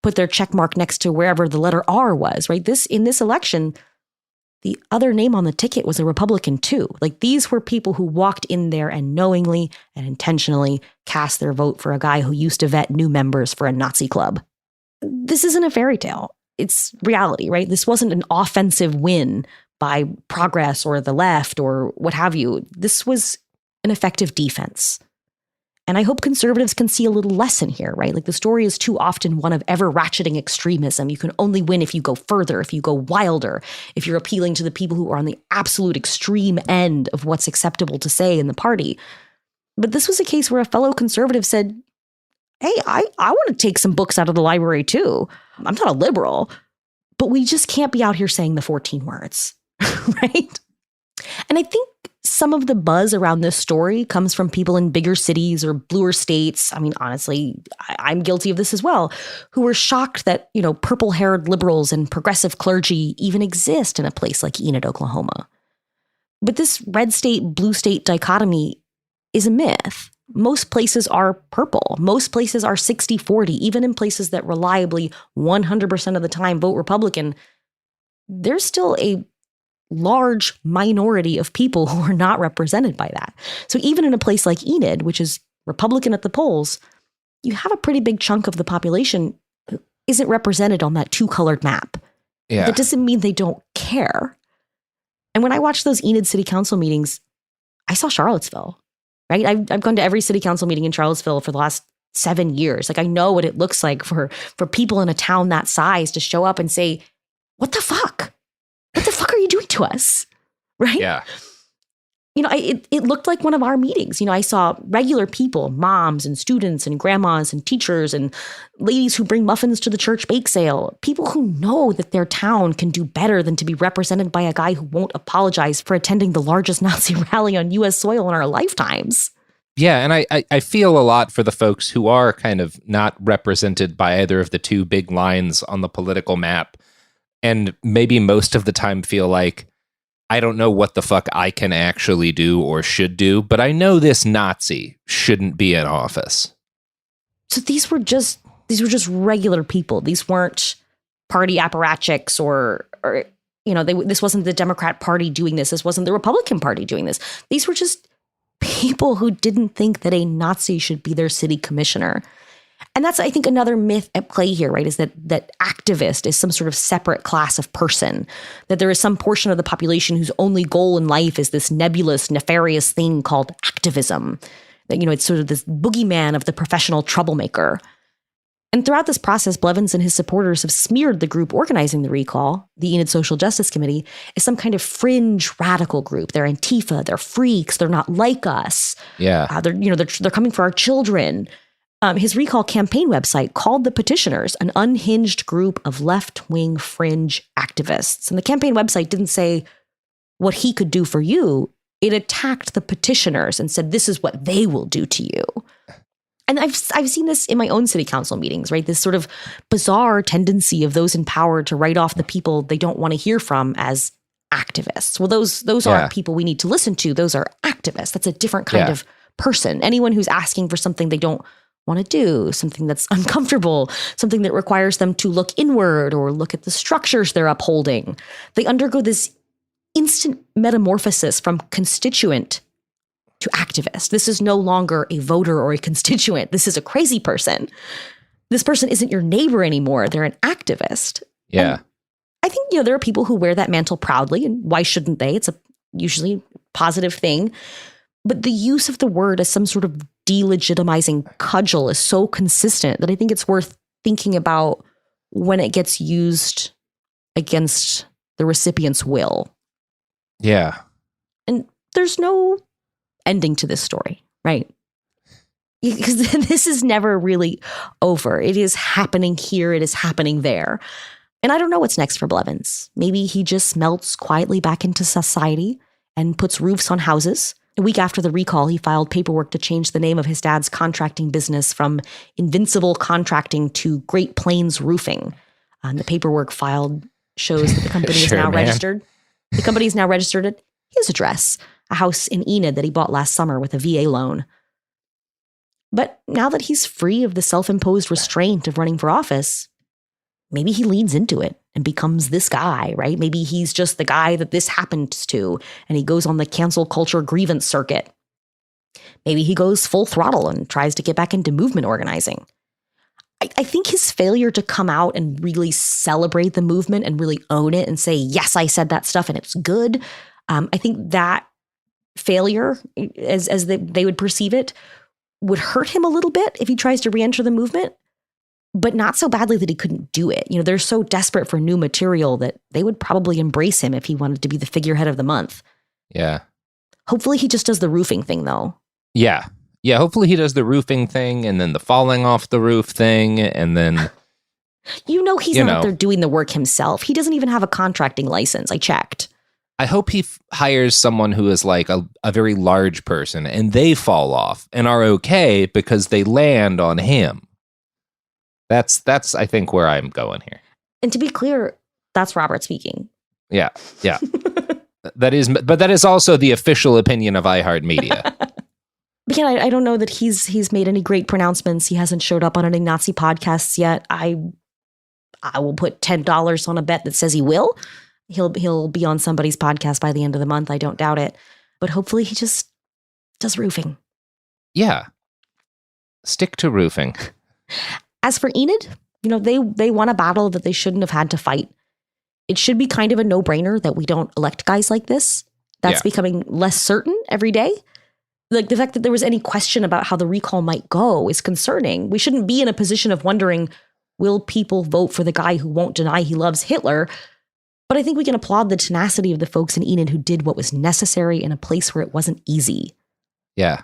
put their check mark next to wherever the letter R was, right? In this election, the other name on the ticket was a Republican too. Like, these were people who walked in there and knowingly and intentionally cast their vote for a guy who used to vet new members for a Nazi club. This isn't a fairy tale. It's reality, right? This wasn't an offensive win by Progress or the left or what have you. This was an effective defense. And I hope conservatives can see a little lesson here, right? Like, the story is too often one of ever-ratcheting extremism. You can only win if you go further, if you go wilder, if you're appealing to the people who are on the absolute extreme end of what's acceptable to say in the party. But this was a case where a fellow conservative said, hey, I want to take some books out of the library too. I'm not a liberal, but we just can't be out here saying the 14 words, right? And I think some of the buzz around this story comes from people in bigger cities or bluer states. I mean, honestly, I'm guilty of this as well, who were shocked that, purple-haired liberals and progressive clergy even exist in a place like Enid, Oklahoma. But this red state, blue state dichotomy is a myth. Most places are purple. Most places are 60-40. Even in places that reliably 100% of the time vote Republican, there's still a large minority of people who are not represented by that. So even in a place like Enid, which is Republican at the polls, you have a pretty big chunk of the population who isn't represented on that two-colored map. Yeah. That doesn't mean they don't care. And when I watched those Enid City Council meetings, I saw Charlottesville, right? I've gone to every city council meeting in Charlottesville for the last 7 years. Like, I know what it looks like for people in a town that size to show up and say, what the fuck? What the fuck are you doing to us? Right? Yeah. It looked like one of our meetings. I saw regular people, moms and students and grandmas and teachers and ladies who bring muffins to the church bake sale, people who know that their town can do better than to be represented by a guy who won't apologize for attending the largest Nazi rally on U.S. soil in our lifetimes. Yeah, and I feel a lot for the folks who are kind of not represented by either of the two big lines on the political map, and maybe most of the time feel like, I don't know what the fuck I can actually do or should do, but I know this Nazi shouldn't be in office. So these were just regular people. These weren't party apparatchiks or this wasn't the Democrat Party doing this. This wasn't the Republican Party doing this. These were just people who didn't think that a Nazi should be their city commissioner. And that's, I think, another myth at play here, right, is that activist is some sort of separate class of person, that there is some portion of the population whose only goal in life is this nebulous, nefarious thing called activism. That, it's sort of this boogeyman of the professional troublemaker. And throughout this process, Blevins and his supporters have smeared the group organizing the recall, the Enid Social Justice Committee, as some kind of fringe radical group. They're Antifa, they're freaks, they're not like us. Yeah. They're coming for our children. His recall campaign website called the petitioners an unhinged group of left-wing fringe activists. And the campaign website didn't say what he could do for you. It attacked the petitioners and said, this is what they will do to you. And I've seen this in my own city council meetings, right? This sort of bizarre tendency of those in power to write off the people they don't want to hear from as activists. Well, those aren't people we need to listen to. Those are activists. That's a different kind of person. Anyone who's asking for something they don't want to do, something that's uncomfortable, something that requires them to look inward or look at the structures they're upholding. They undergo this instant metamorphosis from constituent to activist. This is no longer a voter or a constituent. This is a crazy person. This person isn't your neighbor anymore. They're an activist. Yeah. And I think, there are people who wear that mantle proudly, and why shouldn't they? It's a usually positive thing. But the use of the word as some sort of delegitimizing cudgel is so consistent that I think it's worth thinking about when it gets used against the recipient's will. Yeah. And there's no ending to this story, right? Because this is never really over. It is happening here. It is happening there. And I don't know what's next for Blevins. Maybe he just melts quietly back into society and puts roofs on houses. A week after the recall, he filed paperwork to change the name of his dad's contracting business from Invincible Contracting to Great Plains Roofing. The paperwork filed shows that the company is now registered. The company is now registered at his address, a house in Enid that he bought last summer with a VA loan. But now that he's free of the self-imposed restraint of running for office, maybe he leans into it and becomes this guy, right? Maybe he's just the guy that this happens to, and he goes on the cancel culture grievance circuit. Maybe he goes full throttle and tries to get back into movement organizing. I think his failure to come out and really celebrate the movement and really own it and say, yes, I said that stuff and it's good. I think that failure, as they would perceive it, would hurt him a little bit if he tries to re-enter the movement. But not so badly that he couldn't do it. They're so desperate for new material that they would probably embrace him if he wanted to be the figurehead of the month. Yeah. Hopefully he just does the roofing thing, though. Yeah. Yeah, hopefully he does the roofing thing and then the falling off the roof thing and then... he's not out there doing the work himself. He doesn't even have a contracting license. I checked. I hope he hires someone who is like a very large person and they fall off and are okay because they land on him. That's I think where I'm going here. And to be clear, that's Robert speaking. Yeah. That is also the official opinion of iHeartMedia. But yeah, I don't know that he's made any great pronouncements. He hasn't showed up on any Nazi podcasts yet. I will put $10 on a bet that says he will. He'll be on somebody's podcast by the end of the month. I don't doubt it. But hopefully he just does roofing. Yeah. Stick to roofing. As for Enid, they won a battle that they shouldn't have had to fight. It should be kind of a no-brainer that we don't elect guys like this. That's becoming less certain every day. Like the fact that there was any question about how the recall might go is concerning. We shouldn't be in a position of wondering, will people vote for the guy who won't deny he loves Hitler? But I think we can applaud the tenacity of the folks in Enid who did what was necessary in a place where it wasn't easy. Yeah.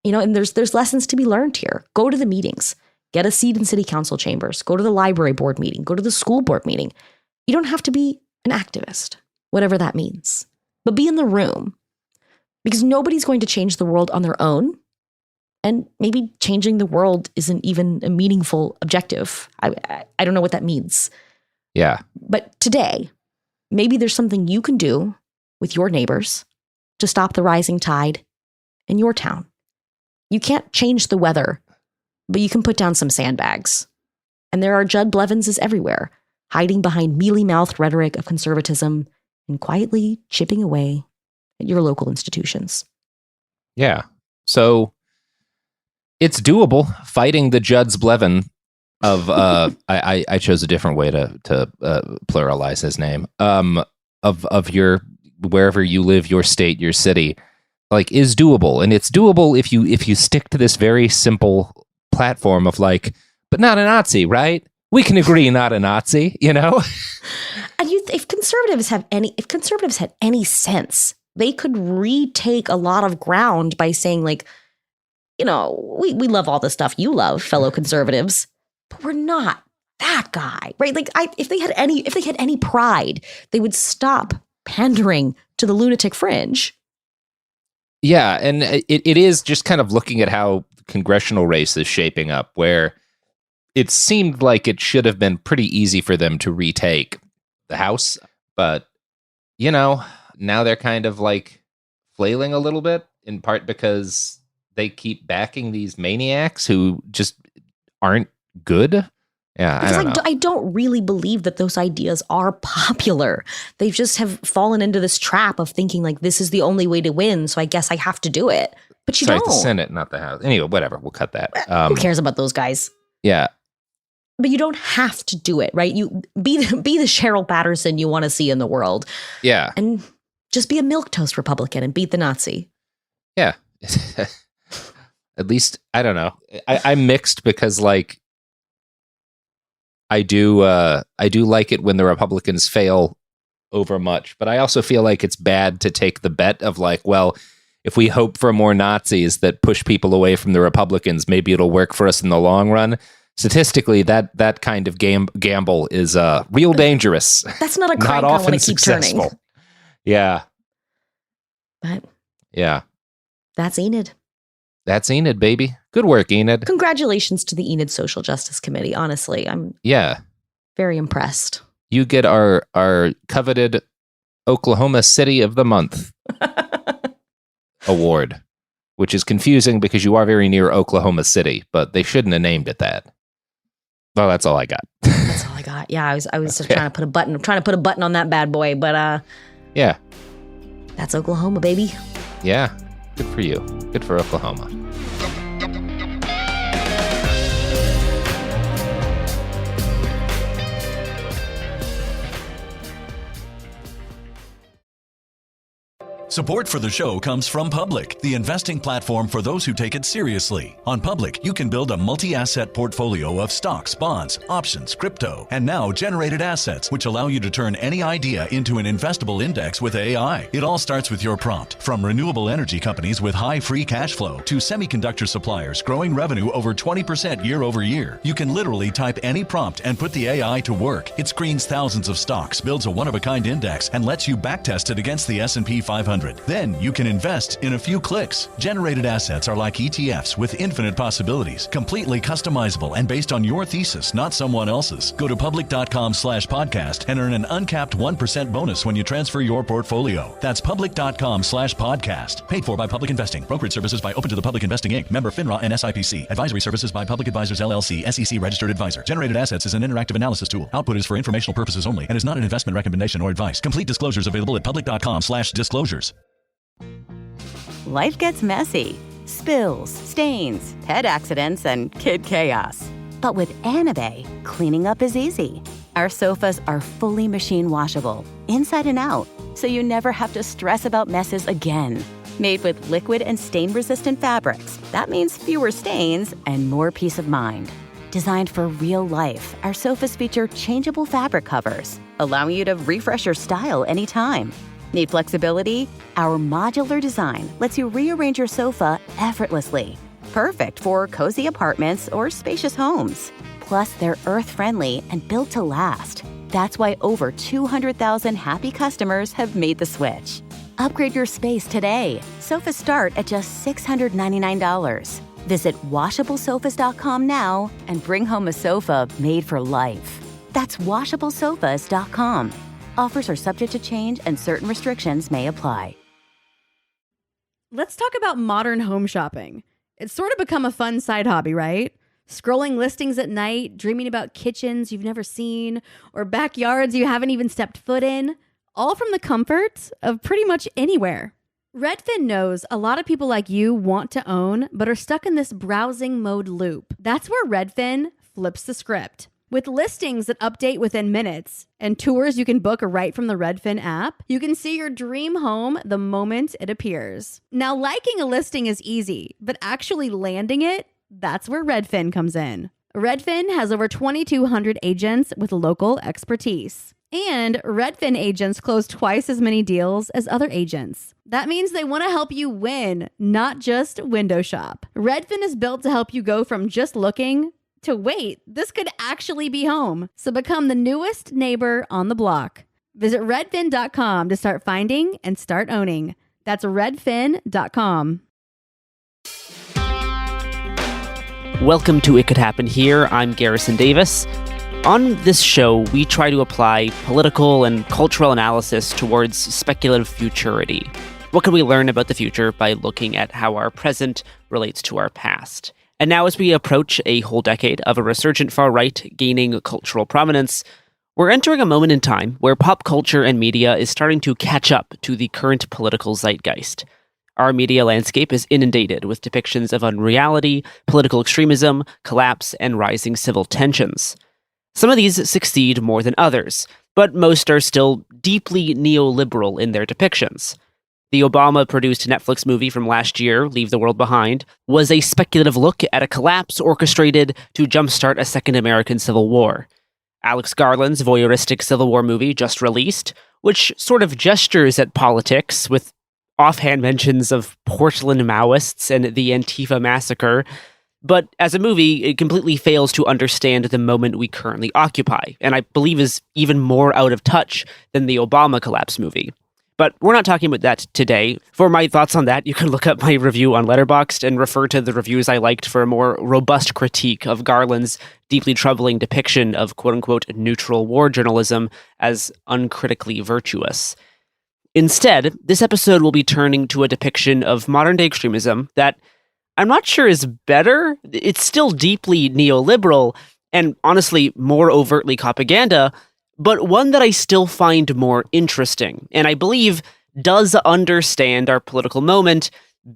And there's lessons to be learned here. Go to the meetings. Get a seat in city council chambers. Go to the library board meeting. Go to the school board meeting. You don't have to be an activist, whatever that means. But be in the room. Because nobody's going to change the world on their own. And maybe changing the world isn't even a meaningful objective. I don't know what that means. Yeah. But today, maybe there's something you can do with your neighbors to stop the rising tide in your town. You can't change the weather, but you can put down some sandbags. And there are Judd Blevinses everywhere, hiding behind mealy-mouthed rhetoric of conservatism and quietly chipping away at your local institutions. Yeah. So it's doable fighting the Judds Blevin of I chose a different way to pluralize his name. Of your wherever you live, your state, your city, like is doable. And it's doable if you stick to this very simple platform of like, but not a Nazi, right? We can agree not a Nazi, And if conservatives had any sense, they could retake a lot of ground by saying like, we love all the stuff you love, fellow conservatives, but we're not that guy, right? Like if they had any pride, they would stop pandering to the lunatic fringe. Yeah. And it is just kind of looking at how the congressional race is shaping up, where it seemed like it should have been pretty easy for them to retake the House, but now they're kind of like flailing a little bit, in part because they keep backing these maniacs who just aren't good. Yeah, because I don't really believe that those ideas are popular. They just have fallen into this trap of thinking like this is the only way to win, so I guess I have to do it. But you don't. It's the Senate, not the House. Anyway, whatever. We'll cut that. Who cares about those guys? Yeah. But you don't have to do it, right? You be the Cheryl Patterson you want to see in the world. Yeah. And just be a milquetoast Republican and beat the Nazi. Yeah. At least, I don't know. I'm mixed because like I do like it when the Republicans fail over much, but I also feel like it's bad to take the bet of like, well, if we hope for more Nazis that push people away from the Republicans, maybe it'll work for us in the long run. Statistically, that kind of gamble is real dangerous. That's not a crank not I often want to keep successful. turning. Yeah. But yeah. That's Enid. That's Enid, baby. Good work, Enid. Congratulations to the Enid Social Justice Committee. Honestly, I'm very impressed. You get our coveted Oklahoma City of the Month award, which is confusing because you are very near Oklahoma City, but they shouldn't have named it that. Well, that's all I got. That's all I got. Yeah, I was just trying to put a button on that bad boy, but yeah, that's Oklahoma, baby. Yeah, good for you. Good for Oklahoma. Support for the show comes from Public, the investing platform for those who take it seriously. On Public, you can build a multi-asset portfolio of stocks, bonds, options, crypto, and now generated assets, which allow you to turn any idea into an investable index with AI. It all starts with your prompt. From renewable energy companies with high free cash flow to semiconductor suppliers growing revenue over 20% year over year, you can literally type any prompt and put the AI to work. It screens thousands of stocks, builds a one-of-a-kind index, and lets you backtest it against the S&P 500. Then you can invest in a few clicks. Generated assets are like ETFs with infinite possibilities, completely customizable and based on your thesis, not someone else's. Go to public.com/podcast and earn an uncapped 1% bonus when you transfer your portfolio. That's public.com/podcast. Paid for by Public Investing. Brokerage services by Open to the Public Investing Inc. Member FINRA and SIPC. Advisory services by Public Advisors LLC, SEC registered advisor. Generated assets is an interactive analysis tool. Output is for informational purposes only and is not an investment recommendation or advice. Complete disclosures available at public.com/disclosures. Life gets messy. Spills, stains, pet accidents, and kid chaos. But with Anabei, cleaning up is easy. Our sofas are fully machine washable, inside and out, so you never have to stress about messes again. Made with liquid and stain-resistant fabrics, that means fewer stains and more peace of mind. Designed for real life, our sofas feature changeable fabric covers, allowing you to refresh your style anytime. Need flexibility? Our modular design lets you rearrange your sofa effortlessly. Perfect for cozy apartments or spacious homes. Plus, they're earth-friendly and built to last. That's why over 200,000 happy customers have made the switch. Upgrade your space today. Sofas start at just $699. Visit washablesofas.com now and bring home a sofa made for life. That's washablesofas.com. Offers are subject to change and certain restrictions may apply. Let's talk about modern home shopping. It's sort of become a fun side hobby, right? Scrolling listings at night, dreaming about kitchens you've never seen, or backyards you haven't even stepped foot in, all from the comfort of pretty much anywhere. Redfin knows a lot of people like you want to own, but are stuck in this browsing mode loop. That's where Redfin flips the script. With listings that update within minutes and tours you can book right from the Redfin app, you can see your dream home the moment it appears. Now, liking a listing is easy, but actually landing it, that's where Redfin comes in. Redfin has over 2,200 agents with local expertise. And Redfin agents close twice as many deals as other agents. That means they want to help you win, not just window shop. Redfin is built to help you go from just looking to wait, this could actually be home. So become the newest neighbor on the block. Visit redfin.com to start finding and start owning. That's redfin.com. Welcome to It Could Happen Here. I'm Garrison Davis. On this show, we try to apply political and cultural analysis towards speculative futurity. What can we learn about the future by looking at how our present relates to our past? And now, as we approach a whole decade of a resurgent far-right gaining cultural prominence, we're entering a moment in time where pop culture and media is starting to catch up to the current political zeitgeist. Our media landscape is inundated with depictions of unreality, political extremism, collapse, and rising civil tensions. Some of these succeed more than others, but most are still deeply neoliberal in their depictions. The Obama-produced Netflix movie from last year, Leave the World Behind, was a speculative look at a collapse orchestrated to jumpstart a second American Civil War. Alex Garland's voyeuristic Civil War movie just released, which sort of gestures at politics with offhand mentions of Portland Maoists and the Antifa massacre, but as a movie, it completely fails to understand the moment we currently occupy, and I believe is even more out of touch than the Obama collapse movie. But we're not talking about that today. For my thoughts on that, you can look up my review on Letterboxd and refer to the reviews I liked for a more robust critique of Garland's deeply troubling depiction of quote-unquote neutral war journalism as uncritically virtuous. Instead, this episode will be turning to a depiction of modern-day extremism that I'm not sure is better. It's still deeply neoliberal and honestly more overtly propaganda, but one that I still find more interesting, and I believe does understand our political moment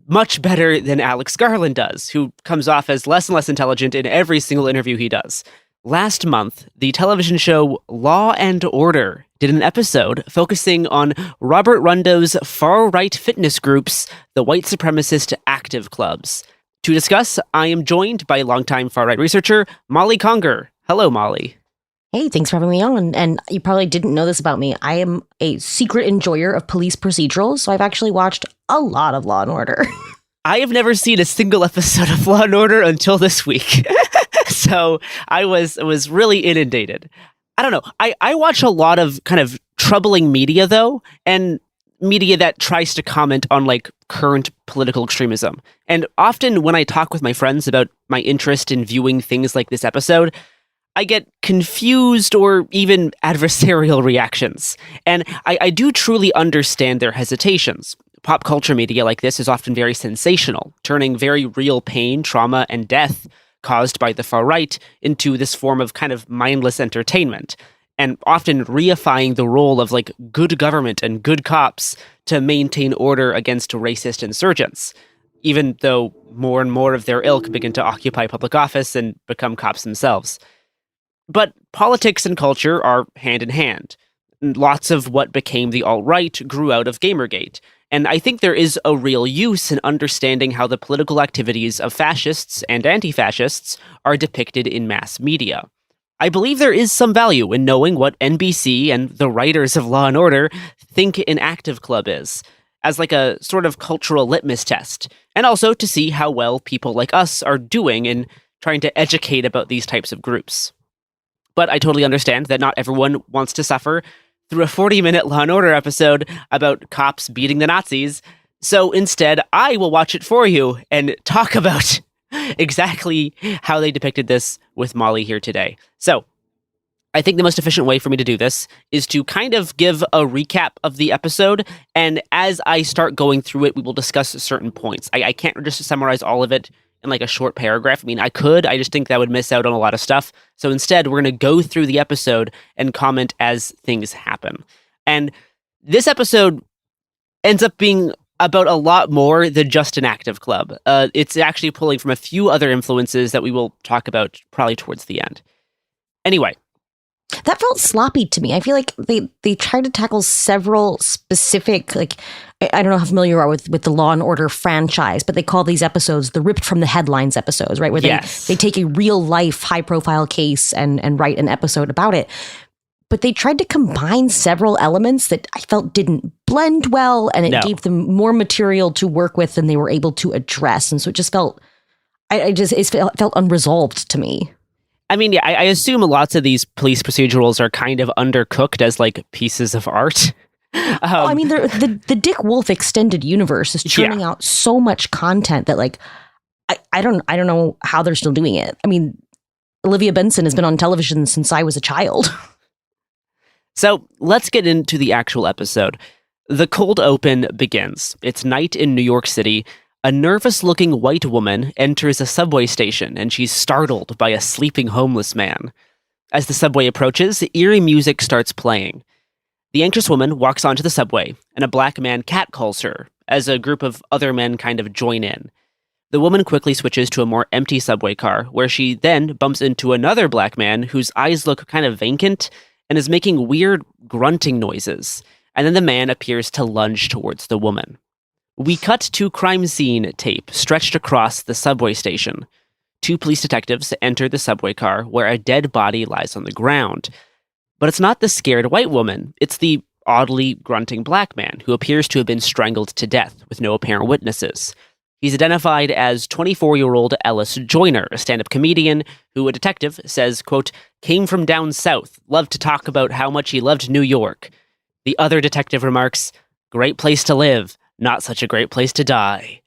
much better than Alex Garland does, who comes off as less and less intelligent in every single interview he does. Last month, the television show Law and Order did an episode focusing on Robert Rundo's far-right fitness groups, the white supremacist active clubs. To discuss, I am joined by longtime far-right researcher Molly Conger. Hello, Molly. Hey, thanks for having me on. And you probably didn't know this about me. I am a secret enjoyer of police procedurals, so I've actually watched a lot of Law and Order. I have never seen a single episode of Law and Order until this week. So I was really inundated. I don't know. I watch a lot of kind of troubling media, though, and media that tries to comment on like current political extremism. And often when I talk with my friends about my interest in viewing things like this episode, I get confused or even adversarial reactions. And I do truly understand their hesitations. Pop culture media like this is often very sensational, turning very real pain, trauma, and death caused by the far right into this form of kind of mindless entertainment, and often reifying the role of like good government and good cops to maintain order against racist insurgents, even though more and more of their ilk begin to occupy public office and become cops themselves. But politics and culture are hand in hand. Lots of what became the alt-right grew out of Gamergate. And I think there is a real use in understanding how the political activities of fascists and anti-fascists are depicted in mass media. I believe there is some value in knowing what NBC and the writers of Law and Order think an active club is, as like a sort of cultural litmus test, and also to see how well people like us are doing in trying to educate about these types of groups. But I totally understand that not everyone wants to suffer through a 40-minute Law & Order episode about cops beating the Nazis. So instead, I will watch it for you and talk about exactly how they depicted this with Molly here today. So I think the most efficient way for me to do this is to kind of give a recap of the episode. And as I start going through it, we will discuss certain points. I can't just summarize all of it in like a short paragraph. I mean, I could, I just think that would miss out on a lot of stuff. So instead, we're going to go through the episode and comment as things happen. And this episode ends up being about a lot more than just an active club. It's actually pulling from a few other influences that we will talk about probably towards the end. Anyway. That felt sloppy to me. I feel like they tried to tackle several specific, like, I don't know how familiar you are with the Law and Order franchise, but they call these episodes the ripped from the headlines episodes, right? Where they take a real life high profile case and write an episode about it. But they tried to combine several elements that I felt didn't blend well, and it gave them more material to work with than they were able to address. And so it just felt, it felt unresolved to me. I mean, yeah, I assume lots of these police procedurals are kind of undercooked as like pieces of art. I mean, the Dick Wolf extended universe is churning out so much content that like, I don't know how they're still doing it. I mean, Olivia Benson has been on television since I was a child. So let's get into the actual episode. The cold open begins. It's night in New York City. A nervous-looking white woman enters a subway station, and she's startled by a sleeping homeless man. As the subway approaches, eerie music starts playing. The anxious woman walks onto the subway, and a black man catcalls her, as a group of other men kind of join in. The woman quickly switches to a more empty subway car, where she then bumps into another black man whose eyes look kind of vacant and is making weird grunting noises, and then the man appears to lunge towards the woman. We cut to crime scene tape stretched across the subway station. Two police detectives enter the subway car where a dead body lies on the ground. But it's not the scared white woman. It's the oddly grunting black man who appears to have been strangled to death with no apparent witnesses. He's identified as 24-year-old Ellis Joyner, a stand-up comedian who a detective says, quote, came from down south, loved to talk about how much he loved New York. The other detective remarks, great place to live. Not such a great place to die.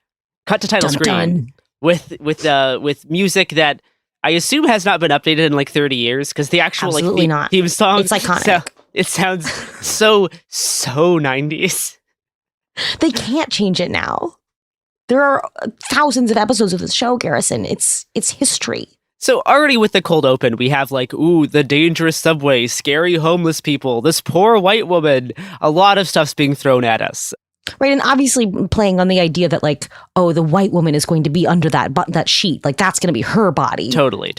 Cut to title screen with music that I assume has not been updated in like 30 years because the actual theme song, it's iconic. It sounds so 90s. They can't change it now. There are thousands of episodes of this show, Garrison. It's history. So already with the cold open, we have like, ooh, the dangerous subway, scary homeless people, this poor white woman. A lot of stuff's being thrown at us. Right, and obviously playing on the idea that like, oh, the white woman is going to be under that sheet. Like, that's going to be her body. Totally.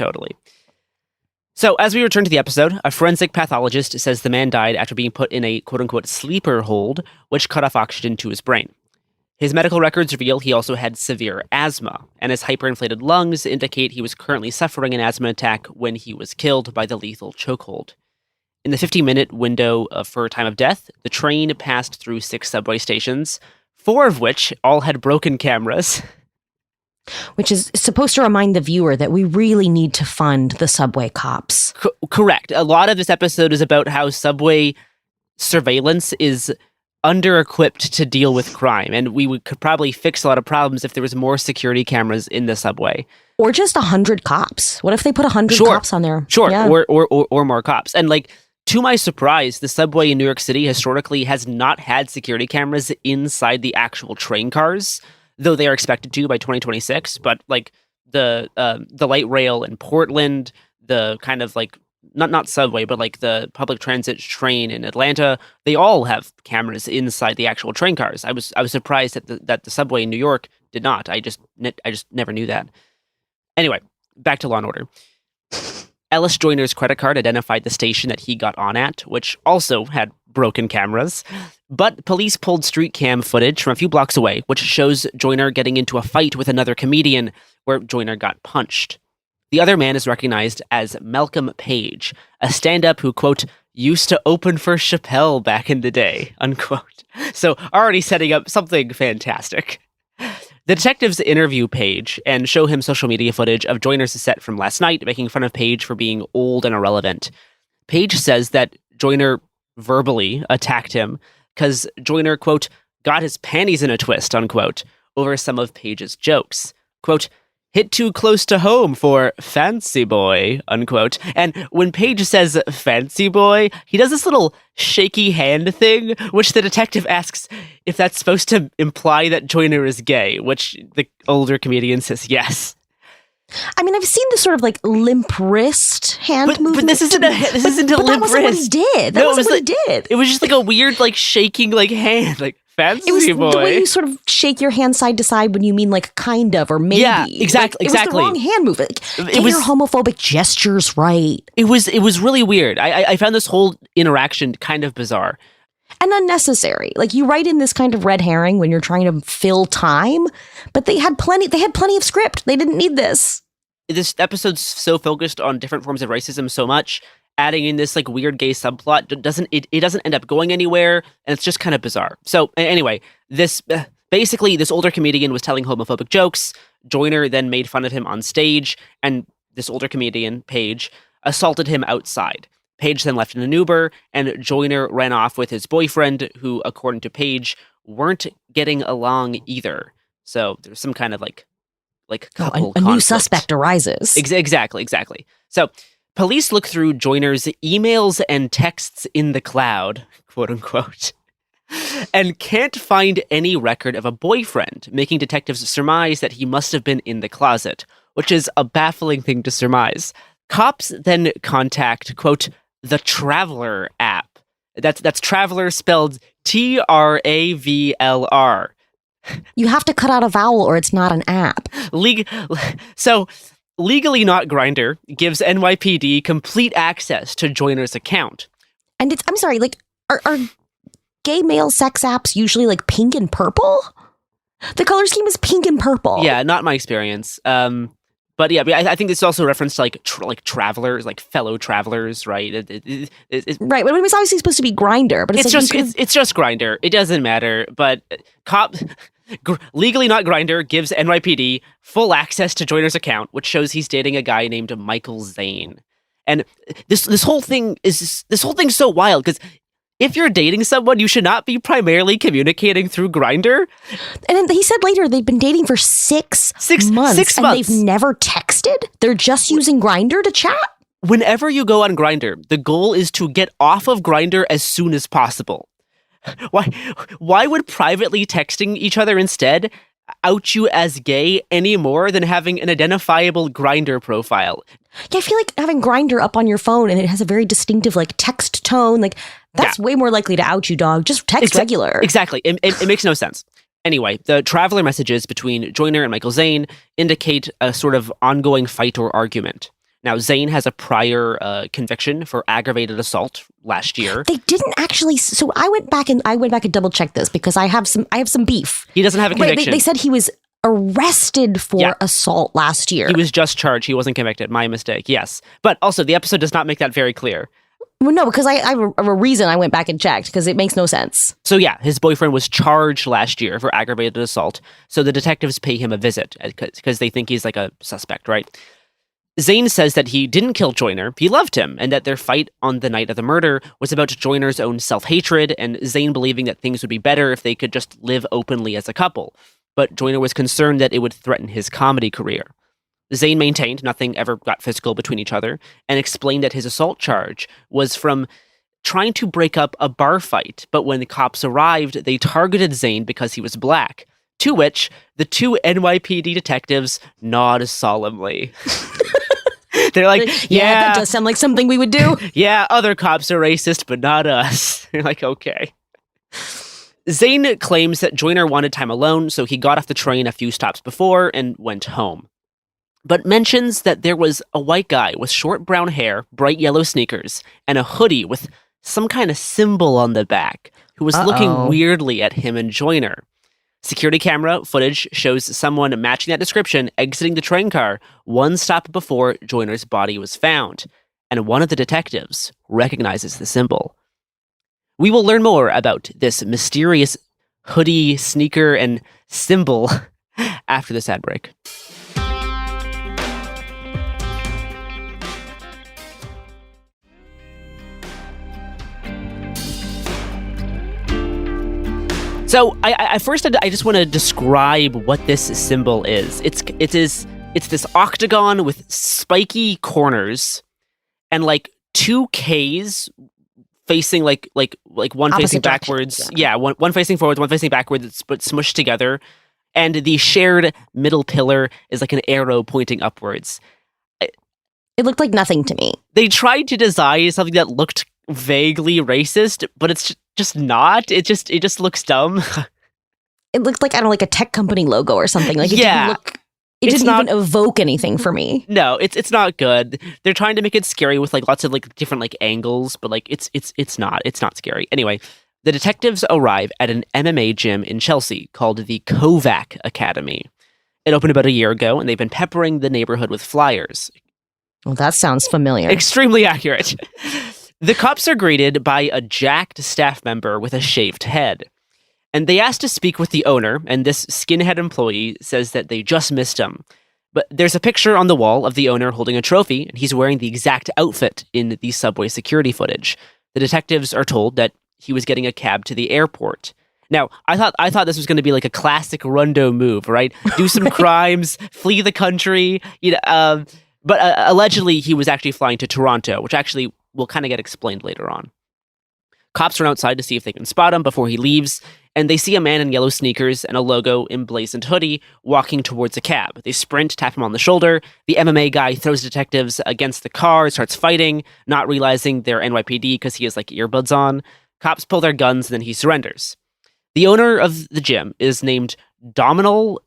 So, as we return to the episode, a forensic pathologist says the man died after being put in a quote-unquote sleeper hold, which cut off oxygen to his brain. His medical records reveal he also had severe asthma, and his hyperinflated lungs indicate he was currently suffering an asthma attack when he was killed by the lethal chokehold. In the 50-minute window for time of death, the train passed through 6 subway stations, 4 of which all had broken cameras. Which is supposed to remind the viewer that we really need to fund the subway cops. Correct. A lot of this episode is about how subway surveillance is under-equipped to deal with crime, and we could probably fix a lot of problems if there was more security cameras in the subway. Or just 100 cops. What if they put 100 cops on there? Sure, yeah. or more cops. And like, to my surprise, the subway in New York City historically has not had security cameras inside the actual train cars, though they are expected to by 2026. But like the light rail in Portland, the kind of like not subway, but like the public transit train in Atlanta, they all have cameras inside the actual train cars. I was surprised that the subway in New York did not. I just never knew that. Anyway, back to Law and Order. Ellis Joyner's credit card identified the station that he got on at, which also had broken cameras. But police pulled street cam footage from a few blocks away, which shows Joyner getting into a fight with another comedian where Joyner got punched. The other man is recognized as Malcolm Page, a stand-up who, quote, used to open for Chappelle back in the day, unquote. So already setting up something fantastic. The detectives interview Page and show him social media footage of Joyner's set from last night, making fun of Page for being old and irrelevant. Page says that Joyner verbally attacked him because Joyner, quote, got his panties in a twist, unquote, over some of Page's jokes. Quote, hit too close to home for fancy boy, unquote. And when Page says fancy boy, he does this little shaky hand thing, which the detective asks if that's supposed to imply that Joyner is gay, which the older comedian says yes. I mean, I've seen this sort of like limp wrist hand movement. But this isn't a limp wrist. That wasn't what he did. That wasn't what he did. It was just like a weird, like shaking, like hand, like fancy it was boy. The way you sort of shake your hand side to side when you mean like kind of or maybe. Yeah, exactly. It was the wrong hand movement. Like, get your homophobic gestures right. It was really weird. I found this whole interaction kind of bizarre. And unnecessary. Like, you write in this kind of red herring when you're trying to fill time, but they had plenty of script. They didn't need this. This episode's so focused on different forms of racism so much, adding in this like weird gay subplot doesn't end up going anywhere, and it's just kind of bizarre. So anyway, this basically this older comedian was telling homophobic jokes. Joyner then made fun of him on stage, and this older comedian, Page, assaulted him outside. Page then left in an Uber, and Joyner ran off with his boyfriend, who, according to Page, weren't getting along either. So there's some kind of like couple a new suspect arises. Exactly. So police look through Joyner's emails and texts in the cloud, quote unquote, and can't find any record of a boyfriend, making detectives surmise that he must have been in the closet, which is a baffling thing to surmise. Cops then contact, quote, the Traveler app. That's Traveler spelled TRAVLR. You have to cut out a vowel or it's not an app. So, Legally Not Grindr gives NYPD complete access to Joyner's account. And I'm sorry, like, are gay male sex apps usually like pink and purple? The color scheme is pink and purple. Yeah, not my experience. But yeah, I think this is also a reference to like travelers, like fellow travelers, right? Right, but it was obviously supposed to be Grindr, but it's just Grindr. It doesn't matter. But Legally Not Grindr gives NYPD full access to Joyner's account, which shows he's dating a guy named Michael Zane. And this whole thing's so wild because if you're dating someone, you should not be primarily communicating through Grindr. And he said later they've been dating for six months. And they've never texted? They're just using Grindr to chat? Whenever you go on Grindr, the goal is to get off of Grindr as soon as possible. Why would privately texting each other instead out you as gay any more than having an identifiable Grindr profile? Yeah, I feel like having Grindr up on your phone and it has a very distinctive like text tone, like that's way more likely to out you, dog. Just text regular. Exactly. It makes no sense. Anyway, the Traveler messages between Joyner and Michael Zane indicate a sort of ongoing fight or argument. Now, Zane has a prior conviction for aggravated assault last year. They didn't actually. So I went back and double checked this because I have some beef. He doesn't have a conviction. They said he was arrested for assault last year. He was just charged. He wasn't convicted. My mistake. Yes. But also, the episode does not make that very clear. Well, no, because I have a reason I went back and checked because it makes no sense. So yeah, his boyfriend was charged last year for aggravated assault. So the detectives pay him a visit because they think he's like a suspect, right? Zane says that he didn't kill Joyner, he loved him, and that their fight on the night of the murder was about Joyner's own self-hatred and Zane believing that things would be better if they could just live openly as a couple. But Joyner was concerned that it would threaten his comedy career. Zane maintained nothing ever got physical between each other and explained that his assault charge was from trying to break up a bar fight, but when the cops arrived, they targeted Zane because he was black, to which the two NYPD detectives nod solemnly. They're like, yeah, that does sound like something we would do. Yeah, other cops are racist, but not us. You're like, okay. Zane claims that Joyner wanted time alone, so he got off the train a few stops before and went home. But mentions that there was a white guy with short brown hair, bright yellow sneakers, and a hoodie with some kind of symbol on the back who was looking weirdly at him and Joyner. Security camera footage shows someone matching that description exiting the train car one stop before Joyner's body was found, and one of the detectives recognizes the symbol. We will learn more about this mysterious hoodie, sneaker, and symbol after this ad break. So I just want to describe what this symbol is. It's this octagon with spiky corners and like two K's facing like one Opposite facing backwards. Yeah, one facing forwards, one facing backwards, but smushed together. And the shared middle pillar is like an arrow pointing upwards. It looked like nothing to me. They tried to design something that looked vaguely racist, but it's just not. It just looks dumb. It looked like, I don't know, like a tech company logo or something. Like, it didn't even evoke anything for me. No, it's not good. They're trying to make it scary with like lots of like different like angles, but like it's not scary. Anyway, the detectives arrive at an MMA gym in Chelsea called the Kovac Academy. It opened about a year ago, and they've been peppering the neighborhood with flyers. Well, that sounds familiar. Extremely accurate. The cops are greeted by a jacked staff member with a shaved head. And they ask to speak with the owner, and this skinhead employee says that they just missed him. But there's a picture on the wall of the owner holding a trophy, and he's wearing the exact outfit in the subway security footage. The detectives are told that he was getting a cab to the airport. Now, I thought this was going to be like a classic Rundo move, right? Do some crimes, flee the country, but allegedly he was actually flying to Toronto, which actually will kind of get explained later on. Cops run outside to see if they can spot him before he leaves, and they see a man in yellow sneakers and a logo emblazoned hoodie walking towards a cab. They sprint, tap him on the shoulder. The MMA guy throws detectives against the car, starts fighting, not realizing they're NYPD because he has like earbuds on. Cops pull their guns, and then he surrenders. The owner of the gym is named Dominal.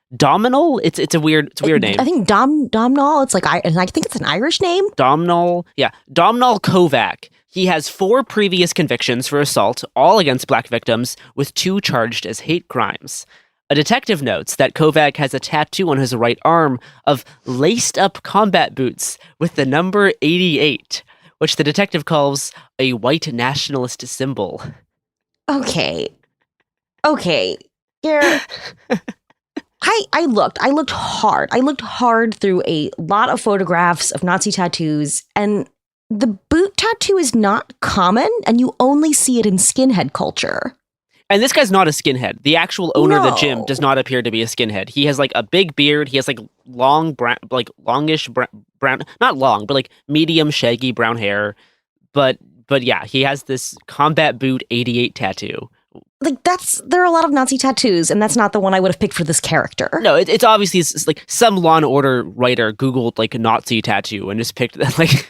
It's a weird name. I think Domnall. It's like I think it's an Irish name. Domnall Kovac. He has 4 previous convictions for assault, all against black victims, with 2 charged as hate crimes. A detective notes that Kovac has a tattoo on his right arm of laced-up combat boots with the number 88, which the detective calls a white nationalist symbol. Okay. Here. I looked hard. I looked hard through a lot of photographs of Nazi tattoos, and the boot tattoo is not common, and you only see it in skinhead culture. And this guy's not a skinhead. The actual owner of the gym does not appear to be a skinhead. He has like a big beard. He has like long brown, like longish brown, not long, but like medium shaggy brown hair. But yeah, he has this combat boot 88 tattoo. Like there are a lot of Nazi tattoos, and that's not the one I would have picked for this character. No, it's obviously like some Law and Order writer Googled like Nazi tattoo and just picked that like.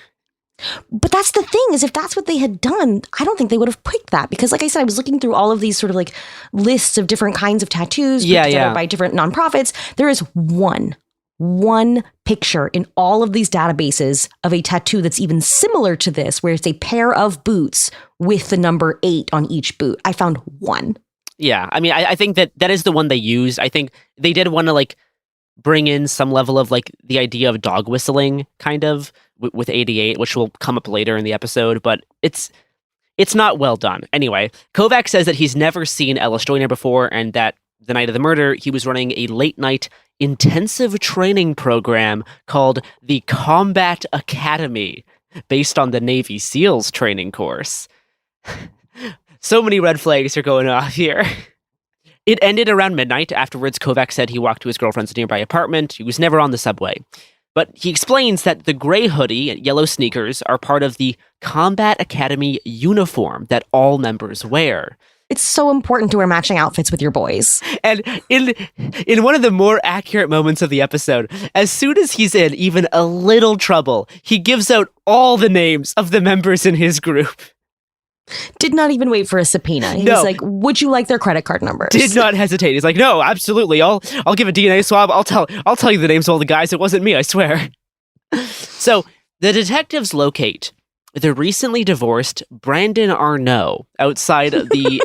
But that's the thing, is if that's what they had done, I don't think they would have picked that, because like I said, I was looking through all of these sort of like lists of different kinds of tattoos put together by different nonprofits. There is one one picture in all of these databases of a tattoo that's even similar to this, where it's a pair of boots with the number 8 on each boot. I found one. Yeah, I mean, I think that is the one they used. I think they did want to like bring in some level of like the idea of dog whistling kind of with 88, which will come up later in the episode, but it's not well done. Anyway, Kovac says that he's never seen Ellis Joyner before, and that the night of the murder, he was running a late night intensive training program called the Combat Academy, based on the Navy SEALs training course. So many red flags are going off here. It ended around midnight. Afterwards, Kovac said he walked to his girlfriend's nearby apartment. He was never on the subway. But he explains that the gray hoodie and yellow sneakers are part of the Combat Academy uniform that all members wear. It's so important to wear matching outfits with your boys. And in one of the more accurate moments of the episode, as soon as he's in even a little trouble, he gives out all the names of the members in his group. Did not even wait for a subpoena. He was like, would you like their credit card numbers? Did not hesitate. He's like, no, absolutely. I'll give a DNA swab. I'll tell you the names of all the guys. It wasn't me, I swear. So the detectives locate the recently divorced Brandon Arnault outside of the...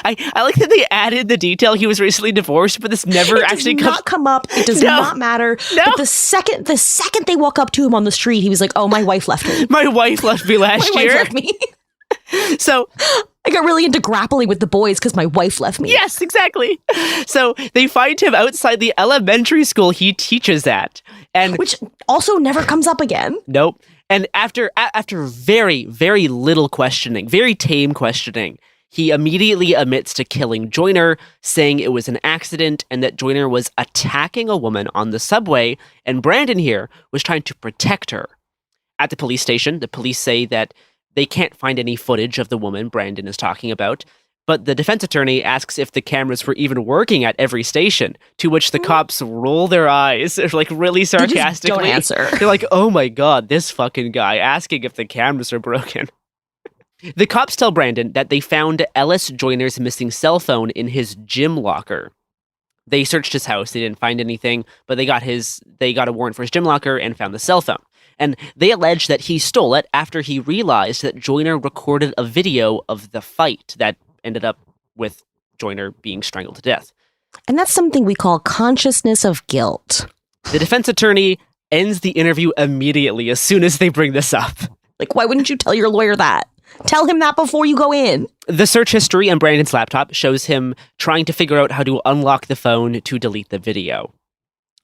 I like that they added the detail he was recently divorced, but this never actually does not come up. It does not matter. No. But the second they walk up to him on the street, he was like, oh, my wife left me. My wife left me last year. My wife left me. So I got really into grappling with the boys because my wife left me. Yes, exactly. So they find him outside the elementary school he teaches at, and which also never comes up again. Nope. And after very, very little questioning, very tame questioning, he immediately admits to killing Joyner, saying it was an accident and that Joyner was attacking a woman on the subway, and Brandon here was trying to protect her. At the police station, the police say that they can't find any footage of the woman Brandon is talking about, but the defense attorney asks if the cameras were even working at every station, to which the cops roll their eyes, like really sarcastically. They just don't answer. They're like, oh my God, this fucking guy asking if the cameras are broken. The cops tell Brandon that they found Ellis Joyner's missing cell phone in his gym locker. They searched his house, they didn't find anything, but they got a warrant for his gym locker and found the cell phone. And they allege that he stole it after he realized that Joyner recorded a video of the fight that ended up with Joyner being strangled to death. And that's something we call consciousness of guilt. The defense attorney ends the interview immediately as soon as they bring this up. Like, why wouldn't you tell your lawyer that? Tell him that before you go in. The search history on Brandon's laptop shows him trying to figure out how to unlock the phone to delete the video.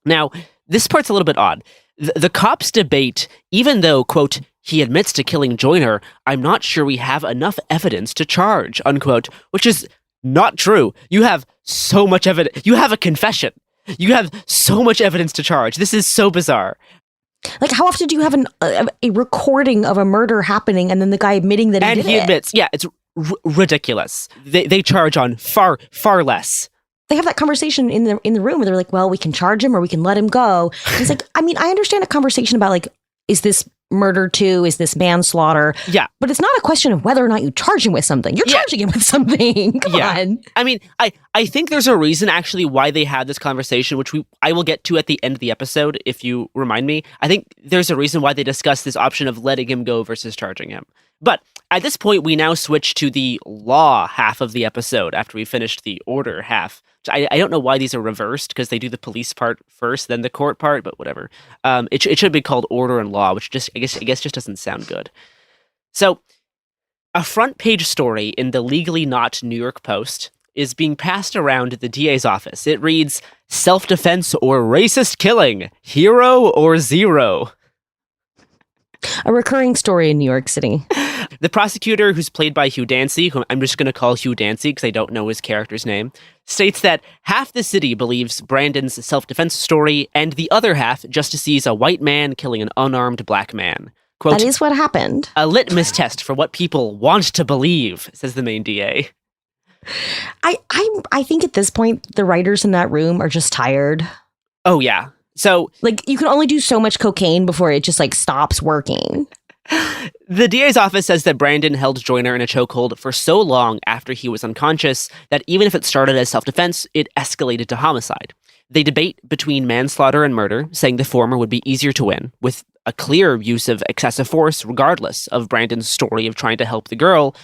Now, this part's a little bit odd. The cops debate, even though, quote, he admits to killing Joyner, I'm not sure we have enough evidence to charge, unquote, which is not true. You have so much evidence. You have a confession. You have so much evidence to charge. This is so bizarre. Like, how often do you have a recording of a murder happening and then the guy admitting that he did it? And he admits, yeah, it's ridiculous. They charge on far, far less. They have that conversation in the room where they're like, well, we can charge him or we can let him go. And he's like, I mean, I understand a conversation about like, is this murder too? Is this manslaughter? Yeah. But it's not a question of whether or not you charge him with something. You're charging him with something. Come on. I mean, I think there's a reason actually why they had this conversation, which I will get to at the end of the episode, if you remind me. I think there's a reason why they discussed this option of letting him go versus charging him. But at this point, we now switch to the law half of the episode after we finished the order half. I don't know why these are reversed, because they do the police part first, then the court part, but whatever. It should be called order and law, which I guess just doesn't sound good. So, a front page story in the Legally Not New York Post is being passed around the DA's office. It reads, self-defense or racist killing, hero or zero. A recurring story in New York City. The prosecutor, who's played by Hugh Dancy, whom I'm just going to call Hugh Dancy because I don't know his character's name, states that half the city believes Brandon's self-defense story, and the other half just sees a white man killing an unarmed black man. Quote, that is what happened. A litmus test for what people want to believe, says the main DA. I think at this point, the writers in that room are just tired. Oh, yeah. So, like, you can only do so much cocaine before it just like stops working. The DA's office says that Brandon held Joyner in a chokehold for so long after he was unconscious that even if it started as self-defense, it escalated to homicide. They debate between manslaughter and murder, saying the former would be easier to win, with a clear use of excessive force regardless of Brandon's story of trying to help the girl.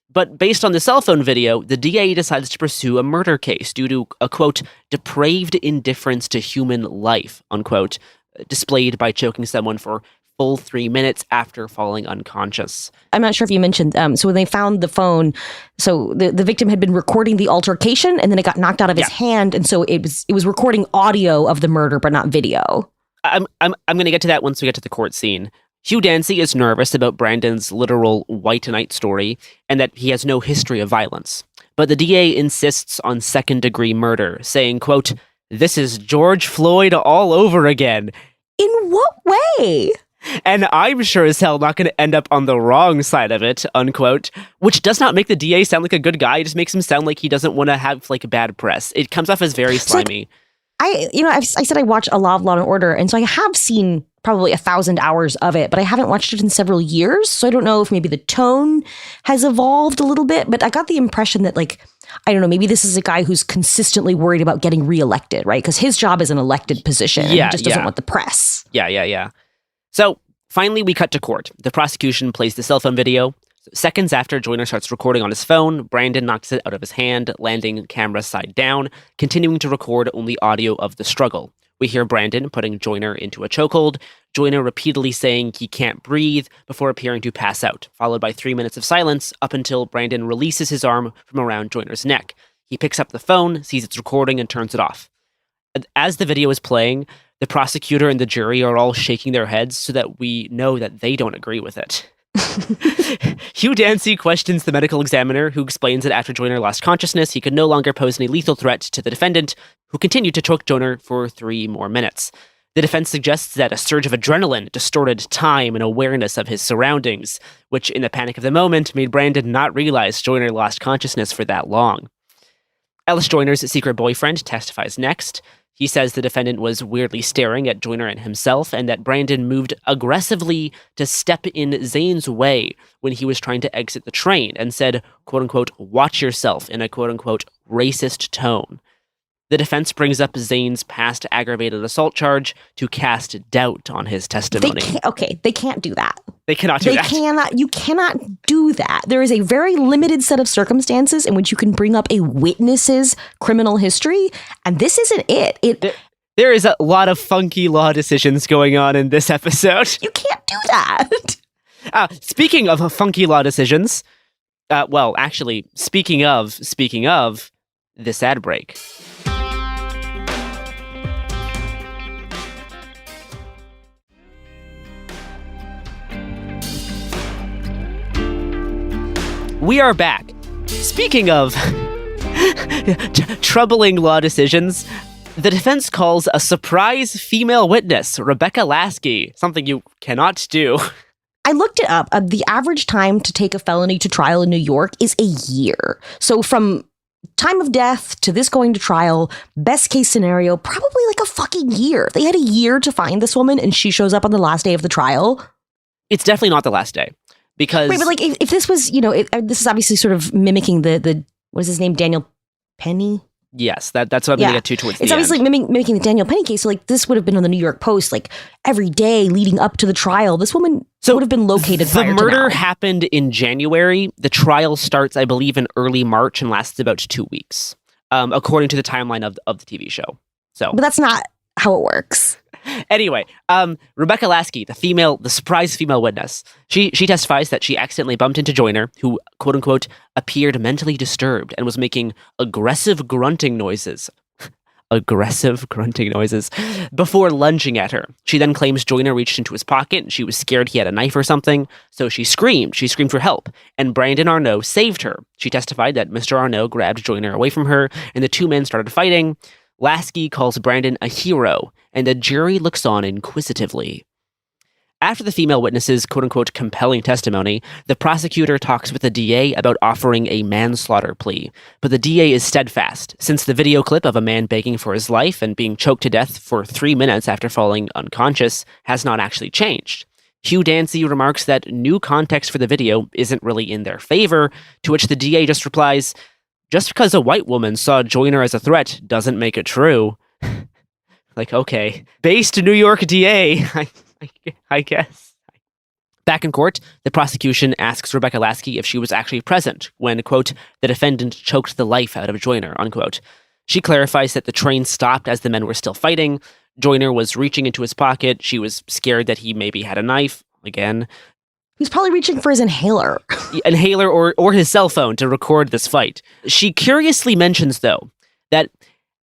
But based on the cell phone video, the DA decides to pursue a murder case due to a, quote, depraved indifference to human life, unquote, displayed by choking someone for full 3 minutes after falling unconscious. I'm not sure if you mentioned, so when they found the phone, so the victim had been recording the altercation and then it got knocked out of his hand. And so it was recording audio of the murder, but not video. I'm going to get to that once we get to the court scene. Hugh Dancy is nervous about Brandon's literal white knight story and that he has no history of violence. But the DA insists on second-degree murder, saying, quote, "This is George Floyd all over again." In what way? And I'm sure as hell not going to end up on the wrong side of it, unquote, which does not make the DA sound like a good guy. It just makes him sound like he doesn't want to have like bad press. It comes off as very slimy. I said I watch a lot of Law and Order, and so I have seen probably 1,000 hours of it, but I haven't watched it in several years. So I don't know if maybe the tone has evolved a little bit, but I got the impression that, like, I don't know, maybe this is a guy who's consistently worried about getting reelected, right? Because his job is an elected position. Yeah, he just doesn't want the press. Yeah. So finally, we cut to court. The prosecution plays the cell phone video. Seconds after Joyner starts recording on his phone, Brandon knocks it out of his hand, landing camera side down, continuing to record only audio of the struggle. We hear Brandon putting Joyner into a chokehold, Joyner repeatedly saying he can't breathe before appearing to pass out, followed by 3 minutes of silence up until Brandon releases his arm from around Joyner's neck. He picks up the phone, sees it's recording, and turns it off. As the video is playing, the prosecutor and the jury are all shaking their heads so that we know that they don't agree with it. Hugh Dancy questions the medical examiner, who explains that after Joyner lost consciousness, he could no longer pose any lethal threat to the defendant, who continued to choke Joyner for 3 more minutes. The defense suggests that a surge of adrenaline distorted time and awareness of his surroundings, which in the panic of the moment made Brandon not realize Joyner lost consciousness for that long. Ellis Joyner's secret boyfriend testifies next. He says the defendant was weirdly staring at Joyner and himself, and that Brandon moved aggressively to step in Zane's way when he was trying to exit the train and said, quote-unquote, "watch yourself," in a quote-unquote racist tone. The defense brings up Zane's past aggravated assault charge to cast doubt on his testimony. They can't do that. They cannot do that. You cannot do that. There is a very limited set of circumstances in which you can bring up a witness's criminal history, and this isn't it. There is a lot of funky law decisions going on in this episode. You can't do that. Speaking of funky law decisions, speaking of this ad break. We are back. Speaking of troubling law decisions, the defense calls a surprise female witness, Rebecca Lasky, something you cannot do. I looked it up. The average time to take a felony to trial in New York is a year. So from time of death to this going to trial, best case scenario, probably like a fucking year. They had a year to find this woman and she shows up on the last day of the trial. It's definitely not the last day. Because right, but like if this was, this is obviously sort of mimicking the what is his name, Daniel Penny? Yes, that's what I'm going to get to towards the end. It's obviously mimicking the Daniel Penny case. So like this would have been on the New York Post like every day leading up to the trial. This woman would have been located. The murder happened in January. The trial starts, I believe, in early March and lasts about 2 weeks, according to the timeline of the TV show. But that's not how it works. Anyway, Rebecca Lasky, the surprise female witness, she testifies that she accidentally bumped into Joyner, who, quote-unquote, appeared mentally disturbed and was making aggressive grunting noises before lunging at her. She then claims Joyner reached into his pocket and she was scared he had a knife or something, so she screamed for help, and Brandon Arnault saved her. She testified that Mr. Arnault grabbed Joyner away from her, and the two men started fighting. Lasky calls Brandon a hero, and the jury looks on inquisitively. After the female witness's quote-unquote compelling testimony, the prosecutor talks with the DA about offering a manslaughter plea, but the DA is steadfast, since the video clip of a man begging for his life and being choked to death for 3 minutes after falling unconscious has not actually changed. Hugh Dancy remarks that new context for the video isn't really in their favor, to which the DA just replies, "Just because a white woman saw Joyner as a threat doesn't make it true." Like, okay. Based New York DA, I guess. Back in court, the prosecution asks Rebecca Lasky if she was actually present when, quote, "the defendant choked the life out of Joyner," unquote. She clarifies that the train stopped as the men were still fighting. Joyner was reaching into his pocket. She was scared that he maybe had a knife. Again. He was probably reaching for his inhaler. Inhaler or his cell phone to record this fight. She curiously mentions, though, that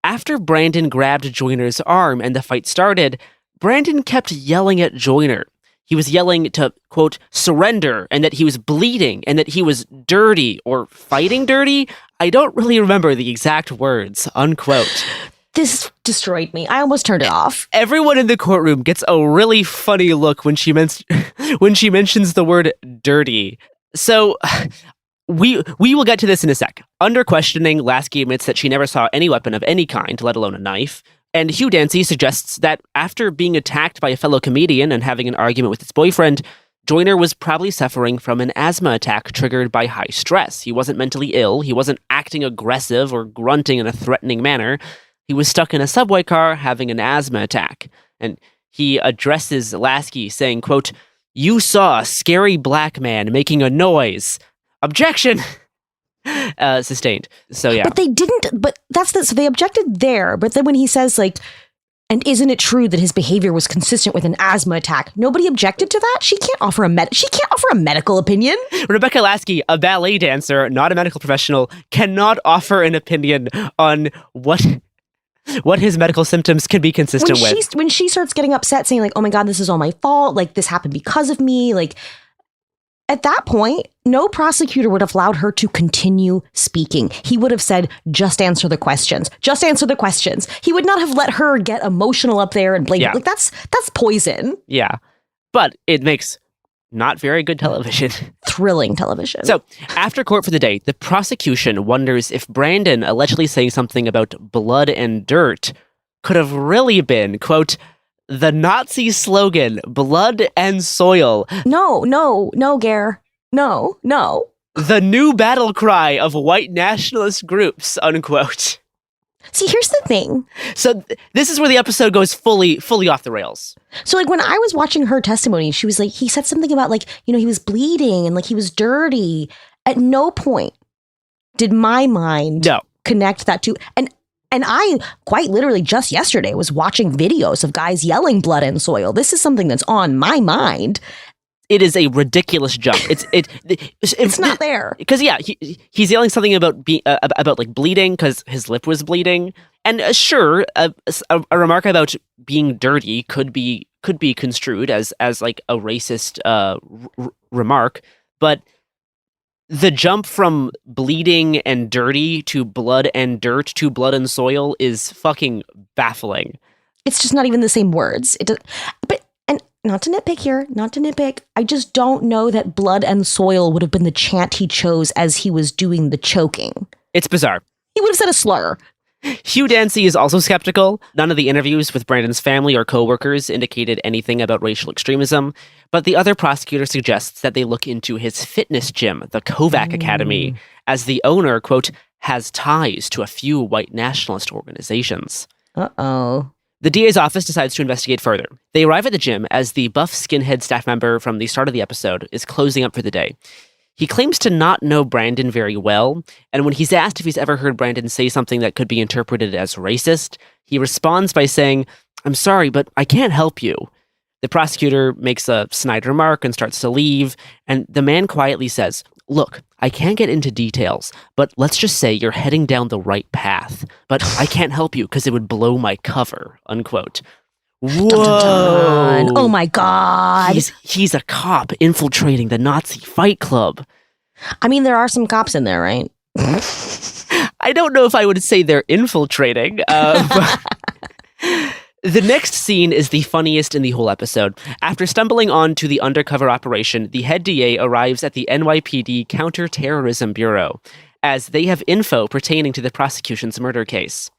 after Brandon grabbed Joyner's arm and the fight started, Brandon kept yelling at Joyner. He was yelling to, quote, "surrender," and that he was bleeding, and that he was dirty or fighting dirty. I don't really remember the exact words, unquote. This destroyed me. I almost turned it off. Everyone in the courtroom gets a really funny look when she mentions the word dirty. So we will get to this in a sec. Under questioning, Lasky admits that she never saw any weapon of any kind, let alone a knife. And Hugh Dancy suggests that after being attacked by a fellow comedian and having an argument with his boyfriend, Joyner was probably suffering from an asthma attack triggered by high stress. He wasn't mentally ill. He wasn't acting aggressive or grunting in a threatening manner. He was stuck in a subway car having an asthma attack. And he addresses Lasky saying, quote, "You saw a scary black man making a noise. Objection!" Sustained. So yeah. But they didn't, so they objected there. But then when he says like, "And isn't it true that his behavior was consistent with an asthma attack?" Nobody objected to that. She can't offer a medical opinion. Rebecca Lasky, a ballet dancer, not a medical professional, cannot offer an opinion on what his medical symptoms can be consistent with. When she starts getting upset saying like, "Oh my God, this is all my fault. Like this happened because of me." Like at that point, no prosecutor would have allowed her to continue speaking. He would have said, "Just answer the questions. Just answer the questions." He would not have let her get emotional up there and blame. Yeah. Like that's poison. Yeah. But it makes not very good television. Thrilling television. So, after court for the day, the prosecution wonders if Brandon allegedly saying something about blood and dirt could have really been, quote, "the Nazi slogan, blood and soil." No, Gare. No. "The new battle cry of white nationalist groups," unquote. See, here's the thing. So this is where the episode goes fully off the rails. So like when I was watching her testimony, she was like, he said something about like, he was bleeding and like he was dirty. At no point did my mind connect that to, and I quite literally just yesterday was watching videos of guys yelling blood and soil. This is something that's on my mind. It is a ridiculous jump. It's not there because he's yelling something about about like bleeding because his lip was bleeding, and sure, a remark about being dirty could be construed as like a racist remark, but the jump from bleeding and dirty to blood and dirt to blood and soil is fucking baffling. It's just not even the same words. Not to nitpick. I just don't know that blood and soil would have been the chant he chose as he was doing the choking. It's bizarre. He would have said a slur. Hugh Dancy is also skeptical. None of the interviews with Brandon's family or co-workers indicated anything about racial extremism, but the other prosecutor suggests that they look into his fitness gym, the Kovac Academy, as the owner, quote, "has ties to a few white nationalist organizations." Uh-oh. The DA's office decides to investigate further. They arrive at the gym as the buff skinhead staff member from the start of the episode is closing up for the day. He claims to not know Brandon very well, and when he's asked if he's ever heard Brandon say something that could be interpreted as racist, he responds by saying, "I'm sorry, but I can't help you." The prosecutor makes a snide remark and starts to leave, and the man quietly says, "Look, I can't get into details, but let's just say you're heading down the right path. But I can't help you because it would blow my cover," unquote. Whoa! Dun, dun, dun. Oh my God! He's a cop infiltrating the Nazi fight club. I mean, there are some cops in there, right? I don't know if I would say they're infiltrating. But the next scene is the funniest in the whole episode. After stumbling onto the undercover operation, the head DA arrives at the NYPD Counterterrorism Bureau, as they have info pertaining to the prosecution's murder case.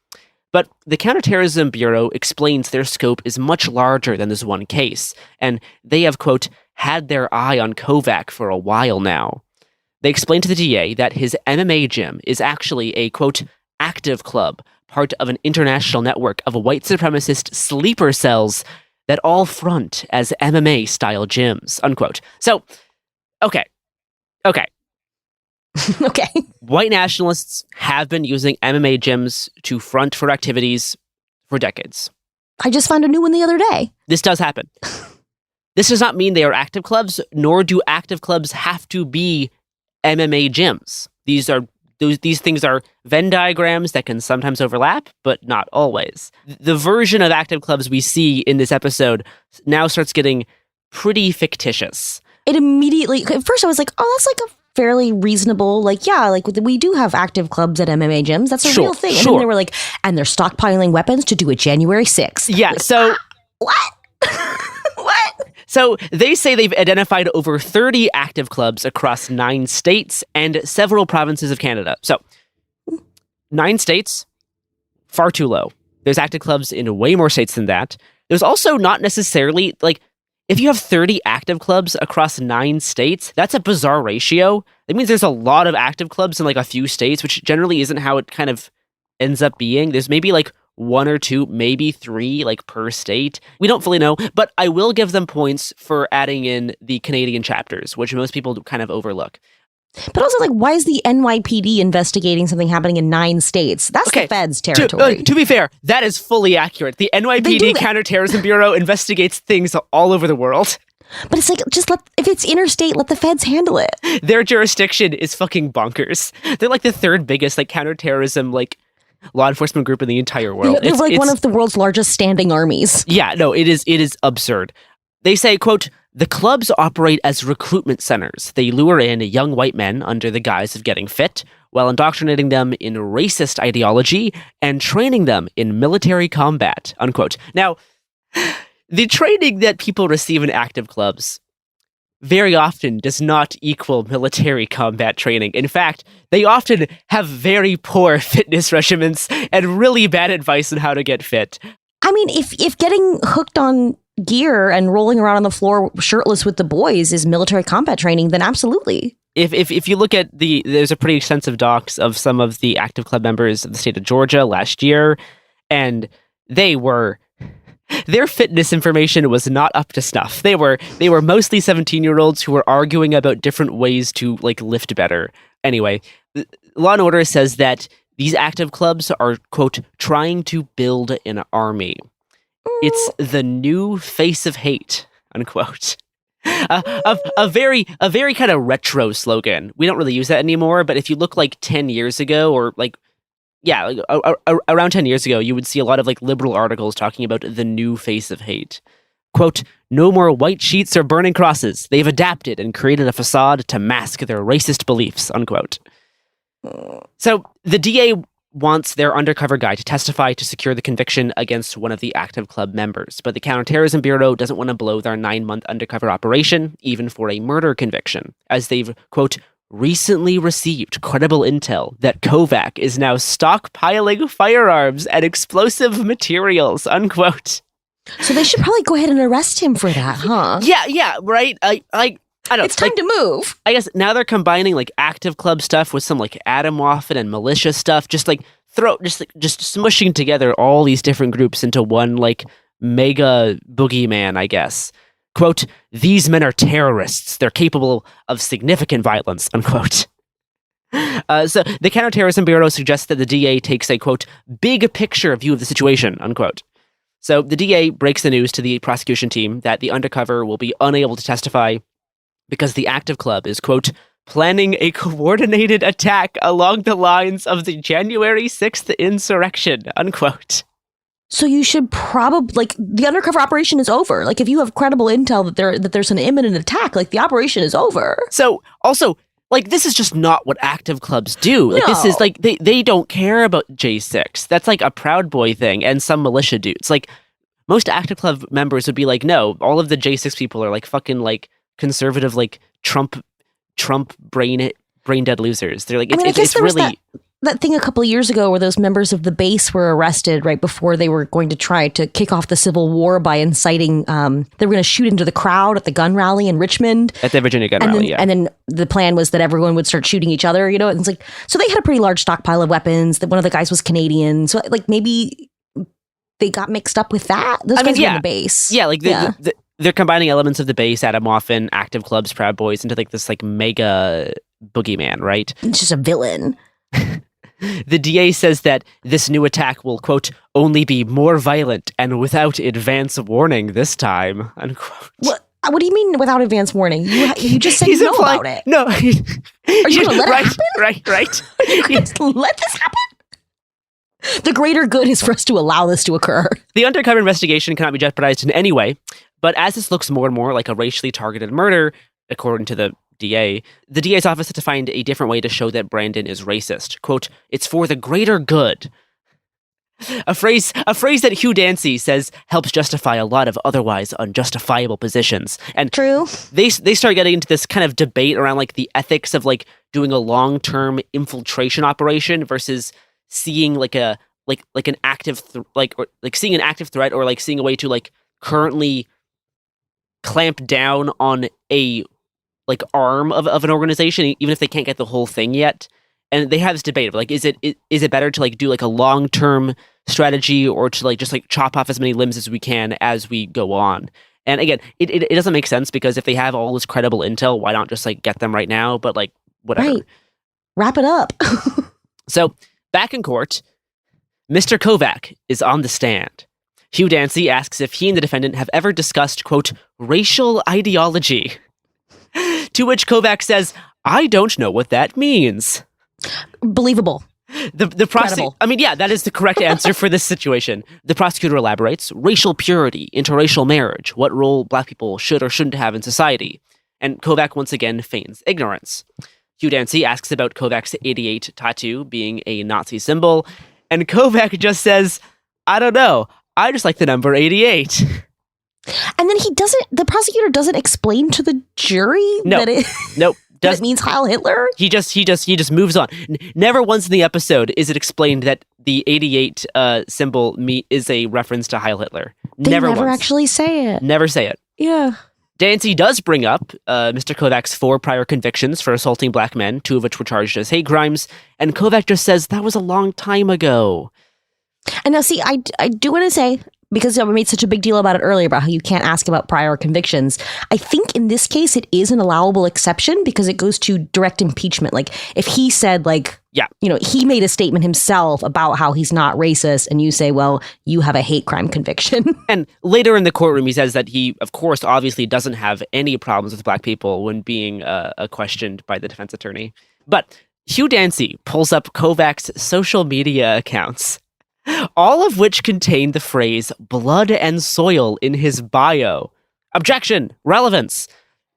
But the Counterterrorism Bureau explains their scope is much larger than this one case, and they have, quote, had their eye on Kovac for a while now. They explained to the DA that his MMA gym is actually a, quote, active club, part of an international network of white supremacist sleeper cells that all front as MMA-style gyms, unquote. So, okay. Okay. White nationalists have been using MMA gyms to front for activities for decades. I just found a new one the other day. This does happen. This does not mean they are active clubs, nor do active clubs have to be MMA gyms. These things are Venn diagrams that can sometimes overlap, but not always. The version of active clubs we see in this episode now starts getting pretty fictitious. It immediately, at first I was like, oh, that's like a fairly reasonable, like, yeah, like we do have active clubs at MMA gyms. That's a real thing. And then they were like, and they're stockpiling weapons to do it January 6th. Yeah, like, so... What? What? So they say they've identified over 30 active clubs across 9 states and several provinces of Canada. So 9 states, far too low. There's active clubs in way more states than that. There's also not necessarily, like, if you have 30 active clubs across 9 states, that's a bizarre ratio. That means there's a lot of active clubs in like a few states, which generally isn't how it kind of ends up being. There's maybe like 1 or 2, maybe 3, like per state. We don't fully know, but I will give them points for adding in the Canadian chapters, which most people kind of overlook. But also, like, why is the NYPD investigating something happening in 9 states? That's the feds' territory. To be fair, that is fully accurate. The NYPD Counterterrorism Bureau investigates things all over the world. But it's like, if it's interstate, let the feds handle it. Their jurisdiction is fucking bonkers. They're like the 3rd biggest, like, counterterrorism, like, law enforcement group in the entire world. They're like one of the world's largest standing armies. Yeah, no, it is absurd. They say, quote, the clubs operate as recruitment centers. They lure in young white men under the guise of getting fit, while indoctrinating them in racist ideology and training them in military combat, unquote. Now, the training that people receive in active clubs very often does not equal military combat training. In fact, they often have very poor fitness regimens and really bad advice on how to get fit. I mean, if getting hooked on gear and rolling around on the floor shirtless with the boys is military combat training, then absolutely. If you look at there's a pretty extensive docs of some of the active club members of the state of Georgia last year, and their fitness information was not up to snuff. They were mostly 17-year-olds who were arguing about different ways to like lift better. Anyway, Law & Order says that these active clubs are, quote, trying to build an army. It's the new face of hate, unquote. A very kind of retro slogan. We don't really use that anymore, but if you look like 10 years ago or like, yeah, like, around 10 years ago, you would see a lot of like liberal articles talking about the new face of hate. Quote, no more white sheets or burning crosses. They've adapted and created a facade to mask their racist beliefs, unquote. So the DA wants their undercover guy to testify to secure the conviction against one of the active club members, but the Counterterrorism Bureau doesn't want to blow their 9-month undercover operation, even for a murder conviction, as they've, quote, recently received credible intel that Kovac is now stockpiling firearms and explosive materials, unquote. So they should probably go ahead and arrest him for that, huh? Yeah, right? I don't. It's time to move. I guess now they're combining like active club stuff with some like Atomwaffen and militia stuff. Just smushing together all these different groups into one like mega boogeyman, I guess. Quote, these men are terrorists. They're capable of significant violence, unquote. So the Counterterrorism Bureau suggests that the DA takes a, quote, big picture view of the situation, unquote. So the DA breaks the news to the prosecution team that the undercover will be unable to testify because the active club is, quote, planning a coordinated attack along the lines of the January 6th insurrection, unquote. So you should probably, like, the undercover operation is over. Like, if you have credible intel that there's an imminent attack, like, the operation is over. So, also, like, this is just not what active clubs do. Like, This is, like, they don't care about J6. That's, like, a Proud Boy thing and some militia dudes. Like, most active club members would be like, no, all of the J6 people are, like, fucking, like, conservative, like, Trump brain dead losers. They're like, it's really... that thing a couple of years ago where those members of the base were arrested right before they were going to try to kick off the Civil War by inciting, they were going to shoot into the crowd at the gun rally in Richmond. At the Virginia gun rally, yeah. And then the plan was that everyone would start shooting each other, and it's like, so they had a pretty large stockpile of weapons. That one of the guys was Canadian. So like maybe they got mixed up with that. Those guys were in the base. Yeah, like they're combining elements of the base, Adam Moffin, active clubs, Proud Boys, into like this like mega boogeyman, right? It's just a villain. The DA says that this new attack will, quote, only be more violent and without advance warning this time, unquote. What do you mean without advance warning? You just said you know about it. No. Are you going to let it happen? Right. Let this happen? The greater good is for us to allow this to occur. The undercover investigation cannot be jeopardized in any way, but as this looks more and more like a racially targeted murder, according to the DA's office had to find a different way to show that Brandon is racist. Quote, it's for the greater good. A phrase that Hugh Dancy says helps justify a lot of otherwise unjustifiable positions. And true. They start getting into this kind of debate around like the ethics of like doing a long-term infiltration operation versus seeing like an active seeing an active threat, or like seeing a way to like currently clamp down on a like arm of an organization, even if they can't get the whole thing yet. And they have this debate of like, is it better to like do like a long-term strategy, or to like just like chop off as many limbs as we can as we go on? And again, it doesn't make sense, because if they have all this credible intel, why not just like get them right now? But like, whatever. Right. Wrap it up. So back in court, Mr. Kovac is on the stand. Hugh Dancy asks if he and the defendant have ever discussed, quote, racial ideology. To which Kovac says, I don't know what that means. Believable. The prosecutor, I mean, yeah, that is the correct answer for this situation. The prosecutor elaborates, racial purity, interracial marriage, what role black people should or shouldn't have in society. And Kovac once again feigns ignorance. Hugh Dancy asks about Kovac's 88 tattoo being a Nazi symbol, and Kovac just says, I don't know, I just like the number 88. And then the prosecutor doesn't explain to the jury that it means Heil Hitler? He just moves on. Never once in the episode is it explained that the 88 symbol is a reference to Heil Hitler. They never once. actually say it. Never say it. Yeah. Dancy does bring up Mr. Kovac's 4 prior convictions for assaulting black men, 2 of which were charged as hate crimes, and Kovac just says that was a long time ago. And now, see, I do want to say, because I made such a big deal about it earlier about how you can't ask about prior convictions, I think in this case it is an allowable exception, because it goes to direct impeachment. Like if he said he made a statement himself about how he's not racist, and you say, well, you have a hate crime conviction. And later in the courtroom, he says that he, of course, obviously doesn't have any problems with black people when being questioned by the defense attorney. But Hugh Dancy pulls up Kovac's social media accounts, all of which contain the phrase blood and soil in his bio. Objection! Relevance!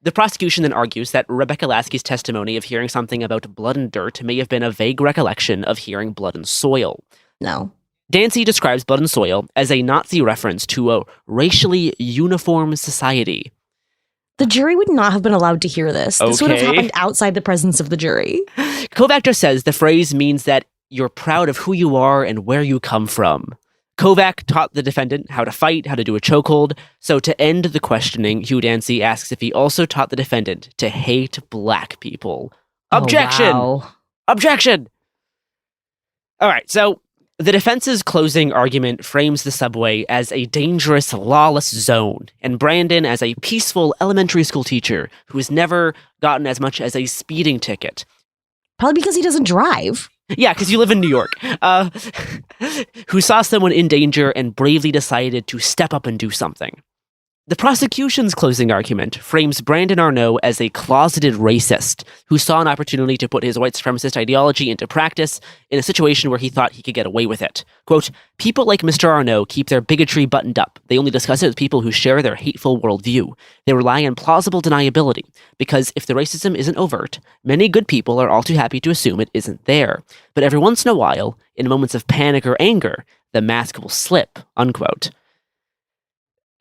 The prosecution then argues that Rebecca Lasky's testimony of hearing something about blood and dirt may have been a vague recollection of hearing blood and soil. No. Dancy describes blood and soil as a Nazi reference to a racially uniform society. The jury would not have been allowed to hear this. This would have happened outside the presence of the jury. Kovac just says the phrase means that you're proud of who you are and where you come from. Kovac taught the defendant how to fight, how to do a chokehold. So to end the questioning, Hugh Dancy asks if he also taught the defendant to hate black people. Objection! Oh, wow. Objection! All right, so the defense's closing argument frames the subway as a dangerous, lawless zone, and Brandon as a peaceful elementary school teacher who has never gotten as much as a speeding ticket. Probably because he doesn't drive. Yeah, because you live in New York. Who saw someone in danger and bravely decided to step up and do something. The prosecution's closing argument frames Brandon Arnault as a closeted racist who saw an opportunity to put his white supremacist ideology into practice in a situation where he thought he could get away with it. Quote, people like Mr. Arnault keep their bigotry buttoned up. They only discuss it with people who share their hateful worldview. They rely on plausible deniability, because if the racism isn't overt, many good people are all too happy to assume it isn't there. But every once in a while, in moments of panic or anger, the mask will slip, unquote.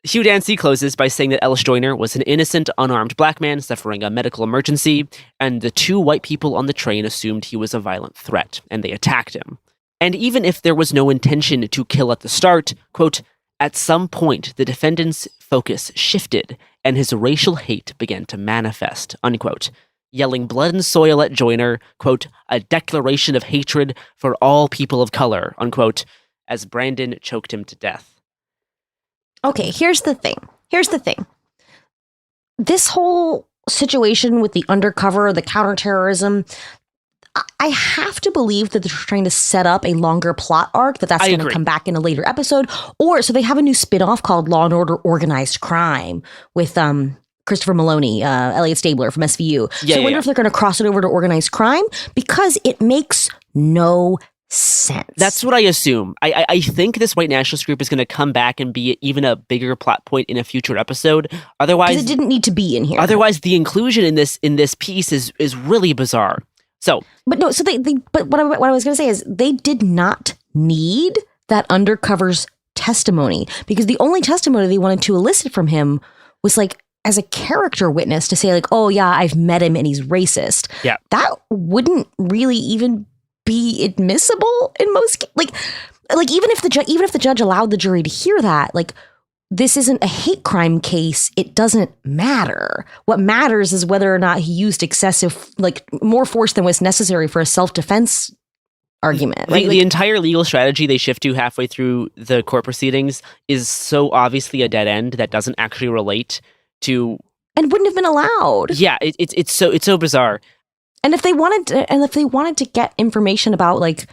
Hugh Dancy closes by saying that Ellis Joyner was an innocent, unarmed black man suffering a medical emergency, and the two white people on the train assumed he was a violent threat, and they attacked him. And even if there was no intention to kill at the start, quote, at some point the defendant's focus shifted, and his racial hate began to manifest, unquote, yelling blood and soil at Joyner, quote, a declaration of hatred for all people of color, unquote, as Brandon choked him to death. Okay, here's the thing. This whole situation with the undercover, the counterterrorism, I have to believe that they're trying to set up a longer plot arc, that's going to come back in a later episode. Or so they have a new spinoff called Law and Order Organized Crime with Christopher Maloney, Elliot Stabler from SVU. I wonder if they're going to cross it over to Organized Crime, because it makes no sense. That's what I assume. I think this white nationalist group is going to come back and be even a bigger plot point in a future episode. Otherwise, it didn't need to be in here. Otherwise, the inclusion in this piece is really bizarre. So, but no. So But what I was going to say is they did not need that undercover's testimony, because the only testimony they wanted to elicit from him was like as a character witness to say like, oh yeah, I've met him and he's racist. Yeah, that wouldn't really even be admissible in most like even if the judge allowed the jury to hear that, like, this isn't a hate crime case. It doesn't matter. What matters is whether or not he used excessive, like more force than was necessary for a self-defense argument. Right? The entire legal strategy they shift to halfway through the court proceedings is so obviously a dead end that doesn't actually relate to, and wouldn't have been allowed. Yeah, it's so bizarre. And if they wanted to get information about like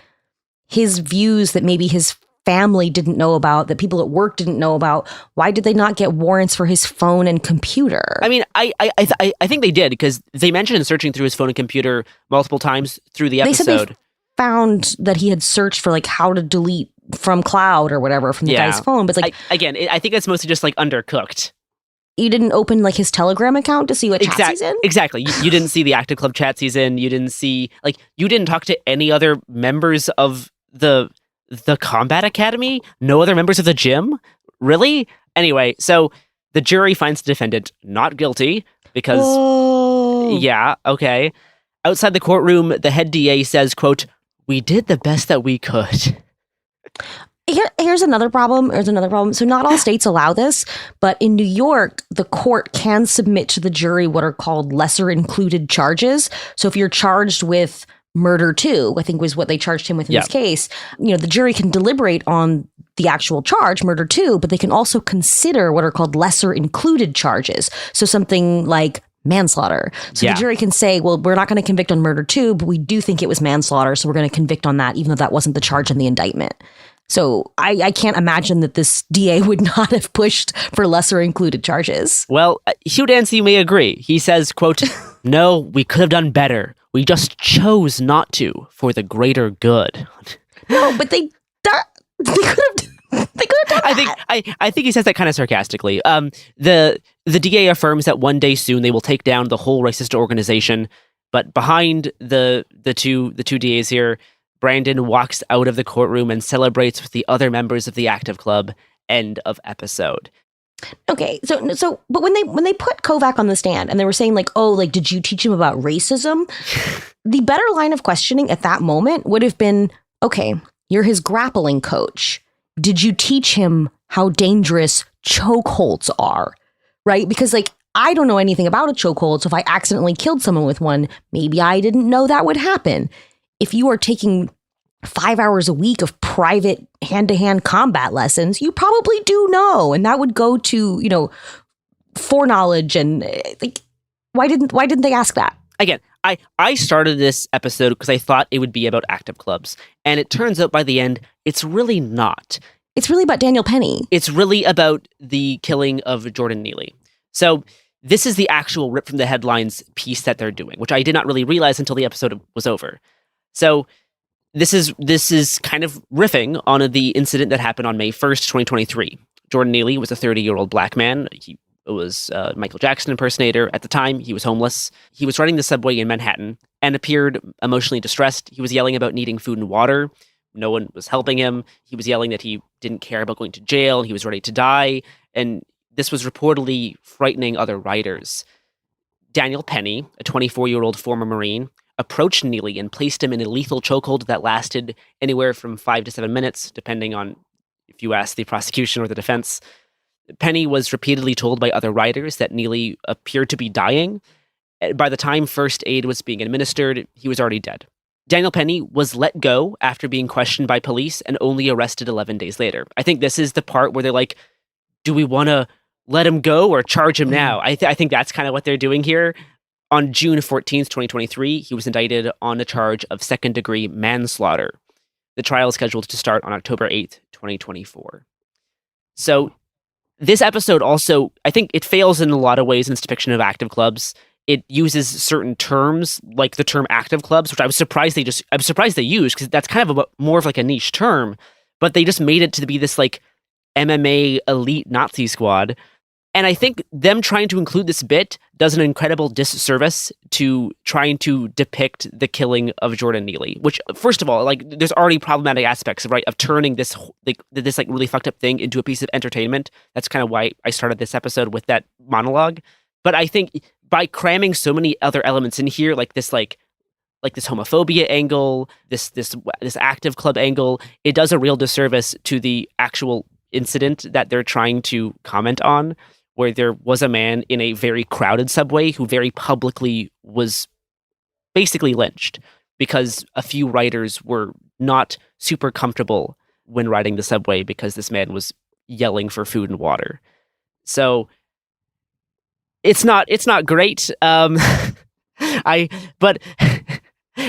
his views that maybe his family didn't know about, that people at work didn't know about, why did they not get warrants for his phone and computer? I mean, I think they did, because they mentioned searching through his phone and computer multiple times through the episode. They said they found that he had searched for like how to delete from cloud or whatever from the guy's phone, but like I think it's mostly just like undercooked. You didn't open like his Telegram account to see what chats he's in? Exactly. You didn't see the Active Club chats he's in. You didn't see, like, you didn't talk to any other members of the Combat Academy? No other members of the gym? Really? Anyway, so the jury finds the defendant not guilty because, yeah, okay. Outside the courtroom, the head DA says, quote, we did the best that we could. Here's another problem. So not all states allow this, but in New York, the court can submit to the jury what are called lesser included charges. So if you're charged with murder too, I think was what they charged him with in this case, the jury can deliberate on the actual charge, murder too, but they can also consider what are called lesser included charges. So something like manslaughter. So the jury can say, well, we're not going to convict on murder too, but we do think it was manslaughter, so we're going to convict on that, even though that wasn't the charge in the indictment. So I can't imagine that this DA would not have pushed for lesser included charges. Well, Hugh Dancy may agree. He says, quote, no, we could have done better. We just chose not to for the greater good. No, but they could have done that. I think he says that kind of sarcastically. The DA affirms that one day soon they will take down the whole racist organization. But behind the two DAs here, Brandon walks out of the courtroom and celebrates with the other members of the Active Club. End of episode. Okay, so, but when they put Kovac on the stand and they were saying like, oh, like, did you teach him about racism? The better line of questioning at that moment would have been, okay, you're his grappling coach. Did you teach him how dangerous chokeholds are? Right? Because like, I don't know anything about a chokehold, so if I accidentally killed someone with one, maybe I didn't know that would happen. If you are taking 5 hours a week of private hand-to-hand combat lessons, you probably do know, and that would go to, foreknowledge. And like, why didn't they ask that? Again, I started this episode because I thought it would be about active clubs, and it turns out by the end, it's really not. It's really about Daniel Penny. It's really about the killing of Jordan Neely. So this is the actual rip from the headlines piece that they're doing, which I did not really realize until the episode was over. So this is kind of riffing on the incident that happened on May 1st, 2023. Jordan Neely was a 30-year-old black man. He was a Michael Jackson impersonator. At the time, he was homeless. He was riding the subway in Manhattan and appeared emotionally distressed. He was yelling about needing food and water. No one was helping him. He was yelling that he didn't care about going to jail. He was ready to die. And this was reportedly frightening other writers. Daniel Penny, a 24-year-old former Marine, approached Neely and placed him in a lethal chokehold that lasted anywhere from 5 to 7 minutes, depending on if you ask the prosecution or the defense. Penny was repeatedly told by other writers that Neely appeared to be dying. By the time first aid was being administered, he was already dead. Daniel Penny was let go after being questioned by police and only arrested 11 days later. I think this is the part where they're like, do we want to let him go or charge him now? I think that's kind of what they're doing here. On June 14th, 2023, he was indicted on a charge of second-degree manslaughter. The trial is scheduled to start on October 8th, 2024. So this episode also, I think it fails in a lot of ways in its depiction of active clubs. It uses certain terms, like the term active clubs, which I was surprised they used, because that's kind of more of like a niche term, but they just made it to be this like MMA elite Nazi squad. And I think them trying to include this bit does an incredible disservice to trying to depict the killing of Jordan Neely, which, first of all, like, there's already problematic aspects, right, of turning this really fucked up thing into a piece of entertainment. That's kind of why I started this episode with that monologue. But I think by cramming so many other elements in here, like this homophobia angle, this active club angle, it does a real disservice to the actual incident that they're trying to comment on, where there was a man in a very crowded subway who very publicly was basically lynched because a few writers were not super comfortable when riding the subway because this man was yelling for food and water. So it's not great. But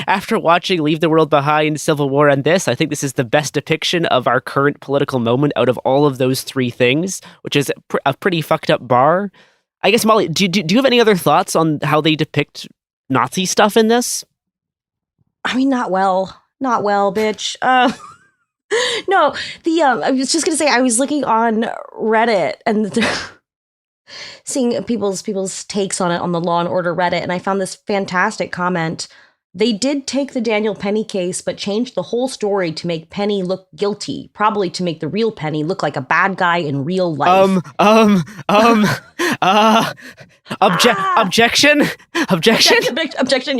after watching Leave the World Behind, Civil War, and this, I think this is the best depiction of our current political moment out of all of those three things, which is a pretty fucked up bar. I guess, Molly, do you have any other thoughts on how they depict Nazi stuff in this? I mean, not well, bitch. No, I was just gonna say, I was looking on Reddit and seeing people's takes on it on the Law and Order Reddit, and I found this fantastic comment. They did take the Daniel Penny case, but changed the whole story to make Penny look guilty, probably to make the real Penny look like a bad guy in real life. Objection,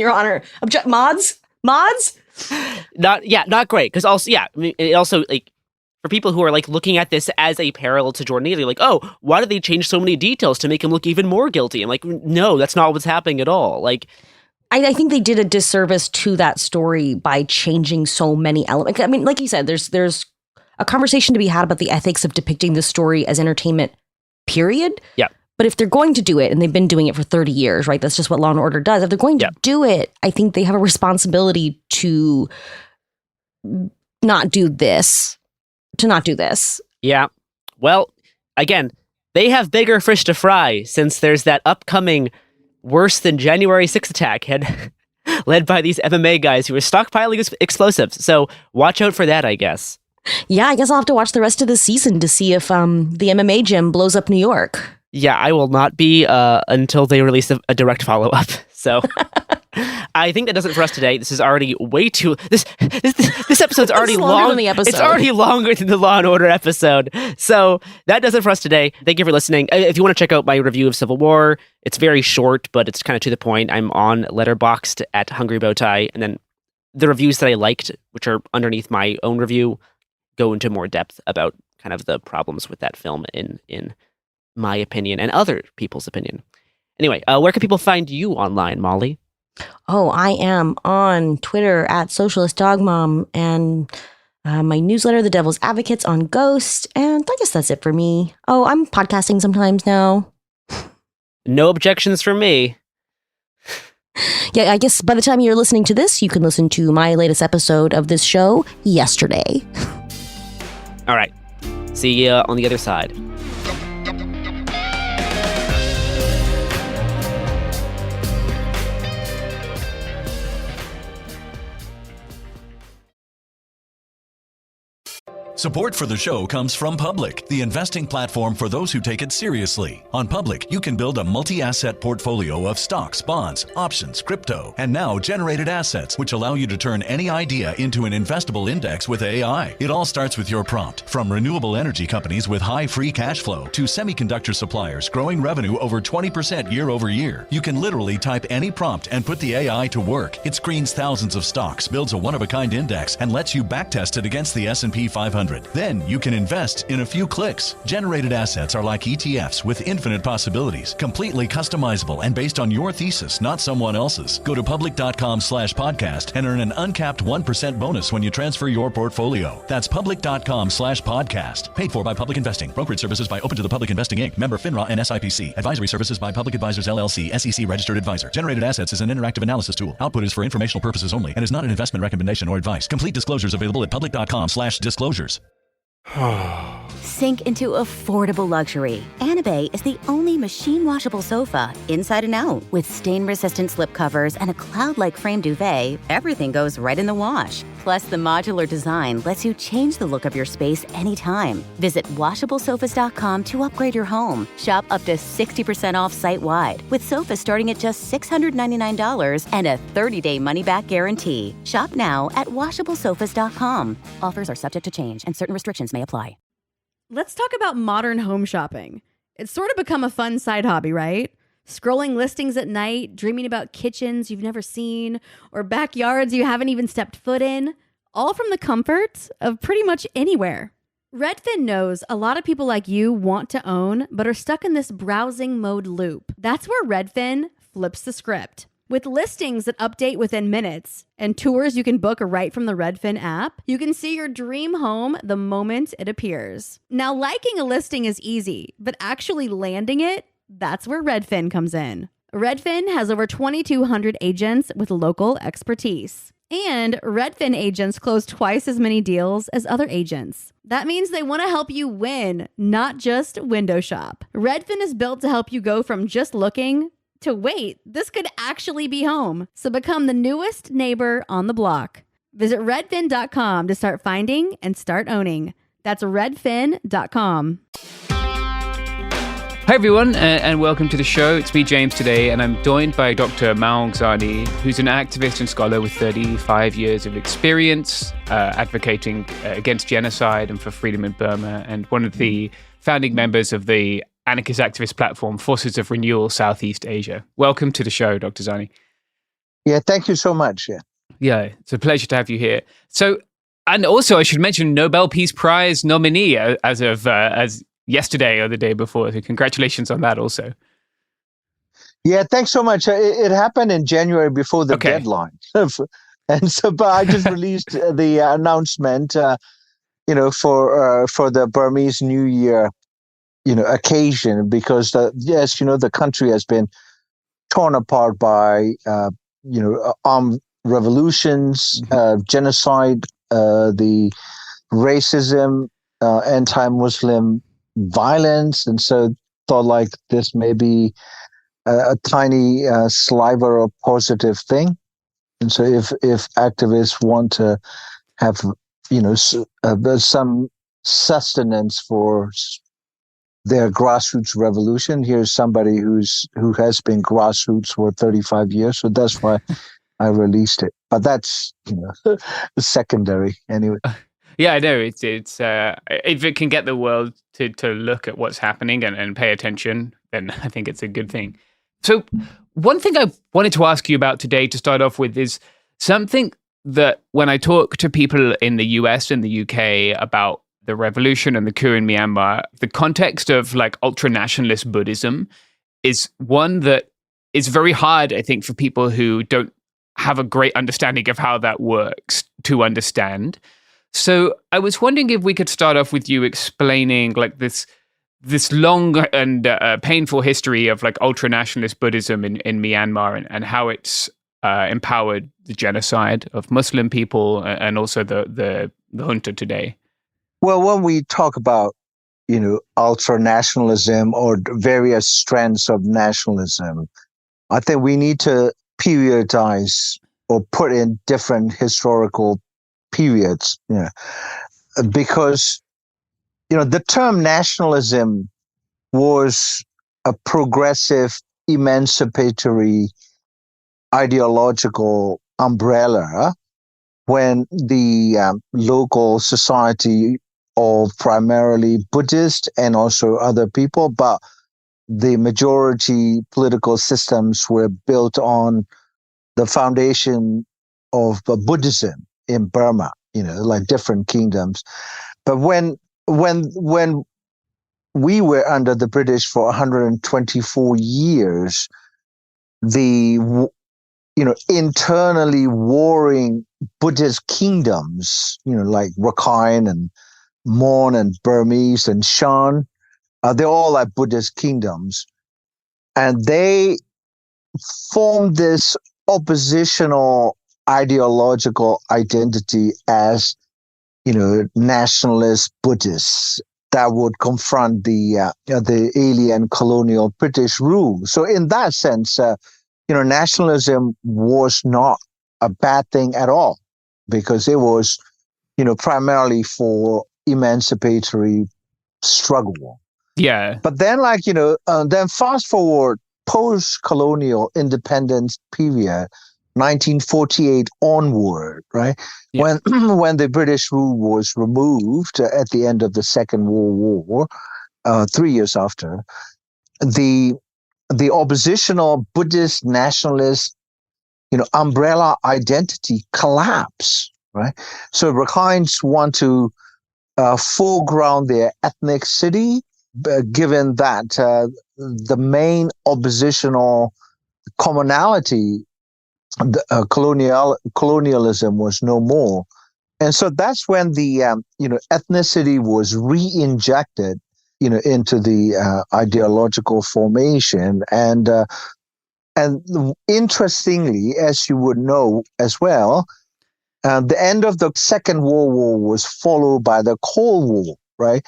Your Honor. Mods. Not great. Because also, I mean, it also, like, for people who are like looking at this as a parallel to Jordan Neely, like, oh, why did they change so many details to make him look even more guilty? I'm like, no, that's not what's happening at all. Like, I think they did a disservice to that story by changing so many elements. I mean, like you said, there's a conversation to be had about the ethics of depicting the story as entertainment, period. Yeah. But if they're going to do it, and they've been doing it for 30 years, right? That's just what Law and Order does. If they're going to do it, I think they have a responsibility to not do this. Yeah. Well, again, they have bigger fish to fry since there's that upcoming worse than January 6th attack led by these MMA guys who are stockpiling explosives. So watch out for that, I guess. Yeah, I guess I'll have to watch the rest of the season to see if the MMA gym blows up New York. Yeah, I will not be until they release a direct follow-up. So I think that does it for us today. This is already way too... This episode's already long. Than the episode. It's already longer than the Law & Order episode. So that does it for us today. Thank you for listening. If you want to check out my review of Civil War, it's very short, but it's kind of to the point. I'm on Letterboxd at Hungry Bowtie. And then the reviews that I liked, which are underneath my own review, go into more depth about kind of the problems with that film in my opinion and other people's opinion. Anyway, where can people find you online, Molly? Oh, I am on Twitter at Socialist Dog Mom, and my newsletter, The Devil's Advocates, on Ghost, and I guess that's it for me. Oh, I'm podcasting sometimes now. No objections from me. Yeah, I guess by the time you're listening to this, you can listen to my latest episode of this show yesterday. All right. See you on the other side. Support for the show comes from Public, the investing platform for those who take it seriously. On Public, you can build a multi-asset portfolio of stocks, bonds, options, crypto, and now generated assets, which allow you to turn any idea into an investable index with AI. It all starts with your prompt. From renewable energy companies with high free cash flow to semiconductor suppliers growing revenue over 20% year over year, you can literally type any prompt and put the AI to work. It screens thousands of stocks, builds a one-of-a-kind index, and lets you backtest it against the S&P 500. Then you can invest in a few clicks. Generated assets are like ETFs with infinite possibilities, completely customizable and based on your thesis, not someone else's. Go to public.com/podcast and earn an uncapped 1% bonus when you transfer your portfolio. That's public.com/podcast. Paid for by Public Investing. Brokerage services by Open to the Public Investing Inc. Member FINRA and SIPC. Advisory services by Public Advisors LLC, SEC registered advisor. Generated assets is an interactive analysis tool. Output is for informational purposes only and is not an investment recommendation or advice. Complete disclosures available at public.com/disclosures. Sink into affordable luxury. Anabay is the only machine washable sofa inside and out. With stain-resistant slip covers and a cloud-like frame duvet, everything goes right in the wash. Plus, the modular design lets you change the look of your space anytime. Visit WashableSofas.com to upgrade your home. Shop up to 60% off site-wide, with sofas starting at just $699 and a 30-day money-back guarantee. Shop now at WashableSofas.com. Offers are subject to change, and certain restrictions may apply. Let's talk about modern home shopping. It's sort of become a fun side hobby, right? Scrolling listings at night, dreaming about kitchens you've never seen, or backyards you haven't even stepped foot in, all from the comfort of pretty much anywhere. Redfin knows a lot of people like you want to own, but are stuck in this browsing mode loop. That's where Redfin flips the script. With listings that update within minutes and tours you can book right from the Redfin app, you can see your dream home the moment it appears. Now, liking a listing is easy, but actually landing it, that's where Redfin comes in. Redfin has over 2,200 agents with local expertise. And Redfin agents close twice as many deals as other agents. That means they want to help you win, not just window shop. Redfin is built to help you go from just looking to wait, this could actually be home. So become the newest neighbor on the block. Visit redfin.com to start finding and start owning. That's redfin.com. Hi everyone, and welcome to the show. It's me, James, today, and I'm joined by Dr. Maung Zani, who's an activist and scholar with 35 years of experience advocating against genocide and for freedom in Burma, and one of the founding members of the anarchist activist platform, Forces of Renewal Southeast Asia. Welcome to the show, Dr. Zani. Yeah, thank you so much. Yeah, it's a pleasure to have you here. So, and also I should mention Nobel Peace Prize nominee as yesterday or the day before. So congratulations on that also. Yeah, thanks so much. It happened in January before the deadline. And so, but I just released the announcement, for the Burmese New Year occasion, because the country has been torn apart by armed revolutions, genocide, the racism, anti-Muslim violence, and so thought like this may be a tiny sliver of positive thing. And so if activists want to have some sustenance for their grassroots revolution, here's somebody who has been grassroots for 35 years. So that's why I released it. But that's secondary anyway. Yeah, I know. It's if it can get the world to look at what's happening and pay attention, then I think it's a good thing. So one thing I wanted to ask you about today to start off with is something that when I talk to people in the US and the UK about the revolution and the coup in Myanmar, the context of like ultra-nationalist Buddhism is one that is very hard, I think, for people who don't have a great understanding of how that works to understand. So I was wondering if we could start off with you explaining like this long and painful history of like ultra-nationalist Buddhism in Myanmar and how it's empowered the genocide of Muslim people and also the junta today. Well, when we talk about, ultra-nationalism or various strands of nationalism, I think we need to periodize or put in different historical periods. because, the term nationalism was a progressive, emancipatory, ideological umbrella when the local society of primarily Buddhist and also other people, but the majority political systems were built on the foundation of Buddhism in Burma, like different kingdoms. But when we were under the British for 124 years, the internally warring Buddhist kingdoms, like Rakhine and Mon and Burmese and Shan, they're all like Buddhist kingdoms. And they formed this oppositional ideological identity as, nationalist Buddhists that would confront the alien colonial British rule. So in that sense, nationalism was not a bad thing at all, because it was, primarily for emancipatory struggle. Yeah. But then, then fast forward post-colonial independence period, 1948 onward, right? Yeah. When the British rule was removed at the end of the Second World War, 3 years after, the oppositional Buddhist nationalist, umbrella identity collapsed, right? So Rakhines want to foreground their ethnicity, given that the main oppositional commonality, colonialism, was no more. And so that's when the ethnicity was re-injected into the ideological formation. And interestingly, as you would know as well, the end of the Second World War was followed by the Cold War, right?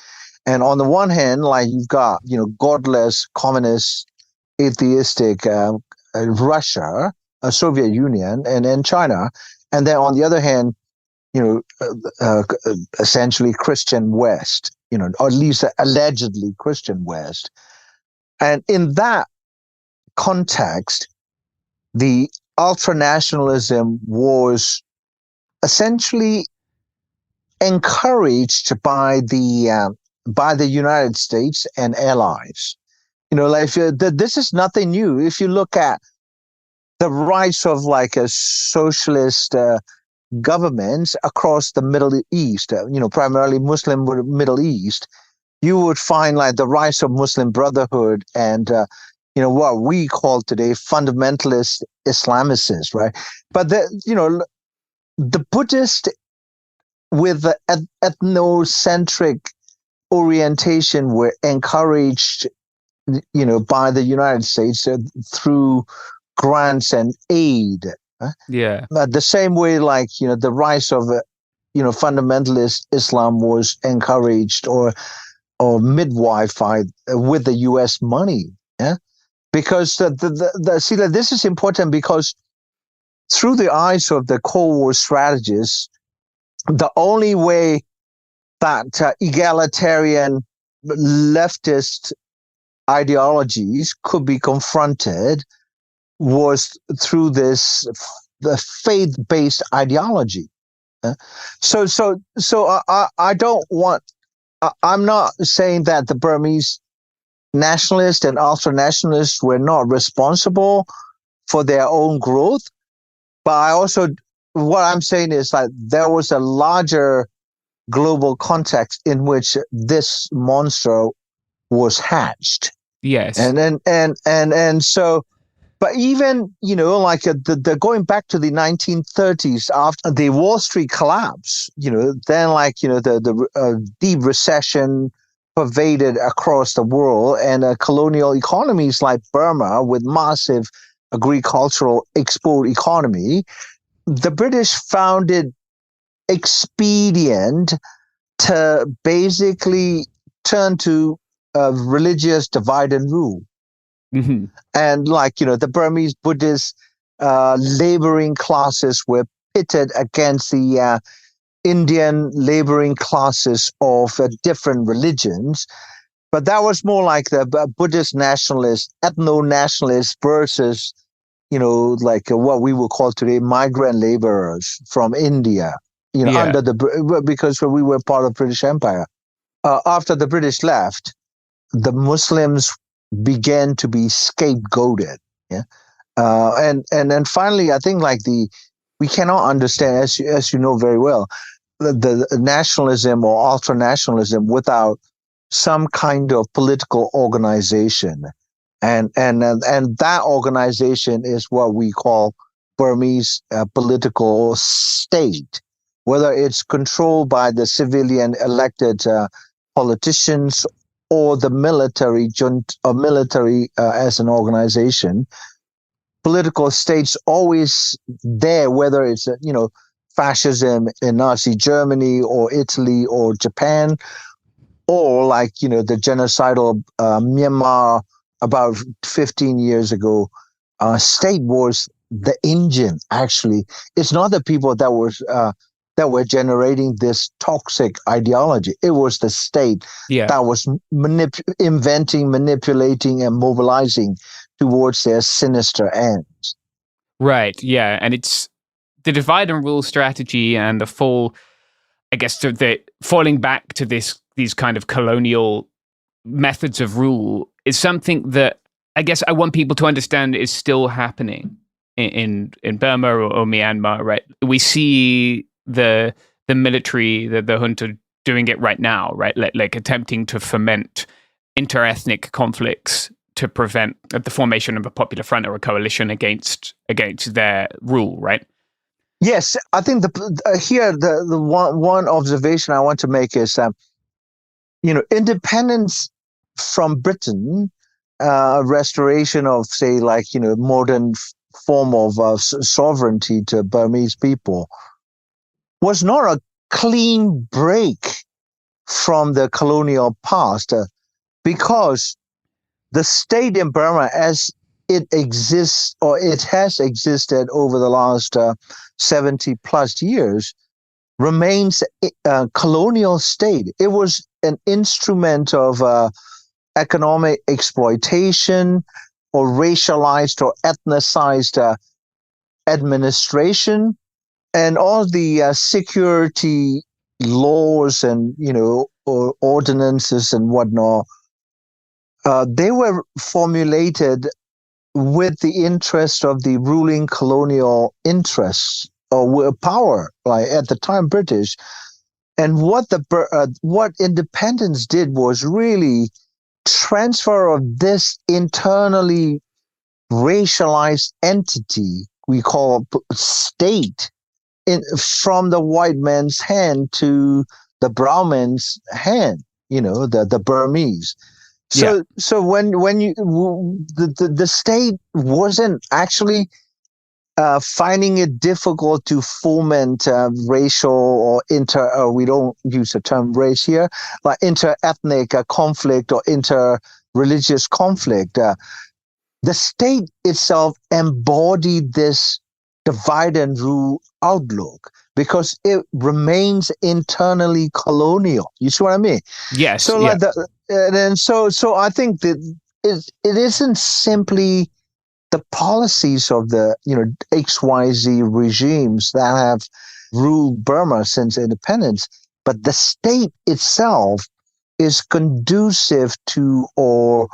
And on the one hand, you've got, godless, communist, atheistic Russia, Soviet Union, and then China. And then on the other hand, essentially Christian West, or at least allegedly Christian West. And in that context, the ultranationalism was essentially encouraged by the United States and allies. This is nothing new. If you look at the rise of a socialist governments across the Middle East, primarily Muslim Middle East, you would find the rise of Muslim Brotherhood and what we call today fundamentalist Islamicists, right? But the Buddhist with the ethnocentric orientation were encouraged, by the United States through grants and aid. Yeah. The same way, the rise of, fundamentalist Islam was encouraged or midwified with the U.S. money. Yeah. Because this is important, because through the eyes of the Cold War strategists, the only way that egalitarian leftist ideologies could be confronted was through the faith-based ideology. So I don't want. I'm not saying that the Burmese nationalists and ultra-nationalists were not responsible for their own growth, but what I'm saying is there was a larger global context in which this monster was hatched. Yes. And so, but even, the going back to the 1930s after the Wall Street collapse, then the deep recession pervaded across the world, and colonial economies like Burma with massive agricultural export economy, the British found it expedient to basically turn to religious divide and rule. Mm-hmm. And the Burmese Buddhist laboring classes were pitted against the Indian laboring classes of different religions. But that was more like the Buddhist nationalists, ethno-nationalists versus, like what we would call today migrant laborers from India, because we were part of British Empire. After the British left, the Muslims began to be scapegoated. Yeah. And then finally, I think we cannot understand, as you know very well, the nationalism or ultra-nationalism without some kind of political organization. And that organization is what we call Burmese political state, whether it's controlled by the civilian elected politicians or the military as an organization. Political states always there, whether it's fascism in Nazi Germany or Italy or Japan, or the genocidal Myanmar about 15 years ago. State was the engine. Actually, it's not the people that were generating this toxic ideology. It was the state that was inventing, manipulating, and mobilizing towards their sinister ends. Right. Yeah, and it's the divide and rule strategy and the fall. I guess the falling back to these kind of colonial methods of rule is something that I guess I want people to understand is still happening in Burma or Myanmar. Right. We see the military, the junta doing it right now, right? Like attempting to foment inter-ethnic conflicts to prevent the formation of a popular front or a coalition against their rule, right? Yes, I think the one observation I want to make is, independence from Britain, restoration of, say, modern form of sovereignty to Burmese people, was not a clean break from the colonial past, because the state in Burma, as it exists or it has existed over the last 70 plus years, remains a colonial state. It was an instrument of economic exploitation or racialized or ethnicized administration, and all the security laws and or ordinances and whatnot. They were formulated with the interest of the ruling colonial interests or power, like at the time British. And what independence did was really transfer of this internally racialized entity we call state from the white man's hand to the brown man's hand, the Burmese. So when the state wasn't actually finding it difficult to foment racial or we don't use the term race here, but inter-ethnic conflict or inter-religious conflict, the state itself embodied this divide and rule outlook because it remains internally colonial. You see what I mean? Yes. So so I think that it isn't simply the policies of the XYZ regimes that have ruled Burma since independence, but the state itself is conducive to or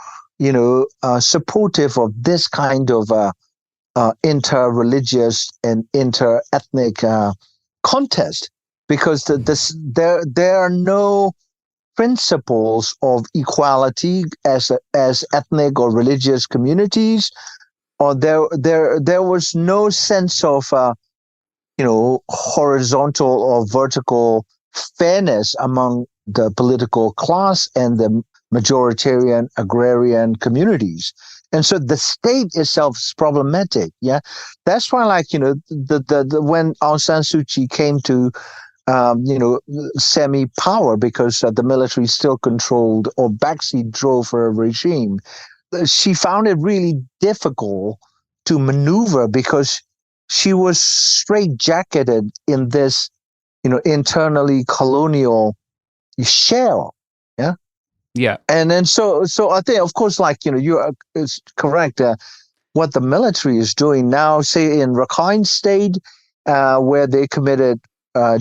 supportive of this kind of inter-religious and inter-ethnic contest, because there are no principles of equality as ethnic or religious communities, or there was no sense of horizontal or vertical fairness among the political class and the majoritarian agrarian communities. And so the state itself is problematic. Yeah, that's why, when Aung San Suu Kyi came to, semi-power because the military still controlled or backseat drove her regime, she found it really difficult to maneuver because she was straitjacketed in this internally colonial shell. Yeah. Yeah. And then so I think, of course, it's correct. What the military is doing now, say in Rakhine State, where they committed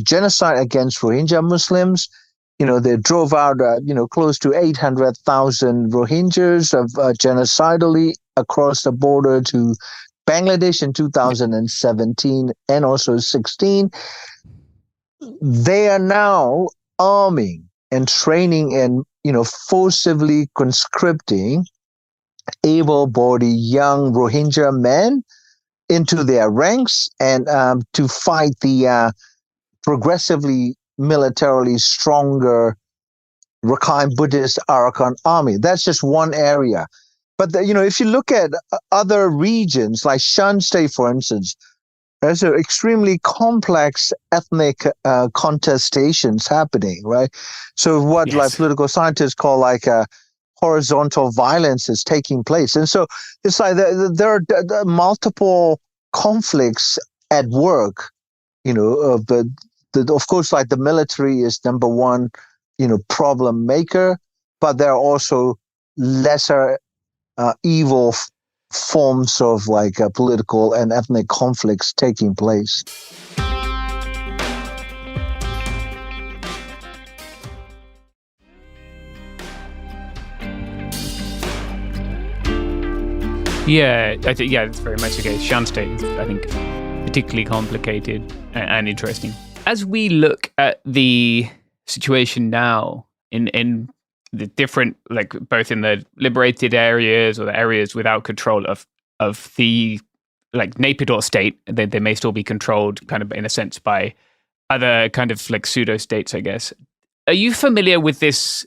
genocide against Rohingya Muslims. They drove out, close to 800,000 Rohingyas genocidally across the border to Bangladesh in 2017 and also 16. They are now arming and training and, forcibly conscripting able-bodied young Rohingya men into their ranks and to fight the progressively militarily stronger Rakhine Buddhist Arakan army. That's just one area. But, if you look at other regions, like Shan State, for instance, there's an extremely complex ethnic contestations happening, right? So what like political scientists call horizontal violence is taking place. And so it's like there are multiple conflicts at work, of course, like the military is number one, problem maker, but there are also lesser evil forms of political and ethnic conflicts taking place. Yeah, I think it's very much the case. Shan State is, I think, particularly complicated and interesting. As we look at the situation now in the different, both in the liberated areas or the areas without control of the Naypyidaw state, they may still be controlled kind of in a sense by other kind of pseudo states, I guess. Are you familiar with this?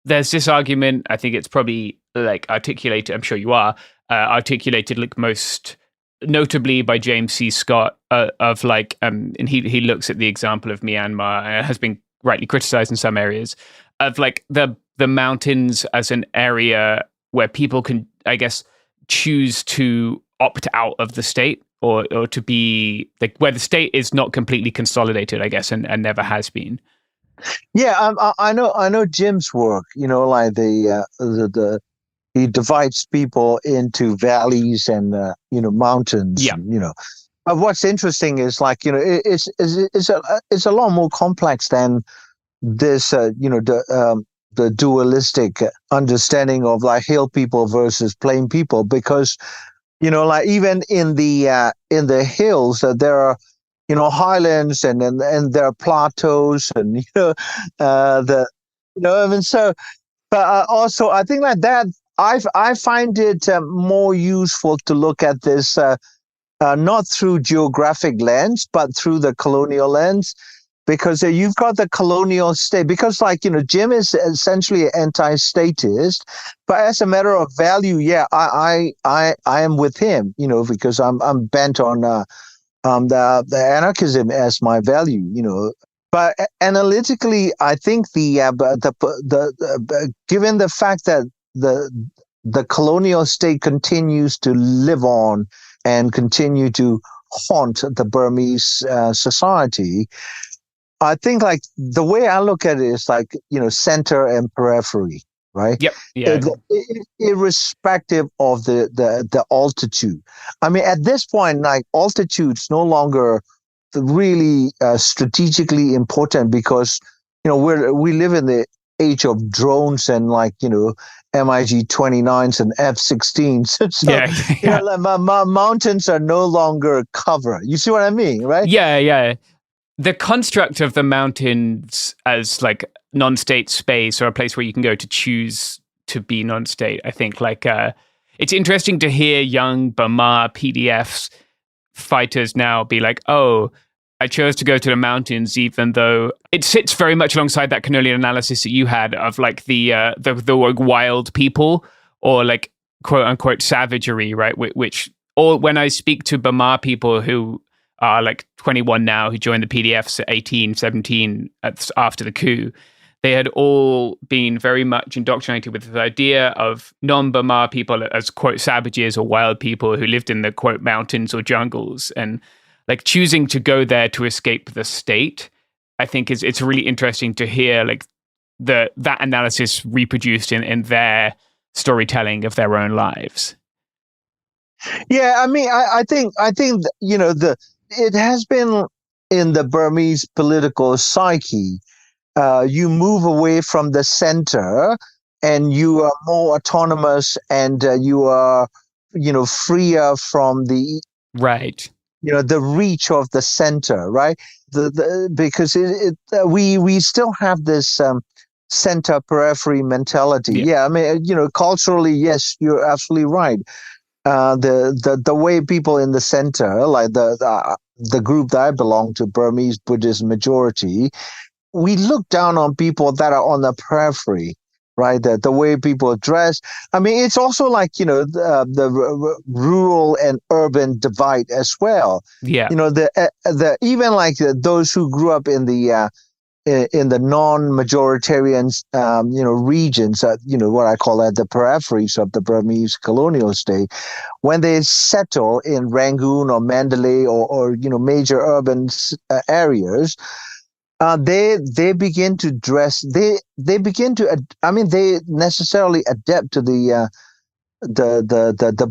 There's this argument, I think it's probably articulated, I'm sure you are, articulated most notably by James C. Scott and he looks at the example of Myanmar and has been rightly criticized in some areas of the mountains as an area where people can, I guess, choose to opt out of the state or to be where the state is not completely consolidated, I guess, and never has been. Yeah, I know Jim's work. He divides people into valleys and mountains. Yeah. But what's interesting is it's a lot more complex than this. The dualistic understanding of hill people versus plain people, because even in the hills there are highlands and there are plateaus and but also I think that I find it more useful to look at this not through geographic lens but through the colonial lens, because you've got the colonial state, because Jim is essentially an anti-statist, but as a matter of value, I am with him, because I'm bent on the anarchism as my value, But analytically, I think the given the fact that the colonial state continues to live on and continue to haunt the Burmese society, I think the way I look at it is center and periphery, right? Yep. Yeah. Irrespective of the altitude. I mean, at this point, altitude's no longer really strategically important, because we live in the age of drones and MiG-29s and F-16s. So, mountains are no longer cover. You see what I mean, right? Yeah. The construct of the mountains as non-state space or a place where you can go to choose to be non-state, I think it's interesting to hear young Burma PDFs fighters now be oh, I chose to go to the mountains, even though it sits very much alongside that colonial analysis that you had of the wild people or quote unquote savagery, right? Or when I speak to Burma people who are 21 now, who joined the PDFs at 18, 17 after the coup, they had all been very much indoctrinated with the idea of non-Burma people as quote savages or wild people who lived in the quote mountains or jungles, and choosing to go there to escape the state I think it's really interesting to hear like that analysis reproduced in their storytelling of their own lives. Yeah, I mean, I think it has been in the Burmese political psyche. You move away from the center, and you are more autonomous, and you are, freer from the the reach of the center, right? Because we still have this center periphery mentality. Yeah, I mean, culturally, yes, you're absolutely right. The way people in the center, like the group that I belong to, Burmese Buddhist majority, we look down on people that are on the periphery, right? The way people dress. I mean, it's also like, the rural and urban divide as well. Yeah. The even like those who grew up in the non-majoritarian, regions, what I call the peripheries of the Burmese colonial state, when they settle in Rangoon or Mandalay or major urban areas, they begin to dress. They begin to. They necessarily adapt to the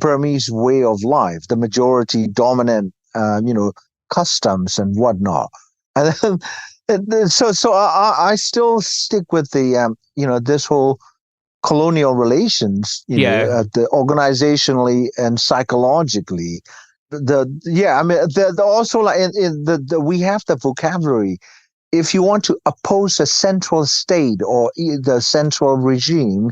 Burmese way of life, the majority dominant, customs and whatnot. And so I still stick with the this whole colonial relations, the organizationally and psychologically. Also like we have the vocabulary. If you want to oppose a central state or the central regime,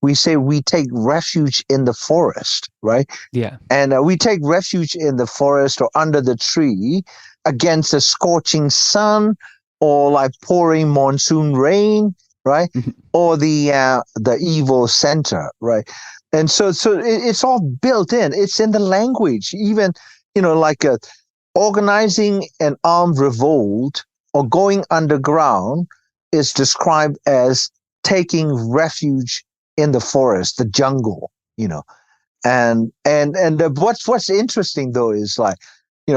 we say we take refuge in the forest, right? Yeah. And we take refuge in the forest or under the tree against the scorching sun or like pouring monsoon rain, right? Or the evil center, right? And so it's all built in. It's in the language. Even, like organizing an armed revolt or going underground is described as taking refuge in the forest, the jungle, and what's interesting though is like,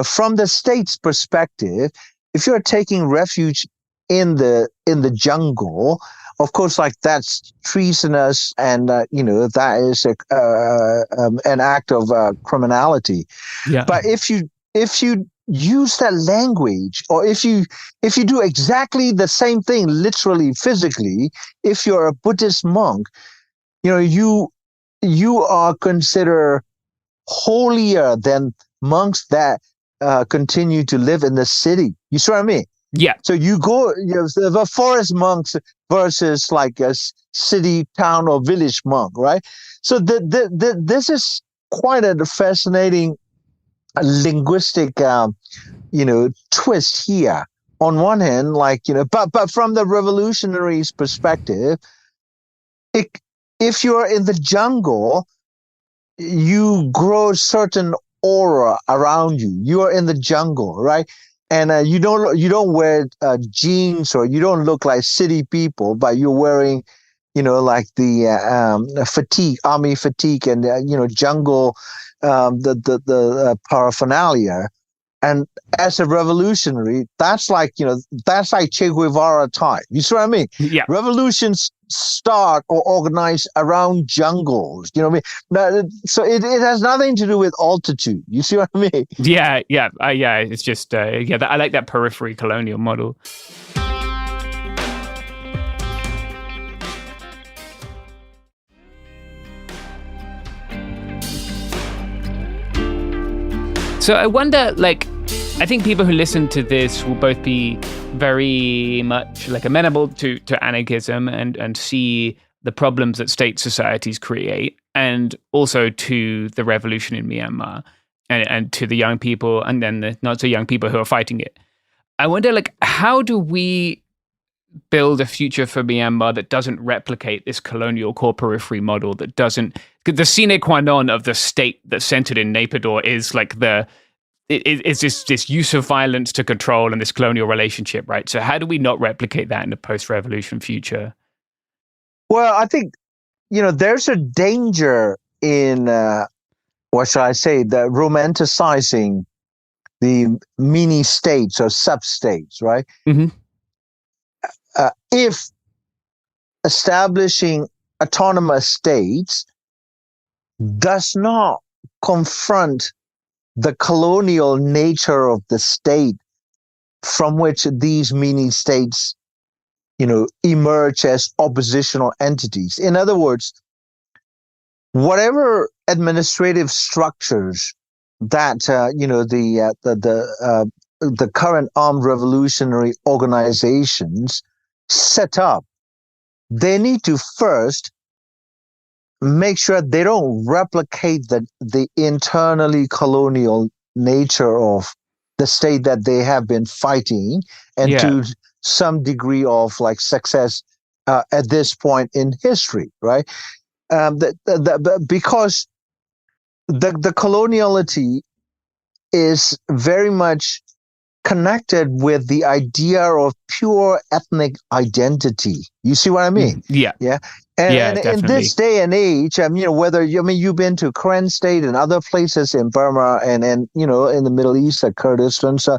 from the state's perspective, if you're taking refuge in the jungle, of course, like that's treasonous, and that is an act of criminality. Yeah. But if you use that language, or if you do exactly the same thing, literally, physically, if you're a Buddhist monk, you are considered holier than monks that continue to live in the city. You see what I mean? Yeah. So you go, the forest monks versus like a city, town, or village monk, right? So this is quite a fascinating linguistic, twist here. On one hand, like, but from the revolutionaries' perspective, if you're in the jungle, you grow certain aura around you. You are in the jungle, right? And you don't wear jeans, or you don't look like city people, but you're wearing, like the fatigue, army fatigue, and jungle, the paraphernalia. And as a revolutionary, that's like Che Guevara type. You see what I mean? Yeah. Revolutions start or organize around jungles. You know what I mean? So it has nothing to do with altitude. You see what I mean? Yeah. It's just I like that periphery colonial model. So I wonder, like, I think people who listen to this will both be very much like amenable to anarchism and see the problems that state societies create, and also to the revolution in Myanmar and to the young people and then the not so young people who are fighting it. I wonder, like, how do we build a future for Myanmar that doesn't replicate this colonial core periphery model, that doesn't, the sine qua non of the state that's centered in Naypyidaw is like it's this use of violence to control and this colonial relationship, right? So how do we not replicate that in the post-revolution future? Well, I think, there's a danger in, what should I say, the romanticizing the mini states or sub-states, right? Mm-hmm. if establishing autonomous states does not confront the colonial nature of the state from which these mini states, emerge as oppositional entities. In other words, whatever administrative structures that the current armed revolutionary organizations set up, they need to first make sure they don't replicate the internally colonial nature of the state that they have been fighting, and to some degree of success at this point in history, right? Because the coloniality is very much connected with the idea of pure ethnic identity. You see what I mean? Yeah. Yeah. And in this day and age, you've been to Karen State and other places in Burma and in the Middle East, like Kurdistan. So,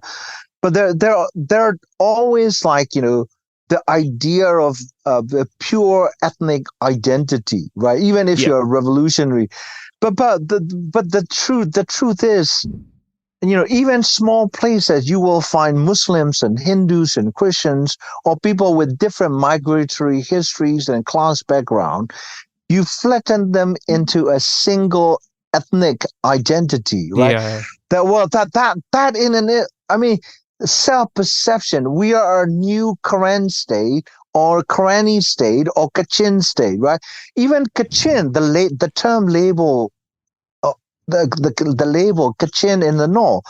but they're always the idea of the pure ethnic identity, right? Even if you're a revolutionary, but the truth is, even small places, you will find Muslims and Hindus and Christians or people with different migratory histories and class background. You flatten them into a single ethnic identity, right? Yeah. Self-perception. We are a new Karen state or Karani state or Kachin state, right? Even Kachin, the term label, the label Kachin in the north,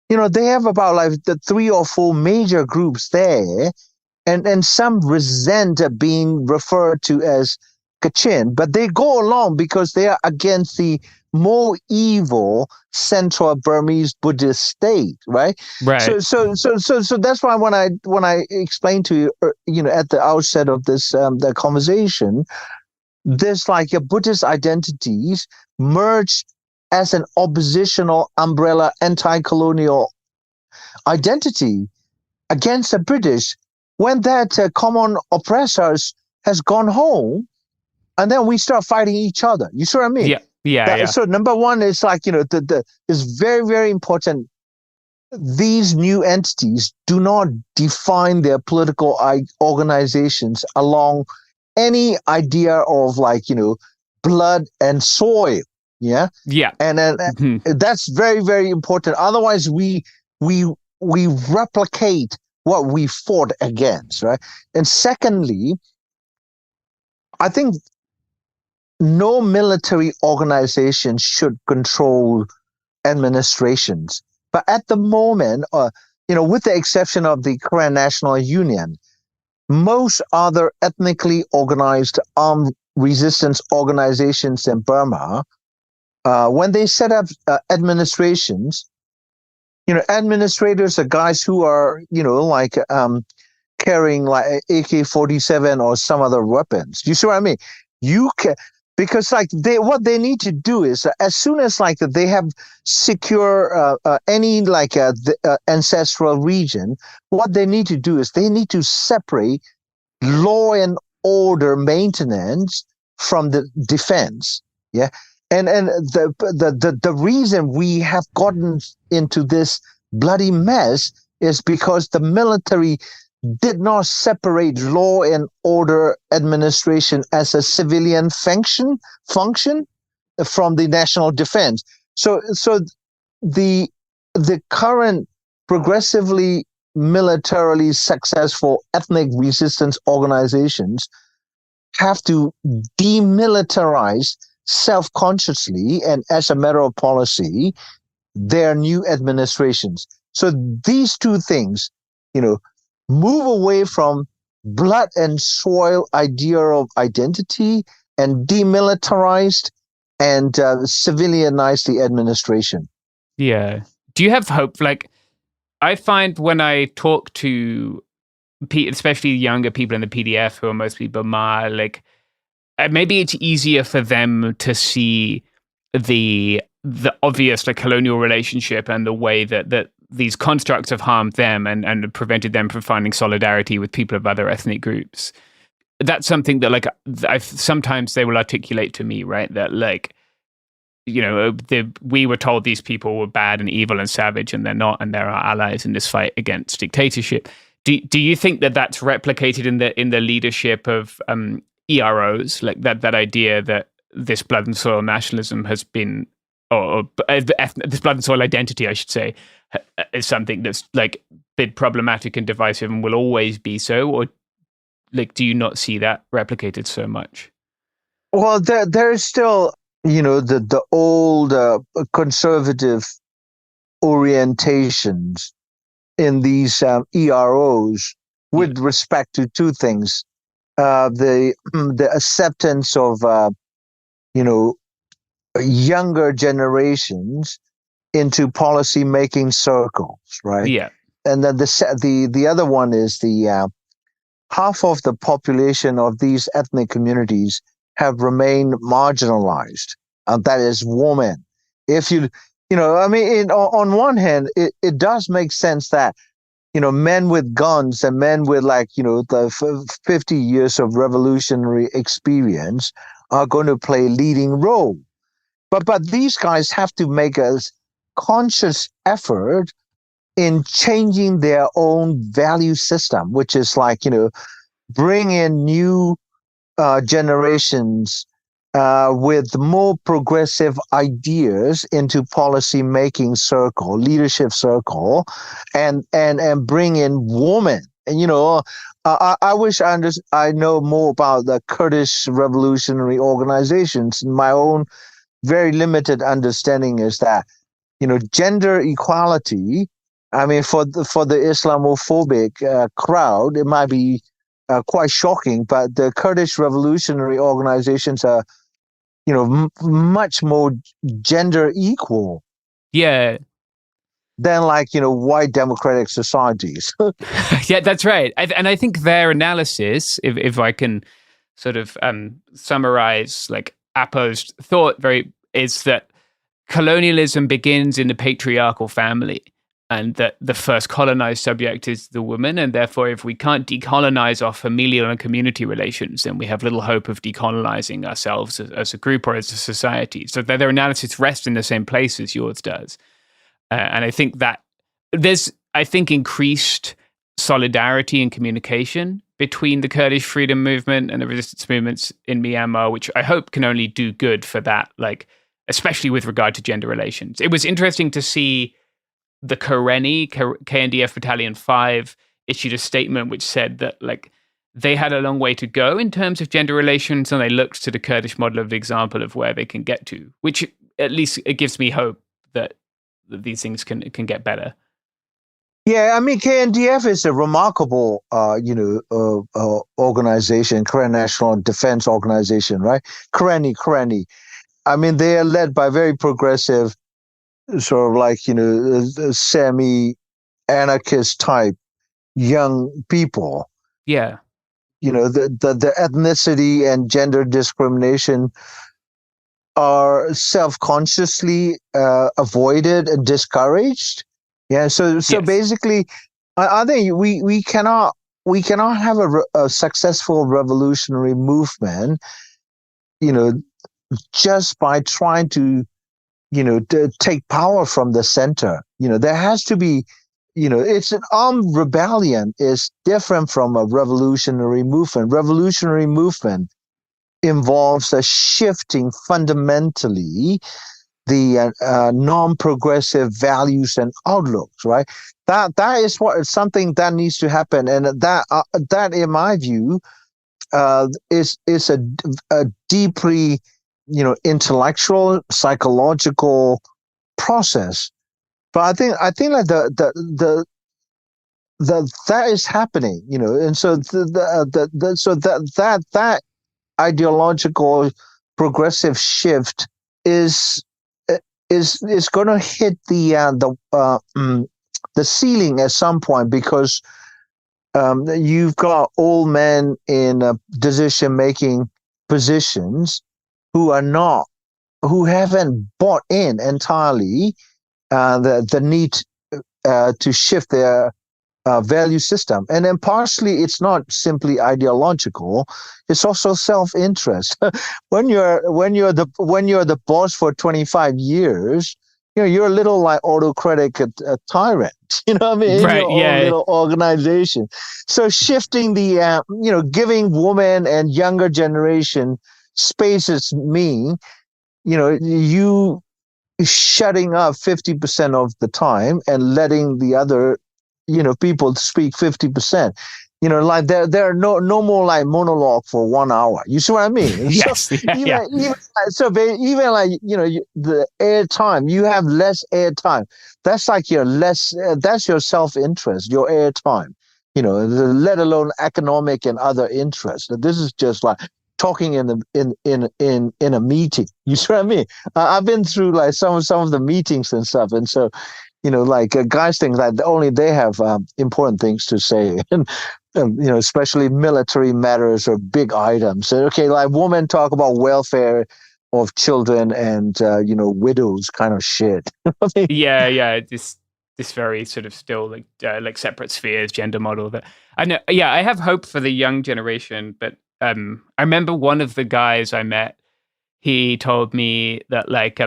they have about the 3 or 4 major groups there, and some resent being referred to as Kachin, but they go along because they are against the more evil Central Burmese Buddhist state, right? Right. So that's why when I explained to you, at the outset of this the conversation, this your Buddhist identities merge as an oppositional umbrella anti-colonial identity against the British, when that common oppressors has gone home, and then we start fighting each other. You see what I mean? Yeah. So number one is it's very, very important. These new entities do not define their political organizations along any idea of blood and soil. Yeah. And that's very, very important. Otherwise, we replicate what we fought against, right? And secondly, I think no military organization should control administrations. But at the moment, with the exception of the Karen National Union, most other ethnically organized armed resistance organizations in Burma, when they set up administrations, administrators are guys who are, carrying AK-47 or some other weapons. You see what I mean? You can, because what they need to do is, as soon as they have secure any ancestral region, what they need to do is they need to separate law and order maintenance from the defense. Yeah. And the reason we have gotten into this bloody mess is because the military did not separate law and order administration as a civilian function from the national defense. So the current progressively militarily successful ethnic resistance organizations have to demilitarize self-consciously and as a matter of policy their new administrations. So these two things, move away from blood and soil idea of identity and demilitarized and civilianized the administration. Yeah. Do you have hope? I find when I talk to especially younger people in the PDF who are mostly Burma, maybe it's easier for them to see the obvious colonial relationship and the way that these constructs have harmed them and prevented them from finding solidarity with people of other ethnic groups. That's something that, like, sometimes they will articulate to me, right? That, like, you know, we were told these people were bad and evil and savage, and they're not, and they're our allies in this fight against dictatorship. Do you think that that's replicated in the leadership of EROs, like that idea that this blood and soil nationalism has been, or this blood and soil identity, I should say, is something that's like been problematic and divisive and will always be so? Or like, do you not see that replicated so much? Well, there is still, you know, the old conservative orientations in these EROs with respect to two things: the acceptance of you know, younger generations into policy making circles, right? Yeah, and then the other one is the half of the population of these ethnic communities have remained marginalized, and that is women. If you know, I mean, on one hand, it does make sense that, you know, men with guns and men with, like, you know, the 50 years of revolutionary experience are going to play a leading role. But these guys have to make a conscious effort in changing their own value system, which is like, you know, bring in new generations with more progressive ideas into policy making circle, leadership circle, and bring in women. And, you know, I wish I know more about the Kurdish revolutionary organizations. My own very limited understanding is that, you know, gender equality, I mean, for the Islamophobic crowd, it might be quite shocking, but the Kurdish revolutionary organizations are, you know, much more gender equal. Yeah. Than, like, you know, white democratic societies. Yeah, that's right. And I think their analysis, if I can sort of summarize, like, Apo's thought is that colonialism begins in the patriarchal family, and that the first colonized subject is the woman, and therefore if we can't decolonize our familial and community relations, then we have little hope of decolonizing ourselves as a group or as a society. So their analysis rests in the same place as yours does. And I think that there's, increased solidarity and communication between the Kurdish freedom movement and the resistance movements in Myanmar, which I hope can only do good for that, like, especially with regard to gender relations. It was interesting to see the Karenni, KNDF Battalion 5, issued a statement which said that, like, they had a long way to go in terms of gender relations, and they looked to the Kurdish model of the example of where they can get to, which at least it gives me hope that these things can get better. Yeah, I mean, KNDF is a remarkable, organization, Karen National Defense Organization, right? Karenni. I mean, they are led by very progressive, sort of like, you know, semi-anarchist type young people. Yeah. You know, the ethnicity and gender discrimination are self-consciously avoided and discouraged. Yeah, so yes. Basically, I think we cannot have a successful revolutionary movement, you know, just by trying to, you know, to take power from the center. You know, there has to be, you know, it's an armed rebellion is different from a revolutionary movement. Revolutionary movement involves a shifting fundamentally the non-progressive values and outlooks, right? That is something that needs to happen, and that in my view is a deeply, you know, intellectual, psychological process. But I think like the that is happening, you know, and so that ideological progressive shift is going to hit the ceiling at some point, because you've got old men in decision making positions who haven't bought in entirely the need to shift their value system. And then partially it's not simply ideological, it's also self-interest. when you're the boss for 25 years, you're a little like autocratic tyrant, you know what I mean? Right, in your own little organization. So shifting the giving women and younger generation spaces mean you shutting up 50% of the time and letting the other people speak 50%. Like there are no more like monologue for 1 hour. You see what I mean? Yes. So even like the air time, you have less air time. That's like that's your self-interest, your air time. Let alone economic and other interests. This is just like talking in a meeting. You see what I mean? I've been through like some of the meetings and stuff, and so guys think that only they have important things to say, and especially military matters or big items. Okay, like women talk about welfare of children and widows kind of shit. Yeah. This very sort of still like separate spheres gender model that I know. Yeah, I have hope for the young generation, but I remember one of the guys I met. He told me that like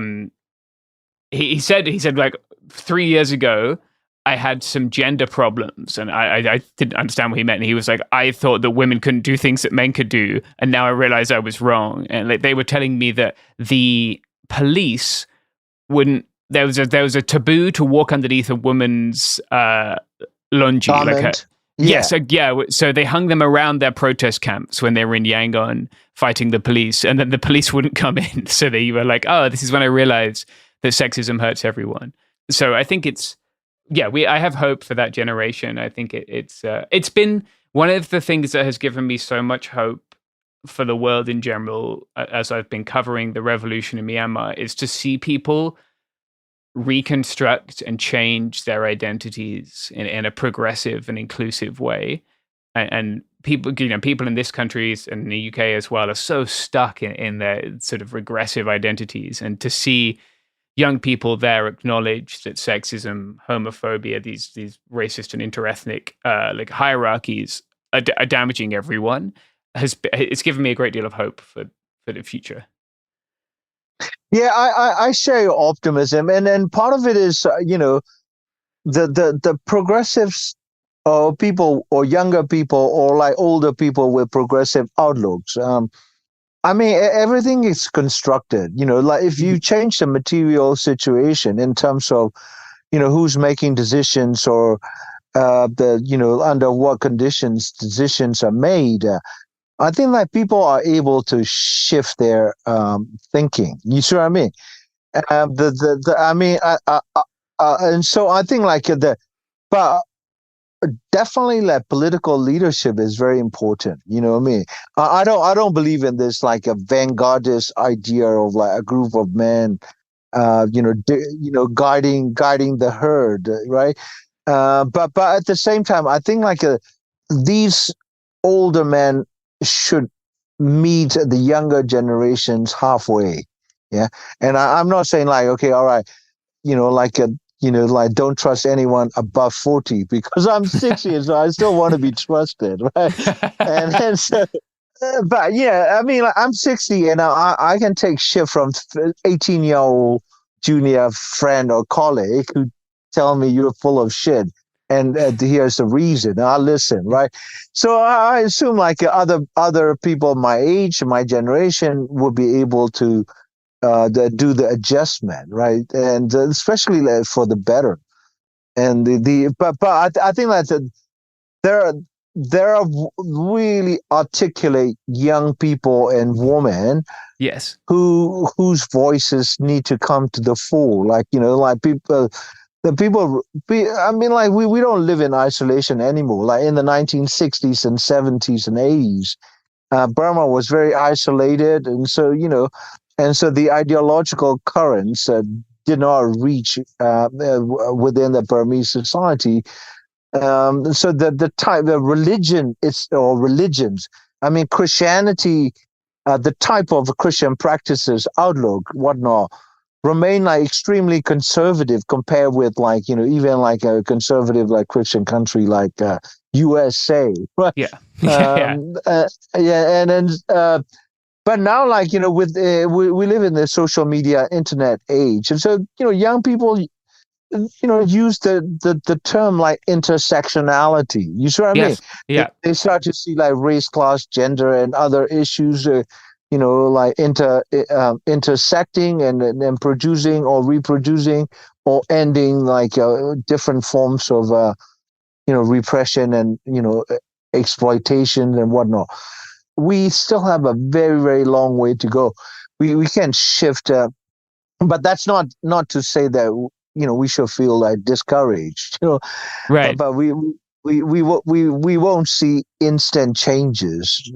he said like 3 years ago, I had some gender problems, and I didn't understand what he meant. And he was like, I thought that women couldn't do things that men could do, and now I realize I was wrong. And like they were telling me that the police wouldn't. There was a taboo to walk underneath a woman's lungi, So they hung them around their protest camps when they were in Yangon fighting the police, and then the police wouldn't come in. So they were like, oh, this is when I realized that sexism hurts everyone. So I think I have hope for that generation. I think it's been one of the things that has given me so much hope for the world in general, as I've been covering the revolution in Myanmar, is to see people reconstruct and change their identities in a progressive and inclusive way. And people in this country and in the UK as well are so stuck in their sort of regressive identities, and to see young people there acknowledge that sexism, homophobia, these racist and interethnic like hierarchies are damaging everyone, it's given me a great deal of hope for the future. Yeah, I share your optimism, and then part of it is the progressives or people or younger people or like older people with progressive outlooks. I mean, everything is constructed, like if you change the material situation in terms of, who's making decisions or under what conditions decisions are made. I think that people are able to shift their thinking. You see what I mean? And so I think but definitely like political leadership is very important. You know what I mean? I don't believe in this like a vanguardist idea of like a group of men, guiding the herd, right? But at the same time, I think like these older men should meet the younger generations halfway. Yeah. And I'm not saying like, okay, all right, like don't trust anyone above 40 because I'm 60, so I still want to be trusted, right? and so, but yeah, I mean, like, I'm 60 and I can take shit from 18-year-old junior friend or colleague who tell me you're full of shit. And here's the reason. I'll listen, right? So I assume like other people my age, my generation, would be able to do the adjustment, right? And especially for the better. And but I think that there are really articulate young people and women, yes, whose voices need to come to the fore. Like like people. I mean, like we don't live in isolation anymore. Like in the 1960s and 70s and 80s, Burma was very isolated, and so the ideological currents did not reach within the Burmese society. So the religion or religions. I mean, Christianity, the type of Christian practices, outlook, whatnot. remain like extremely conservative compared with like, even like a conservative like Christian country like USA, right? Yeah. And then but now, like, with we live in the social media internet age, and so young people use the term like intersectionality. You see what I mean? Yeah. They start to see like race, class, gender, and other issues, like intersecting and producing or reproducing or ending like different forms of repression and exploitation and whatnot. We still have a very, very long way to go. We can shift, but that's not to say that we should feel like discouraged, Right. But we won't see instant changes.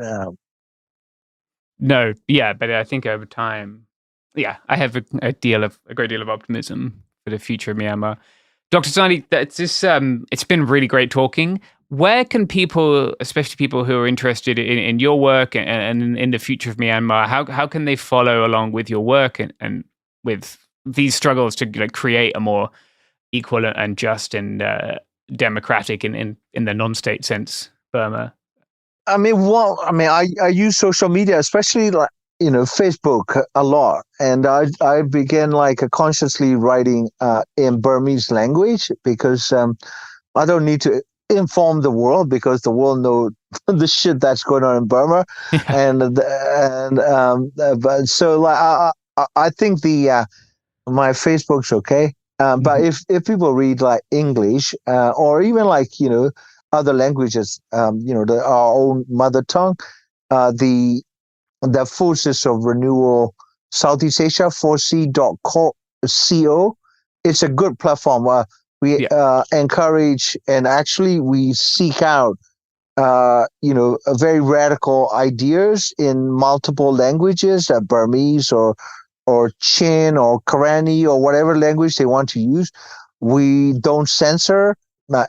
No, yeah, but I think over time, I have a great deal of optimism for the future of Myanmar. Dr. Sahni, it's been really great talking. Where can people, especially people who are interested in your work and in the future of Myanmar, how can they follow along with your work and with these struggles to create a more equal and just and democratic in the non-state sense Burma? I use social media, especially like Facebook a lot, and I began like consciously writing in Burmese language because I don't need to inform the world because the world know the shit that's going on in Burma, but so like I think my Facebook's okay, but if people read like English or even like other languages, our own mother tongue, the Forces of Renewal Southeast Asia 4C.co, it's a good platform. We encourage and actually we seek out, very radical ideas in multiple languages, Burmese or Chin or Karenni or whatever language they want to use. We don't censor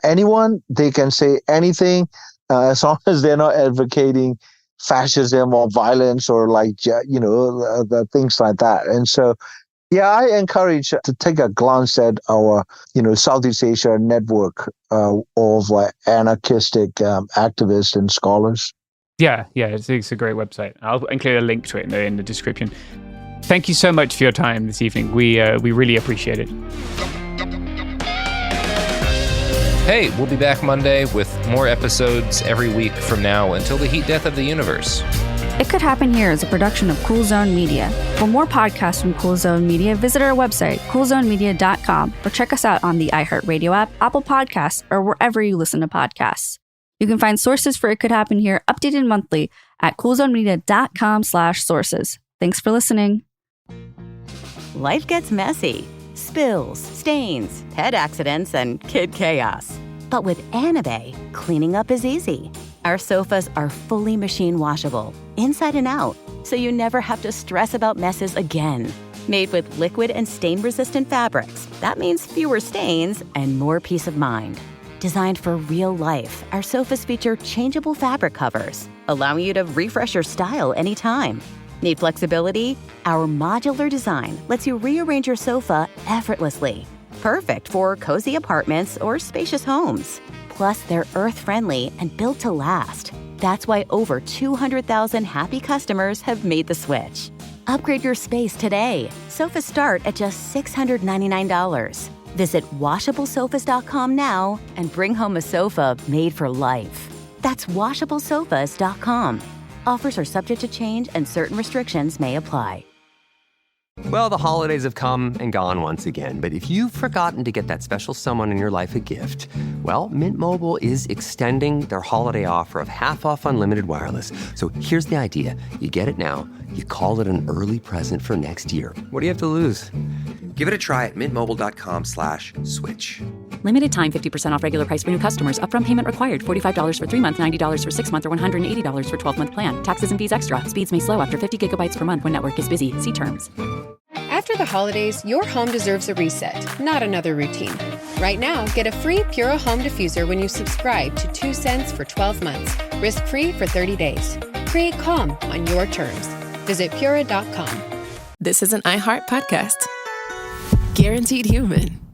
anyone. They can say anything as long as they're not advocating fascism or violence or like, things like that. And so, I encourage to take a glance at our, Southeast Asia network of like anarchistic activists and scholars. Yeah, it's a great website. I'll include a link to it in the description. Thank you so much for your time this evening. We really appreciate it. Hey, we'll be back Monday with more episodes every week from now until the heat death of the universe. It Could Happen Here is a production of Cool Zone Media. For more podcasts from Cool Zone Media, visit our website, coolzonemedia.com, or check us out on the iHeartRadio app, Apple Podcasts, or wherever you listen to podcasts. You can find sources for It Could Happen Here updated monthly at coolzonemedia.com/sources. Thanks for listening. Life gets messy. Spills, stains, pet accidents, and kid chaos. But with Anabe, cleaning up is easy. Our sofas are fully machine washable, inside and out, so you never have to stress about messes again. Made with liquid and stain-resistant fabrics, that means fewer stains and more peace of mind. Designed for real life, our sofas feature changeable fabric covers, allowing you to refresh your style anytime. Need flexibility? Our modular design lets you rearrange your sofa effortlessly. Perfect for cozy apartments or spacious homes. Plus, they're earth-friendly and built to last. That's why over 200,000 happy customers have made the switch. Upgrade your space today. Sofas start at just $699. Visit washablesofas.com now and bring home a sofa made for life. That's washablesofas.com. Offers are subject to change and certain restrictions may apply. Well, the holidays have come and gone once again, but if you've forgotten to get that special someone in your life a gift, well, Mint Mobile is extending their holiday offer of half off unlimited wireless. So here's the idea. You get it now, you call it an early present for next year. What do you have to lose? Give it a try at mintmobile.com/switch. Limited time, 50% off regular price for new customers. Upfront payment required. $45 for 3 months, $90 for 6 months, or $180 for 12-month plan. Taxes and fees extra. Speeds may slow after 50 gigabytes per month when network is busy. See terms. After the holidays, your home deserves a reset, not another routine. Right now, get a free Pura Home Diffuser when you subscribe to 2 cents for 12 months. Risk-free for 30 days. Create calm on your terms. Visit Pura.com. This is an iHeart podcast. Guaranteed Human.